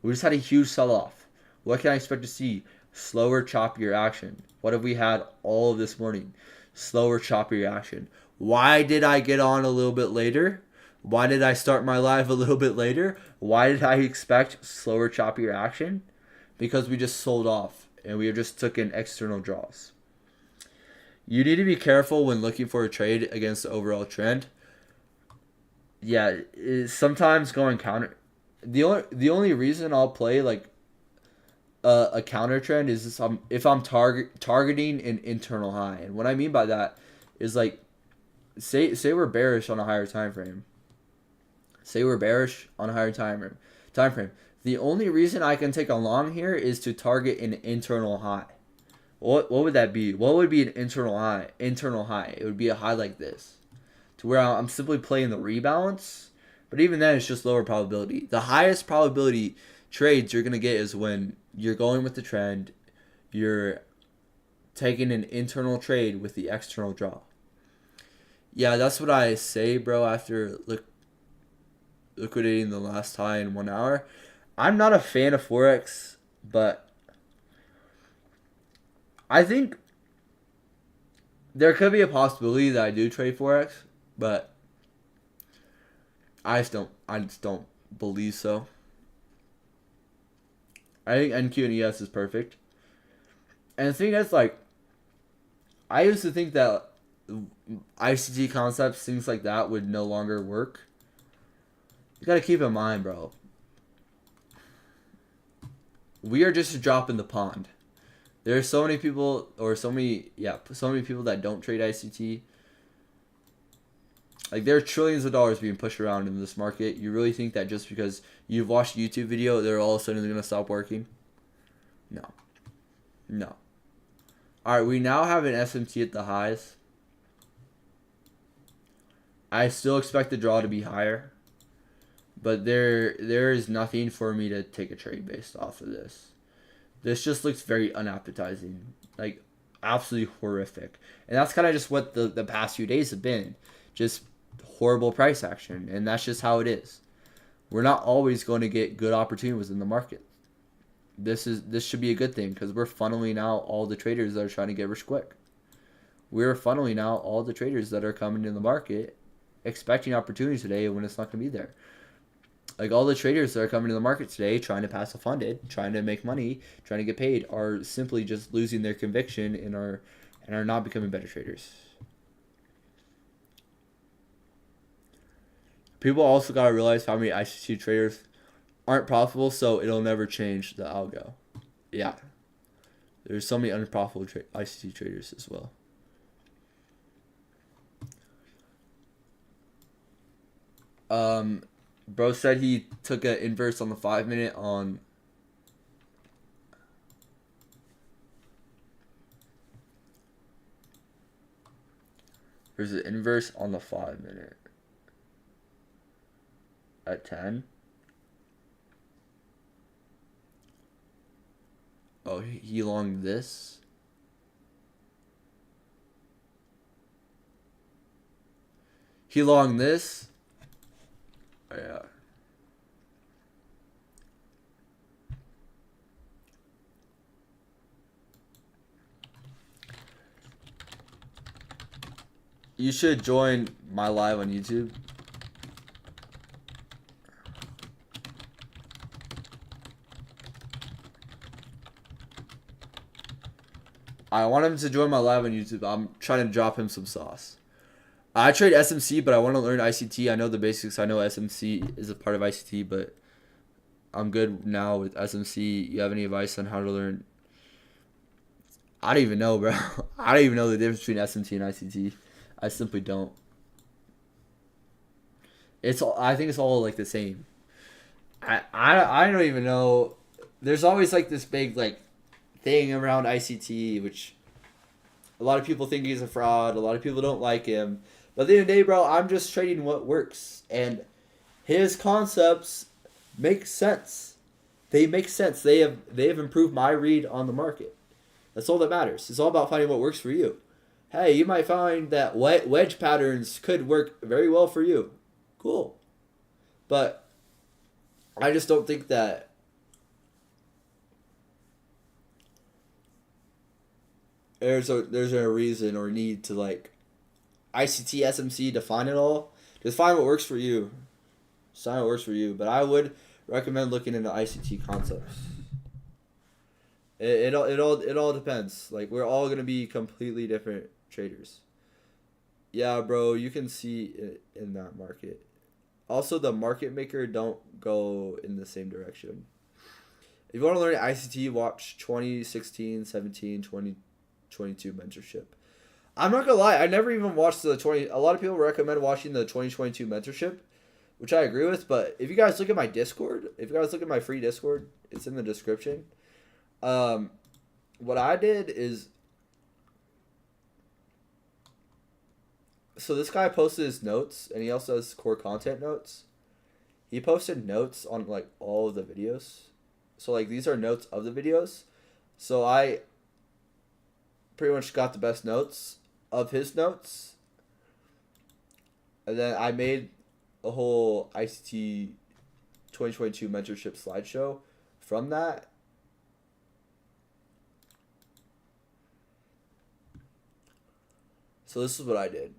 S1: We just had a huge sell-off. What can I expect to see? Slower, choppier action. What have we had all of this morning? Slower, choppier action. Why did I get on a little bit later? Why did I start my live a little bit later? Why did I expect slower, choppier action? Because we just sold off and we just took in external draws. You need to be careful when looking for a trade against the overall trend. Yeah, sometimes going counter. The only reason I'll play like a counter trend is if I'm targeting an internal high, and what I mean by that is like say we're bearish on a higher time frame. Say we're bearish on a higher time frame. The only reason I can take a long here is to target an internal high. What would that be? What would be an internal high? It would be a high like this, to where I'm simply playing the rebalance. But even then, it's just lower probability. The highest probability trades you're gonna get is when you're going with the trend, you're taking an internal trade with the external draw. Yeah, that's what I say, bro. After liquidating the last high in 1 hour, I'm not a fan of Forex, but I think there could be a possibility that I do trade Forex, but I just don't believe so. I think NQ and ES is perfect. And the thing is, like, I used to think that ICT concepts, things like that, would no longer work. You gotta keep in mind, bro. We are just a drop in the pond. There are so many people, so many people that don't trade ICT. Like, there are trillions of dollars being pushed around in this market. You really think that just because you've watched a YouTube video, they're all of a sudden going to stop working? No. Alright, we now have an SMT at the highs. I still expect the draw to be higher. But there is nothing for me to take a trade based off of this. This just looks very unappetizing. Like, absolutely horrific. And that's kind of just what the past few days have been. Just horrible price action. And that's just how it is. We're not always going to get good opportunities in the market. This should be a good thing because we're funneling out all the traders that are trying to get rich quick. We're funneling out all the traders that are coming in the market expecting opportunity today when it's not going to be there. Like all the traders that are coming to the market today trying to pass a funded, trying to make money, trying to get paid are simply just losing their conviction and are not becoming better traders. People also got to realize how many ICT traders aren't profitable, so it'll never change the algo. Yeah. There's so many unprofitable ICT traders as well. Bro said he took an inverse on the 5 minute on. There's an inverse on the 5 minute at 10. Oh, he longed this. He longed this. Oh, yeah. You should join my live on YouTube. I want him to join my live on YouTube. I'm trying to drop him some sauce. I trade SMC, but I want to learn ICT. I know the basics. I know SMC is a part of ICT, but I'm good now with SMC. You have any advice on how to learn? I don't even know, bro. I don't even know the difference between SMT and ICT. I simply don't. I think it's all like the same. I don't even know. There's always like this big like thing around ICT, which a lot of people think he's a fraud. A lot of people don't like him. But at the end of the day, bro, I'm just trading what works. And his concepts make sense. They make sense. They have improved my read on the market. That's all that matters. It's all about finding what works for you. Hey, you might find that wedge patterns could work very well for you. Cool. But I just don't think that there's a reason or need to like ICT, SMC, define it all. Just find what works for you. Find what works for you. But I would recommend looking into ICT concepts. It all depends. Like we're all gonna be completely different traders. Yeah, bro, you can see it in that market. Also, the market maker don't go in the same direction. If you want to learn ICT, watch 2016, 17, 2022 mentorship. I'm not gonna lie, I never even watched the 20. A lot of people recommend watching the 2022 mentorship, which I agree with. But if you guys look at my Discord, if you guys look at my free Discord, it's in the description. What I did is, so this guy posted his notes, and he also has core content notes. He posted notes on like all of the videos. So like these are notes of the videos. So I pretty much got the best notes of his notes. And then I made a whole ICT 2022 mentorship slideshow from that. So this is what I did.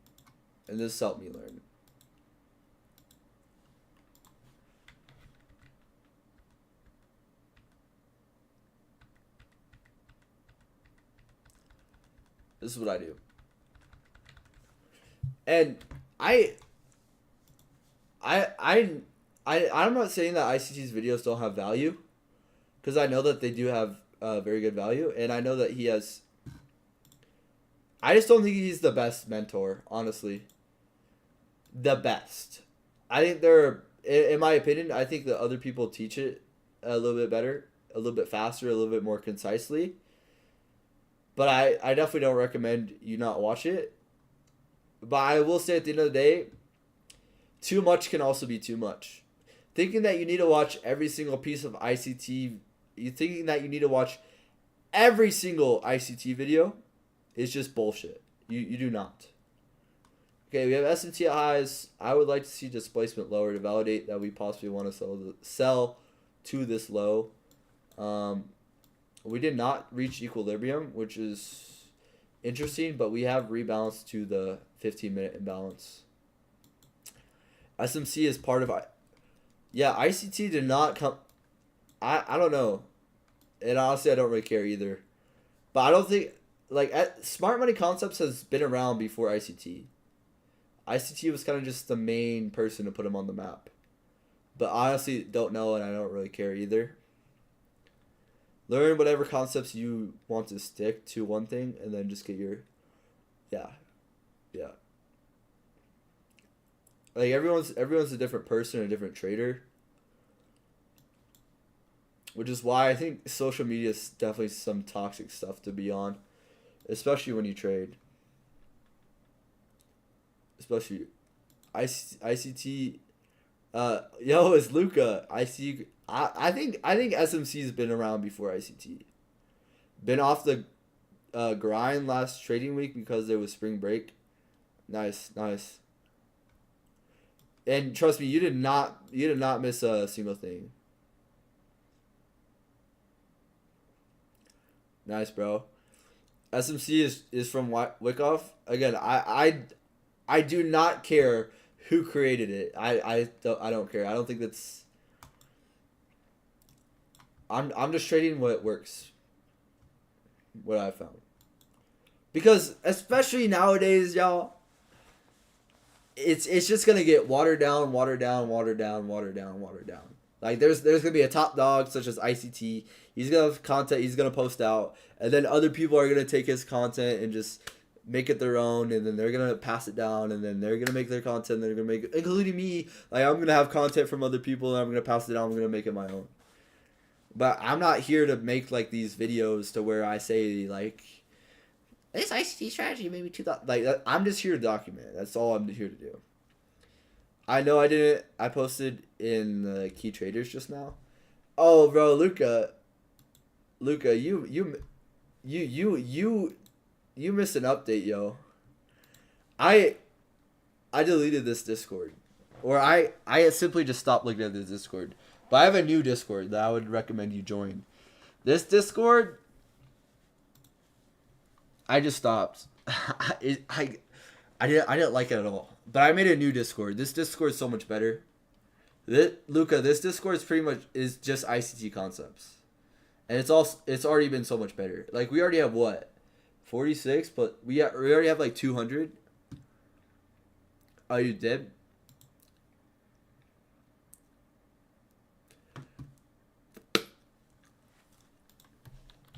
S1: And this helped me learn. This is what I do. And I'm not saying that ICT's videos don't have value, because I know that they do have very good value, and I know that he has. I just don't think he's the best mentor, honestly. The best. I think in my opinion, I think that other people teach it a little bit better, a little bit faster, a little bit more concisely. But I definitely don't recommend you not watch it. But I will say at the end of the day, too much can also be too much. Thinking that you need to watch every single piece of ICT, thinking that you need to watch every single ICT video is just bullshit. You do not. Okay, we have S&T at highs. I would like to see displacement lower to validate that we possibly want to sell to this low. We did not reach equilibrium, which is interesting, but we have rebalanced to the 15-minute imbalance. SMC is part of... Yeah, ICT did not come... I don't know. And honestly, I don't really care either. But I don't think... Like, Smart Money Concepts has been around before ICT. ICT was kind of just the main person to put him on the map. But honestly, don't know, and I don't really care either. Learn whatever concepts you want to stick to one thing, and then just get your... Yeah. Like, everyone's a different person, a different trader. Which is why I think social media is definitely some toxic stuff to be on. Especially when you trade. Especially ICT. Yo, it's Luca. I think SMC's been around before ICT. Been off the grind last trading week because there was spring break. Nice. And trust me, you did not miss a single thing. Nice, bro. SMC is from Wyckoff. Again, I do not care who created it. I don't care. I don't think that's... I'm just trading what works. What I found. Because especially nowadays, y'all, it's just gonna get watered down. Like there's gonna be a top dog such as ICT. He's gonna have content he's gonna post out, and then other people are gonna take his content and just make it their own, and then they're gonna pass it down, and then they're gonna make their content. They're gonna make it, including me. Like I'm gonna have content from other people, and I'm gonna pass it down. I'm gonna make it my own. But I'm not here to make like these videos to where I say like, this ICT strategy made me 2,000. Like I'm just here to document. That's all I'm here to do. I know I didn't. I posted in the key traders just now. Oh, bro, Luca, you missed an update, yo. I deleted this Discord, or I simply just stopped looking at this Discord. But I have a new Discord that I would recommend you join. This Discord, I just stopped. I didn't like it at all. But I made a new Discord. This Discord is so much better. Luca, this Discord is pretty much is just ICT concepts, and it's already been so much better. Like we already have what, 46, but we already have like 200. Oh, you did?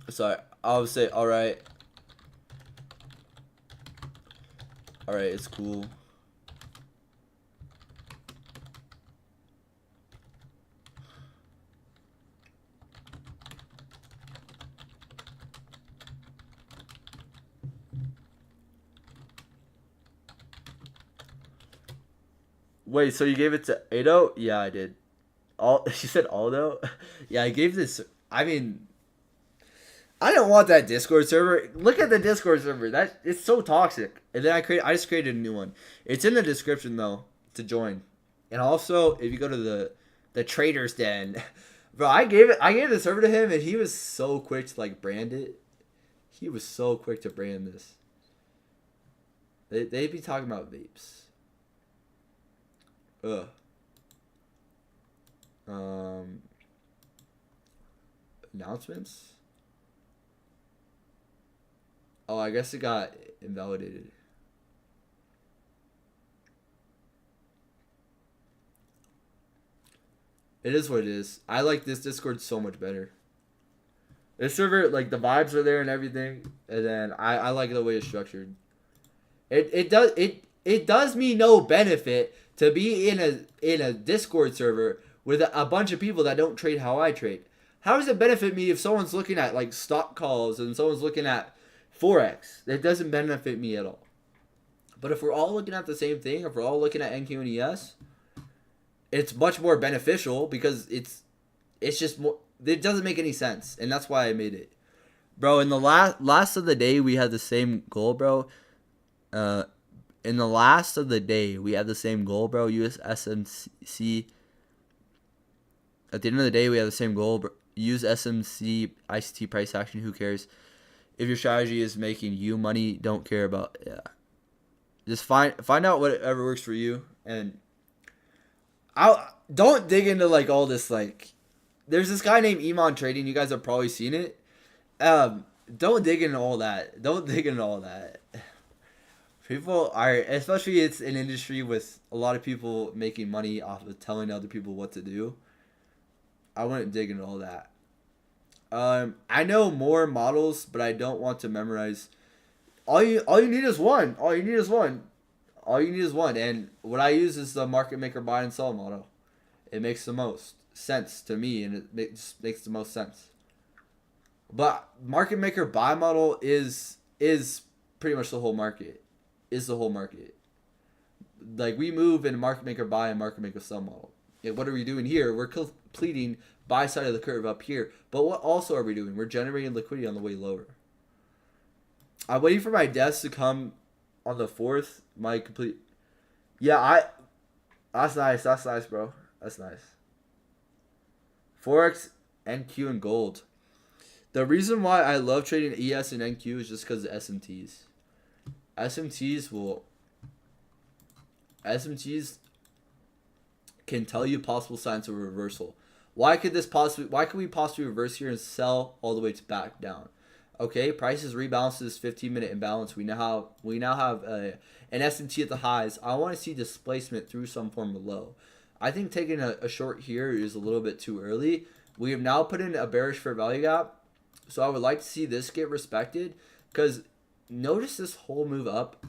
S1: Sorry, I would say all right, it's cool. Wait, so you gave it to Ado? Yeah, I did. She said Aldo? Yeah, I gave this. I mean, I don't want that Discord server. Look at the Discord server. It's so toxic. And then I just created a new one. It's in the description though to join. And also, if you go to the Traders Den, bro, I gave the server to him, and he was so quick to like brand it. He was so quick to brand this. They'd be talking about vapes. Ugh. Announcements? Oh, I guess it got invalidated. It is what it is. I like this Discord so much better. This server, like the vibes are there and everything, and then I like the way it's structured. It does me no benefit to be in a Discord server with a bunch of people that don't trade how I trade. How does it benefit me if someone's looking at like stock calls and someone's looking at Forex? It doesn't benefit me at all. But if we're all looking at the same thing, if we're all looking at NQ and ES, it's much more beneficial because it's just more. It doesn't make any sense, and that's why I made it, bro. In the last of the day, we had the same goal, bro. in the last of the day, we have the same goal, bro. Use SMC. At the end of the day, we have the same goal. Bro. Use SMC ICT price action. Who cares? If your strategy is making you money, don't care about. Yeah. Just find out whatever works for you, and don't dig into like all this like. There's this guy named Iman Trading. You guys have probably seen it. Don't dig into all that. Don't dig into all that. People are, especially it's an industry with a lot of people making money off of telling other people what to do. I wouldn't dig into all that. I know more models, but I don't want to memorize. All you need is one. All you need is one. All you need is one. And what I use is the market maker buy and sell model. It makes the most sense to me, and it makes the most sense. But market maker buy model is pretty much the whole market. Is the whole market. Like we move in market maker buy and market maker sell model. And what are we doing here? We're completing buy side of the curve up here. But what also are we doing? We're generating liquidity on the way lower. I'm waiting for my desk to come on the 4th. My complete. Yeah, that's nice. That's nice, bro. That's nice. Forex, NQ, and gold. The reason why I love trading ES and NQ is just because of SMTs. SMTs can tell you possible signs of a reversal. Why could we possibly reverse here and sell all the way to back down? Okay, prices rebalance this 15-minute imbalance. We now have an SMT at the highs. I want to see displacement through some form of low. I think taking a short here is a little bit too early. We have now put in a bearish fair value gap. So I would like to see this get respected, because notice this whole move up.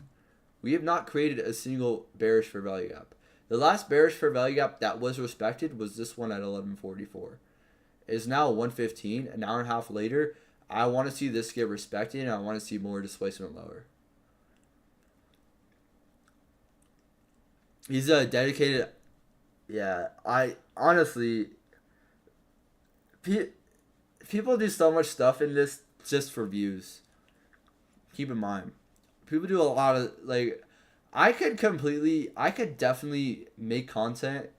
S1: We have not created a single bearish fair value gap. The last bearish fair value gap that was respected was this one at 1144. It's now 115, an hour and a half later. I want to see this get respected, and I want to see more displacement lower. He's a dedicated. Yeah, I honestly. People do so much stuff in this just for views. Keep in mind, people do a lot of like. I could definitely make content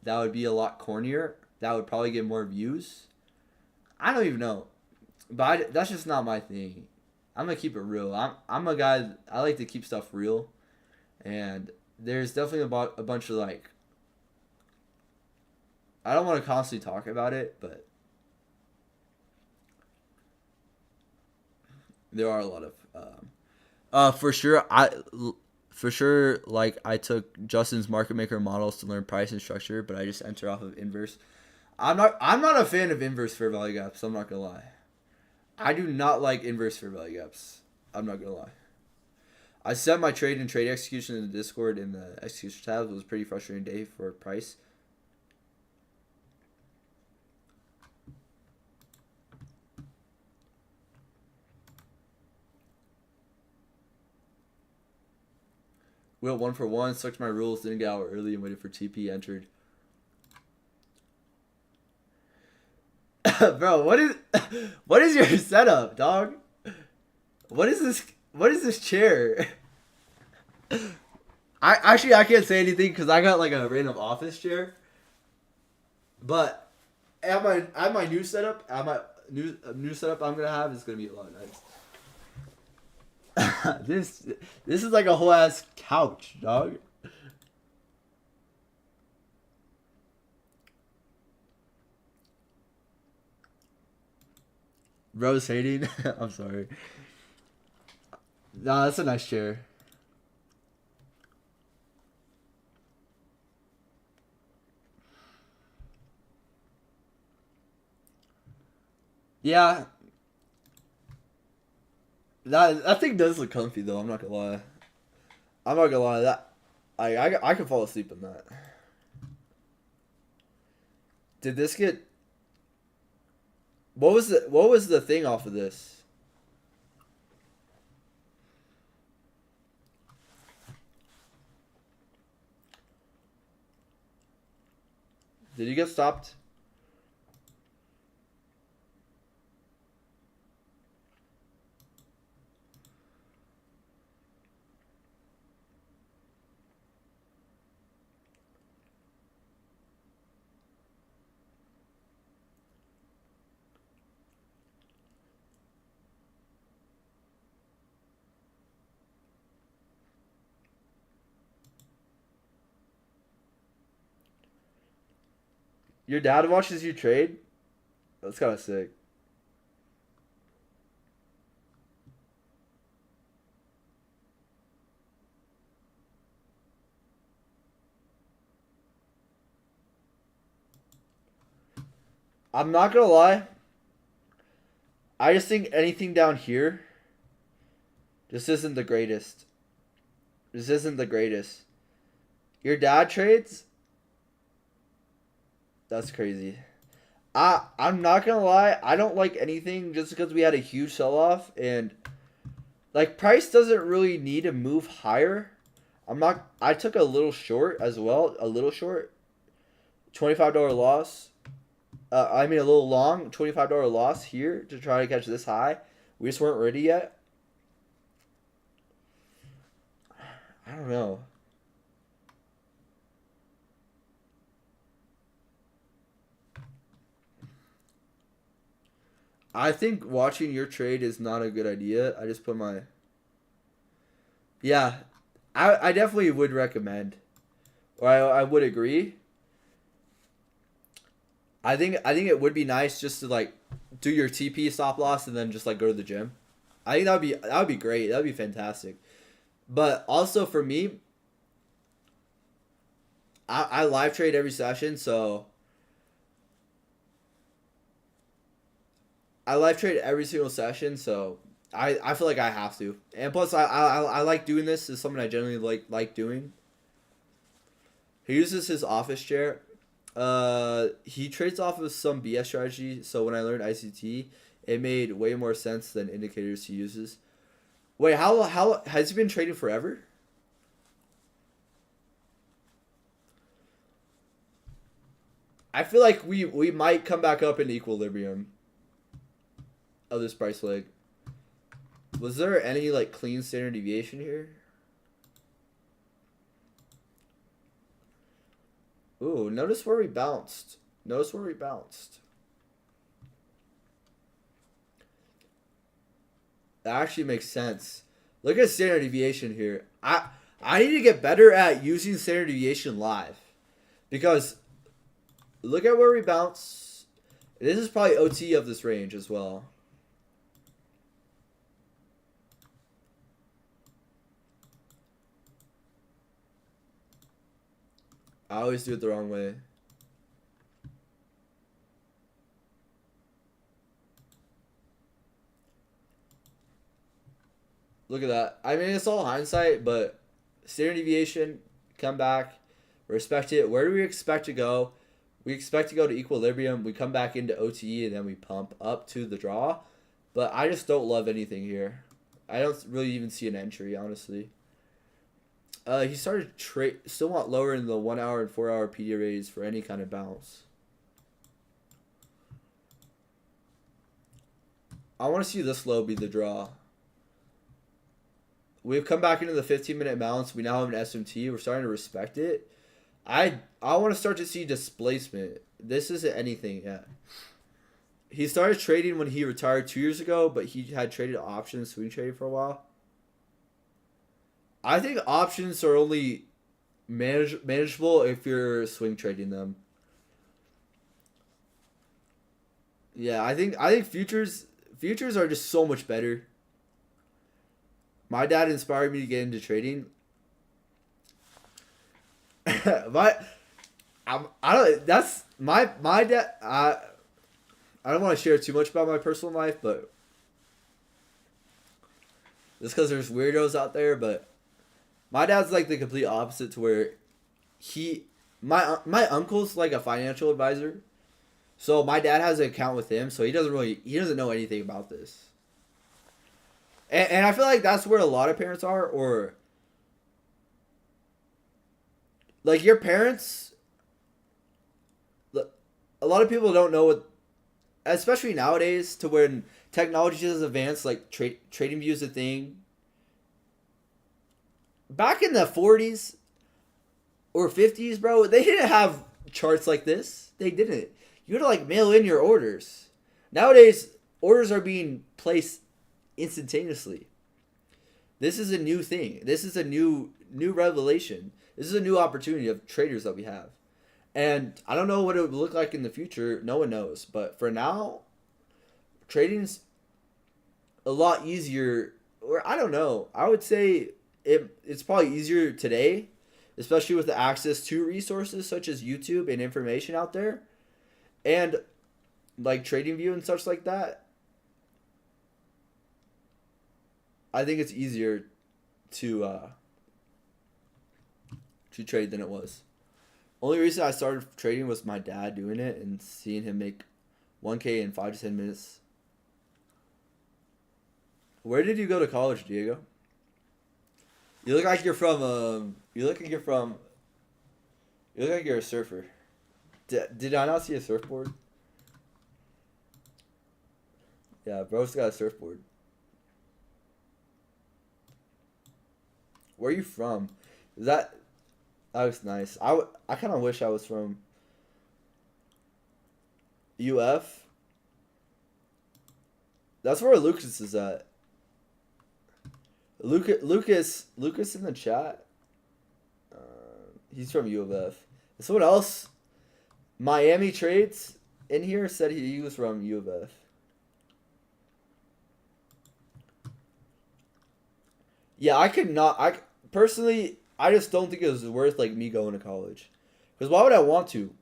S1: that would be a lot cornier. That would probably get more views. I don't even know, but that's just not my thing. I'm gonna keep it real. I'm a guy. I like to keep stuff real, and there's definitely a bunch of like. I don't want to constantly talk about it, but there are a lot of for sure like I took Justin's market maker models to learn price and structure, but I just enter off of inverse. I'm not a fan of inverse fair value gaps, I'm not gonna lie. I do not like inverse fair value gaps. I'm not gonna lie. I set my trade and trade execution in the Discord in the execution tab. It was a pretty frustrating day for price. Wheel 1 for 1, stuck to my rules, didn't get out early and waited for TP, entered. Bro, what is your setup, dog? What is this chair? I can't say anything because I got like a random office chair. But at my new setup, new setup I'm gonna have is gonna be a lot nice. This is like a whole ass couch, dog. Bro's hating. I'm sorry. Nah, that's a nice chair. Yeah. That thing does look comfy though. I'm not gonna lie. That I could fall asleep in that. Did this get? What was the thing off of this? Did you get stopped? Your dad watches you trade? That's kind of sick. I'm not gonna lie. I just think anything down here just isn't the greatest. This isn't the greatest. Your dad trades? That's crazy. I'm not gonna lie, I don't like anything just because we had a huge sell off and like price doesn't really need to move higher. I took a little short as well, a little short. $25 loss. I mean a little long, $25 loss here to try to catch this high. We just weren't ready yet. I don't know. I think watching your trade is not a good idea. I just put my... Yeah, I definitely would recommend. Or I would agree. I think it would be nice just to like do your TP stop loss and then just like go to the gym. I think that would be great. That would be fantastic. But also for me, I live trade every session, so I live trade every single session, so I feel like I have to. And plus, I like doing this. It's something I generally like doing. He uses his office chair. He trades off of some BS strategy. So when I learned ICT, it made way more sense than indicators he uses. Wait, how has he been trading forever? I feel like we might come back up in equilibrium of this price leg. Was there any like clean standard deviation here? Ooh, notice where we bounced. Notice where we bounced. That actually makes sense. Look at standard deviation here. I need to get better at using standard deviation live. Because look at where we bounce. This is probably OT of this range as well. I always do it the wrong way. Look at that. I mean, it's all hindsight, but standard deviation, come back, respect it. Where do we expect to go? We expect to go to equilibrium. We come back into OTE, and then we pump up to the draw. But I just don't love anything here. I don't really even see an entry, honestly. He started still want lower in the 1 hour and 4 hour PD raise for any kind of bounce. I want to see this low be the draw. We've come back into the 15-minute bounce. We now have an SMT. We're starting to respect it. I want to start to see displacement. This isn't anything yet. He started trading when he retired 2 years ago, but he had traded options, swing trading for a while. I think options are only manageable if you're swing trading them. Yeah, I think futures are just so much better. My dad inspired me to get into trading. I don't. That's my dad. I don't want to share too much about my personal life, but just because there's weirdos out there. But my dad's like the complete opposite to where my uncle's like a financial advisor, so my dad has an account with him, so he doesn't know anything about this. And I feel like that's where a lot of parents are, or like your parents. A lot of people don't know what, especially nowadays, to when technology has advanced, like trading view is a thing. Back in the 40s or 50s, bro, they didn't have charts like this. They didn't. You had to like mail in your orders. Nowadays, orders are being placed instantaneously. This is a new thing. This is a new revelation. This is a new opportunity of traders that we have. And I don't know what it would look like in the future. No one knows. But for now, trading's a lot easier. Or I don't know. I would say it's probably easier today, especially with the access to resources such as YouTube and information out there, and like TradingView and such like that. I think it's easier to trade than it was. Only reason I started trading was my dad doing it and seeing him make 1K in 5 to 10 minutes. Where did you go to college, Diego? You look like you're from. You look like you're from. You look like you're a surfer. Did I not see a surfboard? Yeah, bro's got a surfboard. Where are you from? That was nice. I kind of wish I was from UF. That's where Lucas is at. Lucas in the chat. He's from U of F. Someone else, Miami Trades in here said he was from U of F. Yeah, I could not. Personally, I just don't think it was worth like me going to college. Because why would I want to?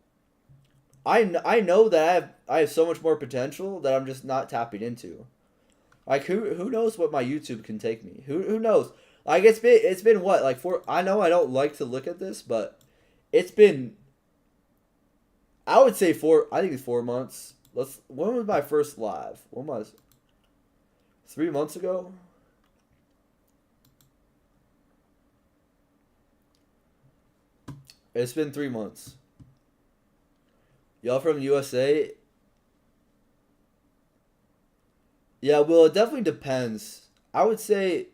S1: I know that I have so much more potential that I'm just not tapping into. Like who knows what my YouTube can take me? Who knows? Like it's been what, like 4. I know I don't like to look at this, but it's been, I would say 4. I think it's 4 months. When was my first live? When was 3 months ago? It's been 3 months. Y'all from USA? Yeah, well, it definitely depends. I would say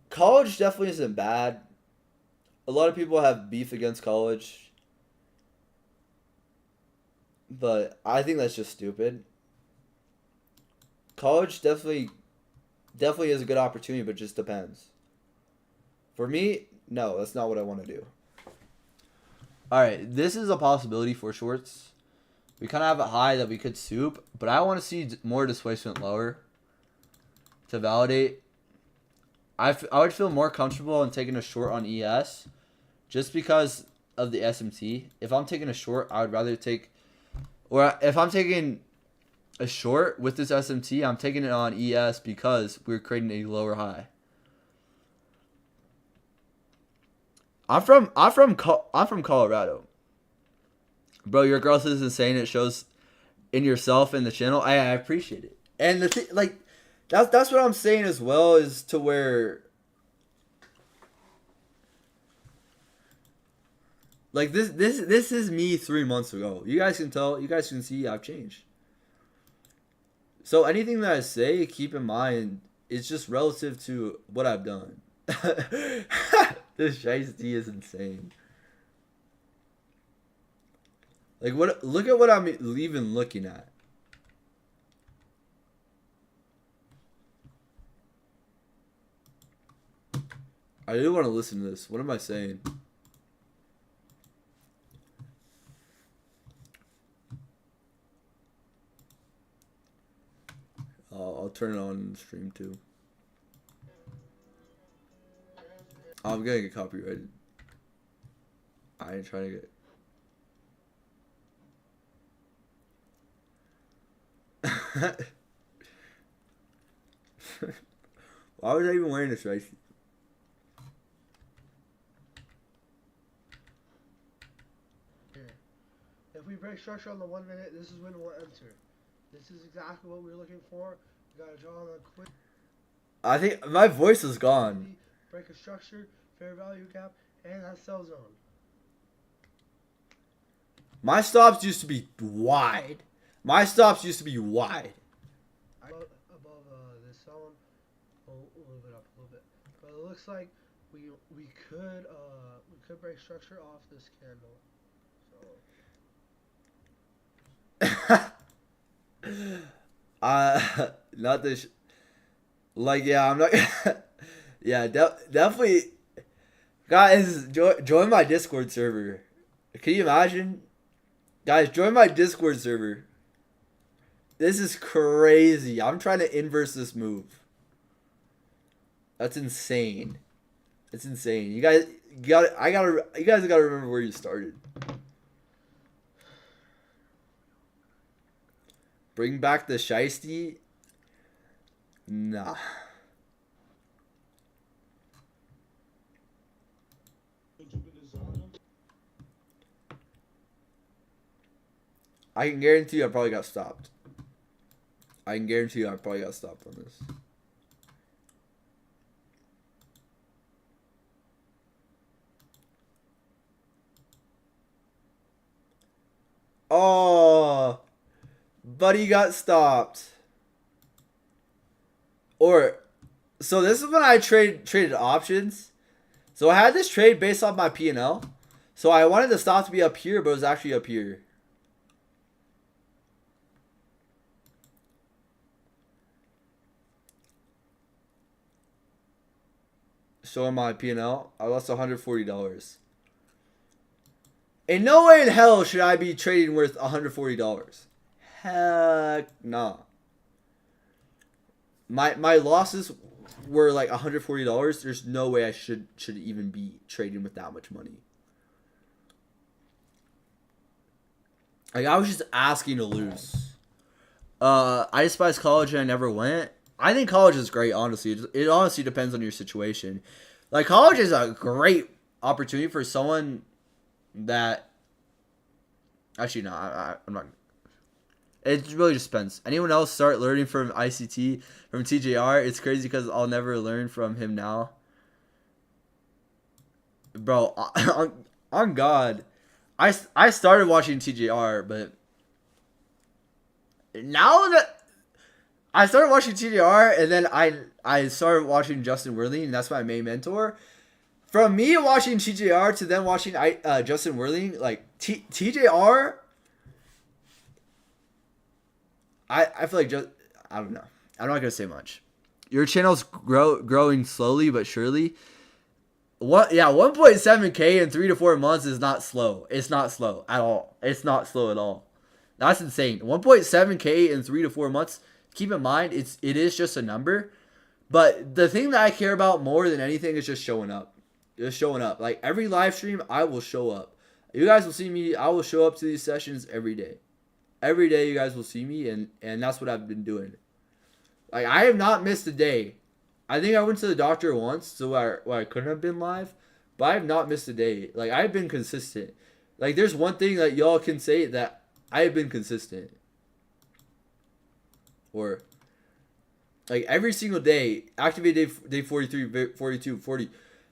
S1: college definitely isn't bad. A lot of people have beef against college, but I think that's just stupid. College definitely is a good opportunity, but it just depends. For me, no, that's not what I want to do. All right, this is a possibility for shorts. We kind of have it high that we could soup, but I want to see more displacement lower to validate. I would feel more comfortable in taking a short on ES just because of the SMT. If I'm taking a short, I would rather take, or if I'm taking a short with this SMT, I'm taking it on ES because we're creating a lower high. I'm from Colorado. Bro, your growth is insane. It shows in yourself and the channel. I appreciate it. And the thing, like, that's what I'm saying as well, is to where, like, this is me 3 months ago. You guys can tell. You guys can see I've changed. So anything that I say, keep in mind, it's just relative to what I've done. This shiesty is insane. Like, what? Look at what I'm even looking at. I do want to listen to this. What am I saying? I'll turn it on the stream too. I'm gonna get copyrighted. I ain't trying to get. Why was I even wearing this right?
S2: If we break structure on the 1 minute, this is when we'll enter. This is exactly what we're looking for. We gotta draw on a quick.
S1: I think my voice is gone.
S2: Break a structure, fair value gap, and that sell zone.
S1: My stops used to be wide.
S2: Above this zone, a little bit up, a little bit. But it looks like we could break structure off this candle.
S1: Not this. Like, yeah, I'm not. Yeah, definitely. Guys, join my Discord server. Can you imagine? Guys, join my Discord server. This is crazy. I'm trying to inverse this move. That's insane. It's insane. You guys gotta remember where you started. Bring back the shiesty? Nah. I can guarantee you I probably got stopped. I can guarantee you I probably got stopped on this. Oh, buddy got stopped. Or, so this is when I traded options. So I had this trade based off my P&L. So I wanted the stop to be up here, but it was actually up here. Showing my P&L, I lost $140. In no way in hell should I be trading worth $140. Heck nah. My losses were like $140. There's no way I should even be trading with that much money. Like, I was just asking to lose. I despise college and I never went. I think college is great, honestly. It honestly depends on your situation. Like, college is a great opportunity for someone that... Actually, no, I'm not... It really just depends. Anyone else start learning from ICT, from TJR? It's crazy because I'll never learn from him now. Bro, on God. I started watching TJR, but... Now that... I started watching TJR, and then I started watching Justin Worthing, and that's my main mentor. From me watching TJR to then watching Justin Worthing, like TJR, I feel like I don't know. I'm not gonna say much. Your channel's growing slowly but surely. 1.7K in 3 to 4 months is not slow. It's not slow at all. It's not slow at all. That's insane. 1.7K in 3 to 4 months. Keep in mind, it is just a number, but the thing that I care about more than anything is just showing up. Just showing up. Like, every live stream, I will show up. You guys will see me. I will show up to these sessions every day. Every day, you guys will see me, and that's what I've been doing. Like, I have not missed a day. I think I went to the doctor once, so where I couldn't have been live, but I have not missed a day. Like, I've been consistent. Like, there's one thing that y'all can say that I have been consistent. Or, like, every single day, activate day 43, 42, 40.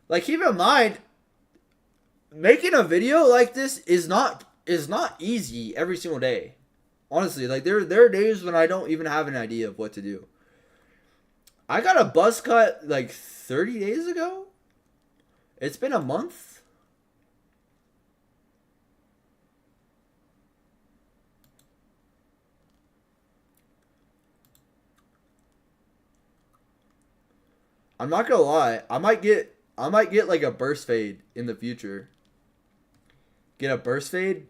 S1: Like, keep in mind, making a video like this is not easy every single day. Honestly, like, there are days when I don't even have an idea of what to do. I got a buzz cut, like, 30 days ago. It's been a month. I'm not gonna lie. I might get like a burst fade in the future. Get a burst fade.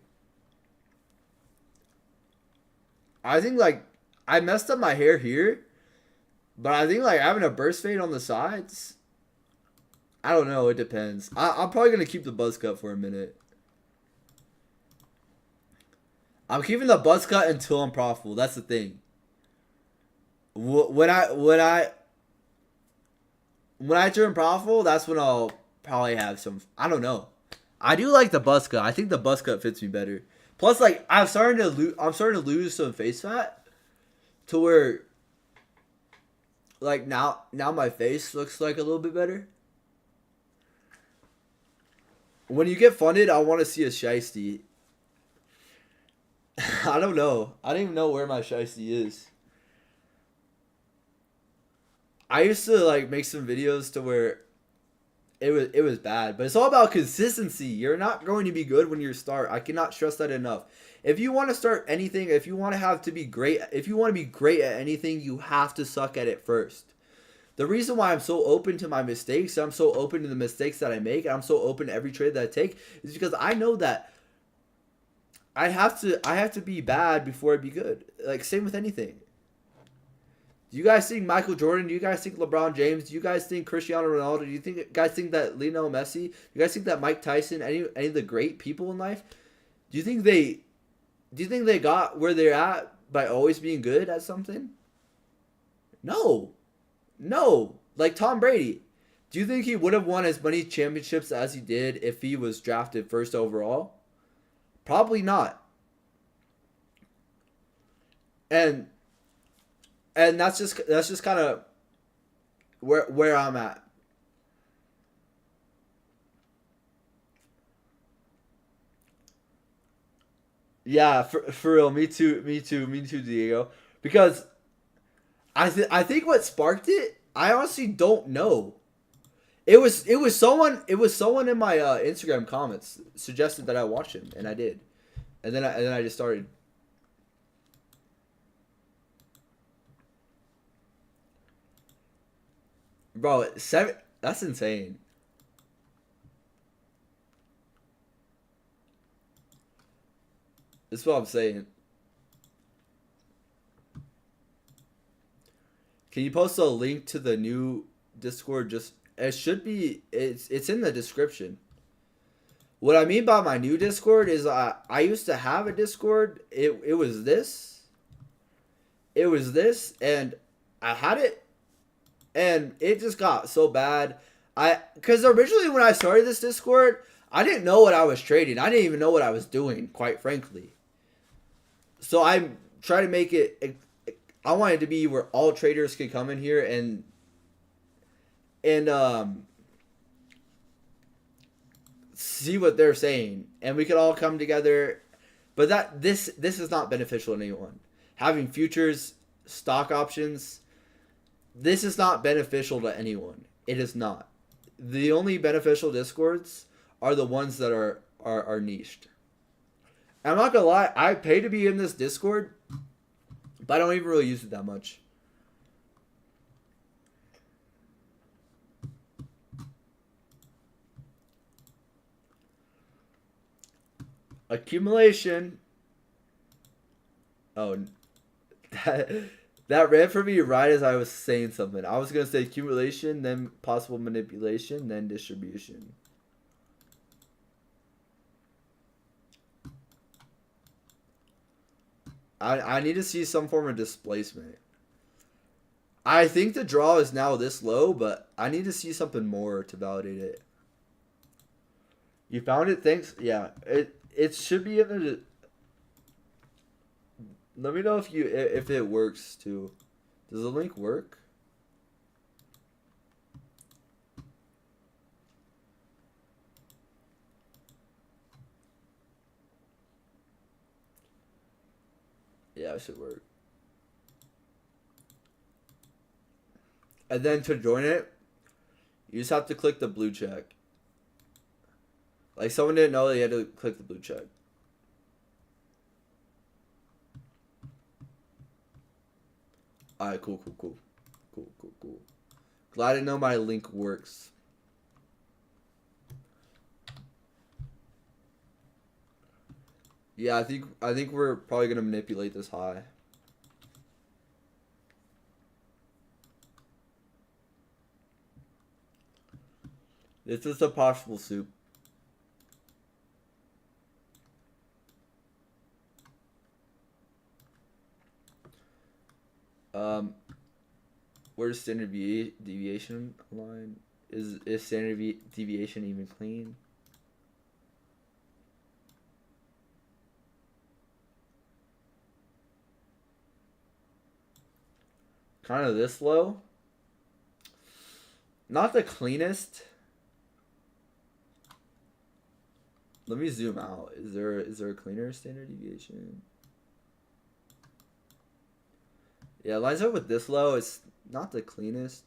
S1: I think, like, I messed up my hair here, but I think, like, having a burst fade on the sides, I don't know. It depends. I'm probably gonna keep the buzz cut for a minute. I'm keeping the buzz cut until I'm profitable. That's the thing. When I turn profitable, that's when I'll probably have some... I don't know. I do like the buzz cut. I think the buzz cut fits me better. Plus, like, I'm starting to lose some face fat to where, like, now my face looks like a little bit better. When you get funded, I want to see a shiesty. I don't know. I don't even know where my shiesty is. I used to, like, make some videos to where it was bad, but it's all about consistency. You're not going to be good when you start. I cannot stress that enough. If you want to start anything, if you want to be great at anything, you have to suck at it first. The reason why I'm so open to my mistakes, I'm so open to the mistakes that I make, and I'm so open to every trade that I take, is because I know that I have to be bad before I be good. Like same with anything. Do you guys think Michael Jordan? Do you guys think LeBron James? Do you guys think Cristiano Ronaldo? Do you guys think that Lionel Messi? Do you guys think that Mike Tyson? Any of the great people in life? Do you think they got where they're at by always being good at something? No, no. Like Tom Brady. Do you think he would have won as many championships as he did if he was drafted first overall? Probably not. And that's just kind of where I'm at. Yeah, for real. Me too. Me too. Me too, Diego. Because I think what sparked it, I honestly don't know. It was someone in my Instagram comments suggested that I watch him, and I did, and then I just started. Bro, seven. That's insane. That's what I'm saying. Can you post a link to the new Discord? Just it should be. It's in the description. What I mean by my new Discord is I used to have a Discord. It was this, and I had it, and it just got so bad. Because originally when I started this Discord, I didn't know what I was trading. I didn't even know what I was doing, quite frankly. So I try to make it. I want it to be where all traders can come in here and see what they're saying, and we could all come together. But this is not beneficial to anyone. Having futures, stock options, this is not beneficial to anyone. It is not. The only beneficial discords are the ones that are niched. I'm not gonna lie, I pay to be in this Discord, but I don't even really use it that much. Accumulation. Oh, that ran for me right as I was saying something. I was gonna say accumulation, then possible manipulation, then distribution. I need to see some form of displacement. I think the draw is now this low, but I need to see something more to validate it. You found it? Thanks. Yeah, it should be in the. Let me know if it works too. Does the link work? Yeah, it should work. And then to join it, you just have to click the blue check. Like someone didn't know that you had to click the blue check. Alright, cool. Glad to know my link works. Yeah, I think we're probably gonna manipulate this high. This is a possible soup. Where's standard deviation line? Is standard deviation even clean? Kind of this low. Not the cleanest. Let me zoom out. Is there a cleaner standard deviation? Yeah, lines up with this low. It's not the cleanest.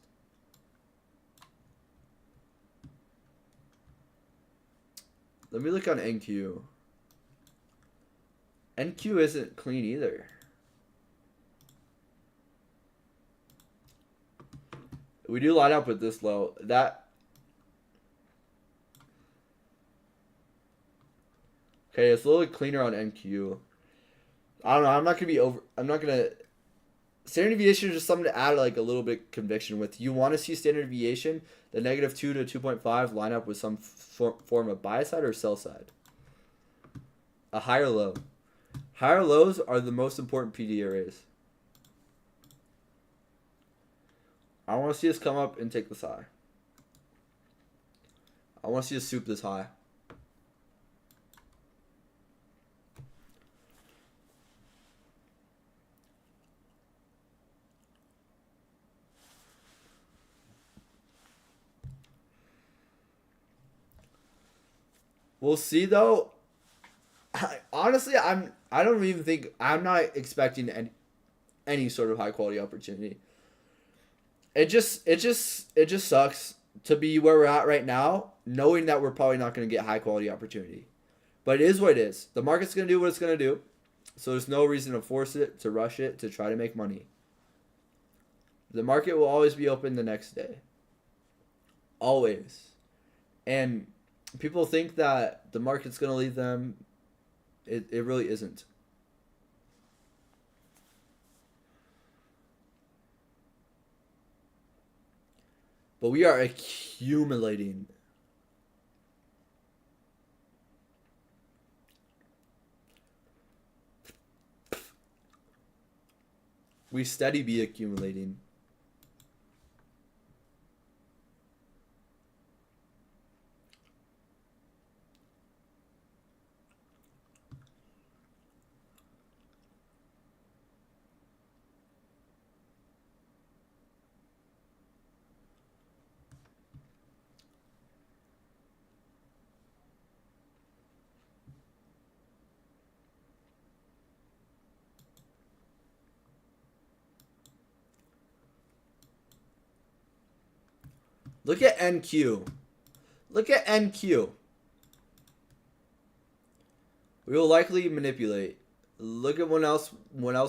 S1: Let me look on NQ. NQ isn't clean either. We do line up with this low. Okay, it's a little cleaner on NQ. I don't know. I'm not gonna be over. I'm not gonna. Standard deviation is just something to add like a little bit conviction with. You want to see standard deviation, the -2 to 2.5 line up with some form of buy side or sell side. A higher low. Higher lows are the most important PD arrays. I want to see us come up and take this high. I want to see us soup this high. We'll see though. Honestly, I don't even think I'm not expecting any sort of high quality opportunity. It just sucks to be where we're at right now, knowing that we're probably not going to get high quality opportunity. But it is what it is. The market's going to do what it's going to do. So there's no reason to force it, to rush it, to try to make money. The market will always be open the next day. Always. And people think that the market's going to leave them. It really isn't. But we are accumulating. We steady be accumulating. Look at NQ. Look at NQ. We will likely manipulate. Look at when else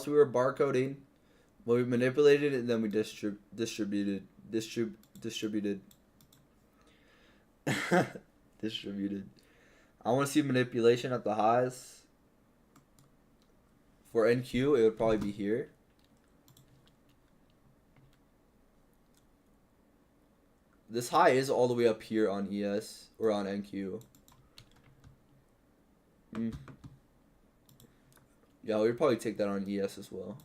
S1: we were barcoding. When we manipulated it, and then we distributed. Distributed. I want to see manipulation at the highs. For NQ, it would probably be here. This high is all the way up here on ES or on NQ. Yeah, we'd probably take that on ES as well.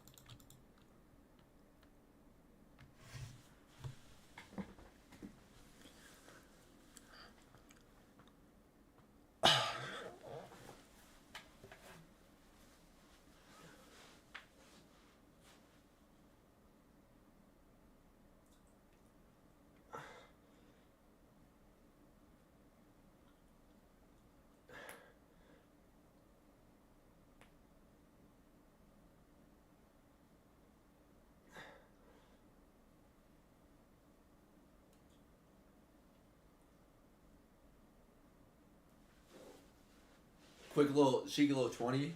S1: Quick little cheeky little 20.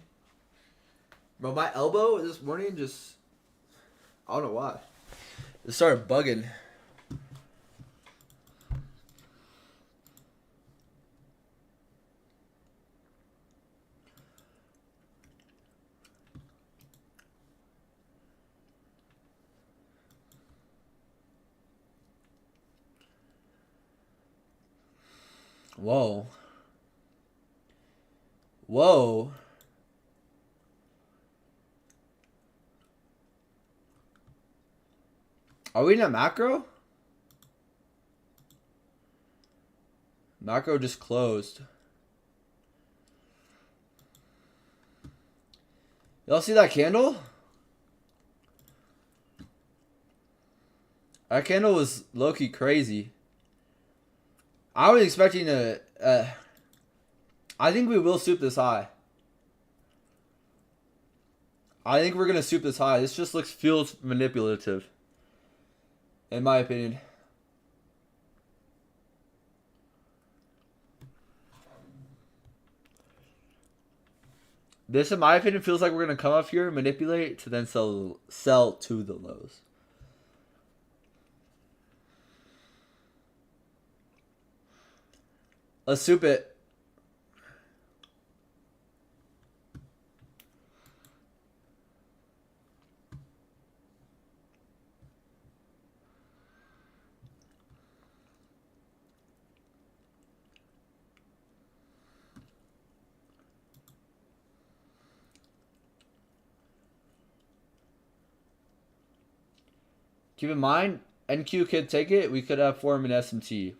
S1: Bro, my elbow this morning just, I don't know why. It started bugging. Whoa. Whoa. Are we in a macro? Macro just closed. Y'all see that candle? That candle was low-key crazy. I was expecting I think we will soup this high. I think we're going to soup this high. This just feels manipulative. In my opinion. This, in my opinion, feels like we're going to come up here, manipulate, to then sell to the lows. Let's soup it. Keep in mind, NQ could take it. We could have form an SMT.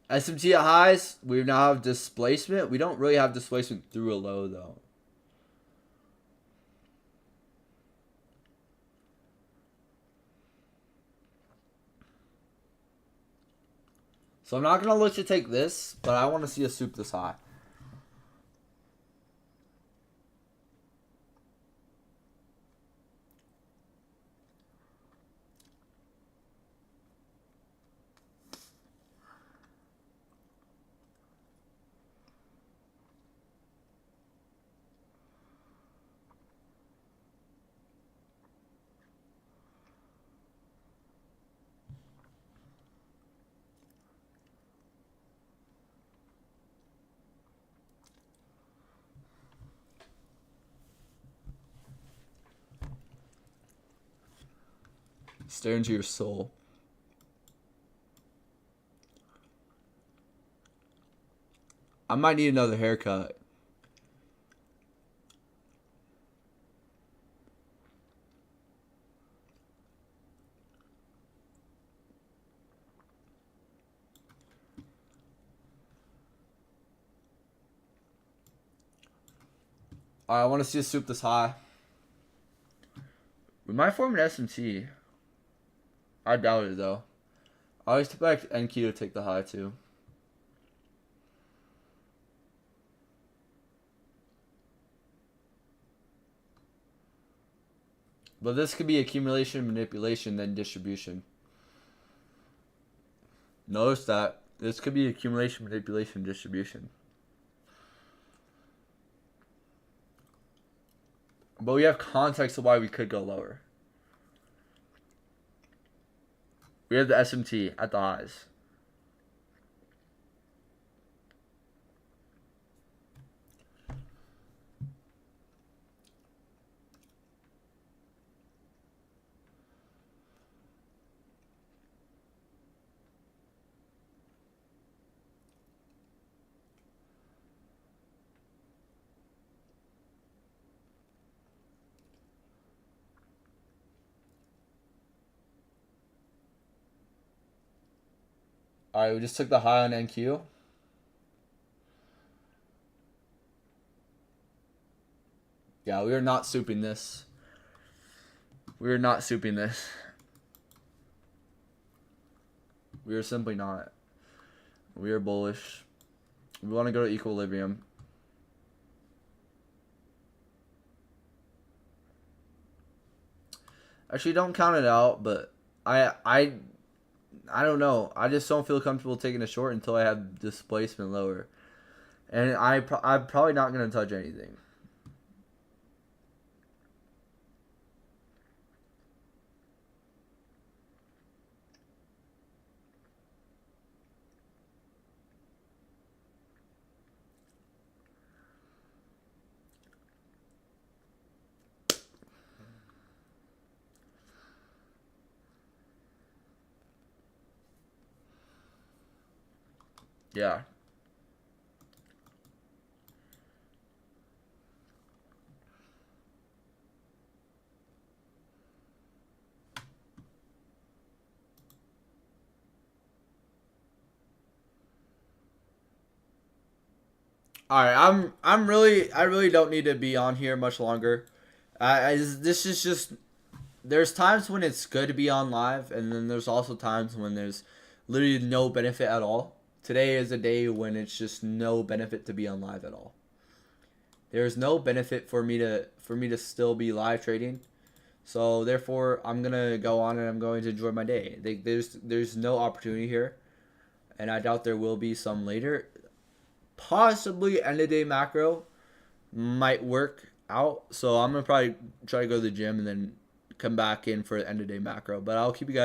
S1: SMT at highs, we now have displacement. We don't really have displacement through a low, though. So I'm not going to let you take this, but I want to see a soup this high. Stare into your soul. I might need another haircut. Alright, I want to see a soup this high. We might form an SMT. I doubt it, though. I always expect NQ to take the high, too. But this could be accumulation, manipulation, then distribution. Notice that. This could be accumulation, manipulation, distribution. But we have context of why we could go lower. We have the SMT at the highs. Alright, we just took the high on NQ. Yeah, we are not souping this. We are not souping this. We are simply not. We are bullish. We want to go to equilibrium. Actually, don't count it out, but I don't know. I just don't feel comfortable taking a short until I have displacement lower. And I'm probably not going to touch anything. Yeah. All right, I really don't need to be on here much longer. This is just, there's times when it's good to be on live, and then there's also times when there's literally no benefit at all. Today is a day when it's just no benefit to be on live at all. There's no benefit for me to still be live trading. So therefore, I'm gonna go on and I'm going to enjoy my day. There's no opportunity here, and I doubt there will be some later. Possibly end of day macro might work out. So I'm gonna probably try to go to the gym and then come back in for end of day macro. But I'll keep you guys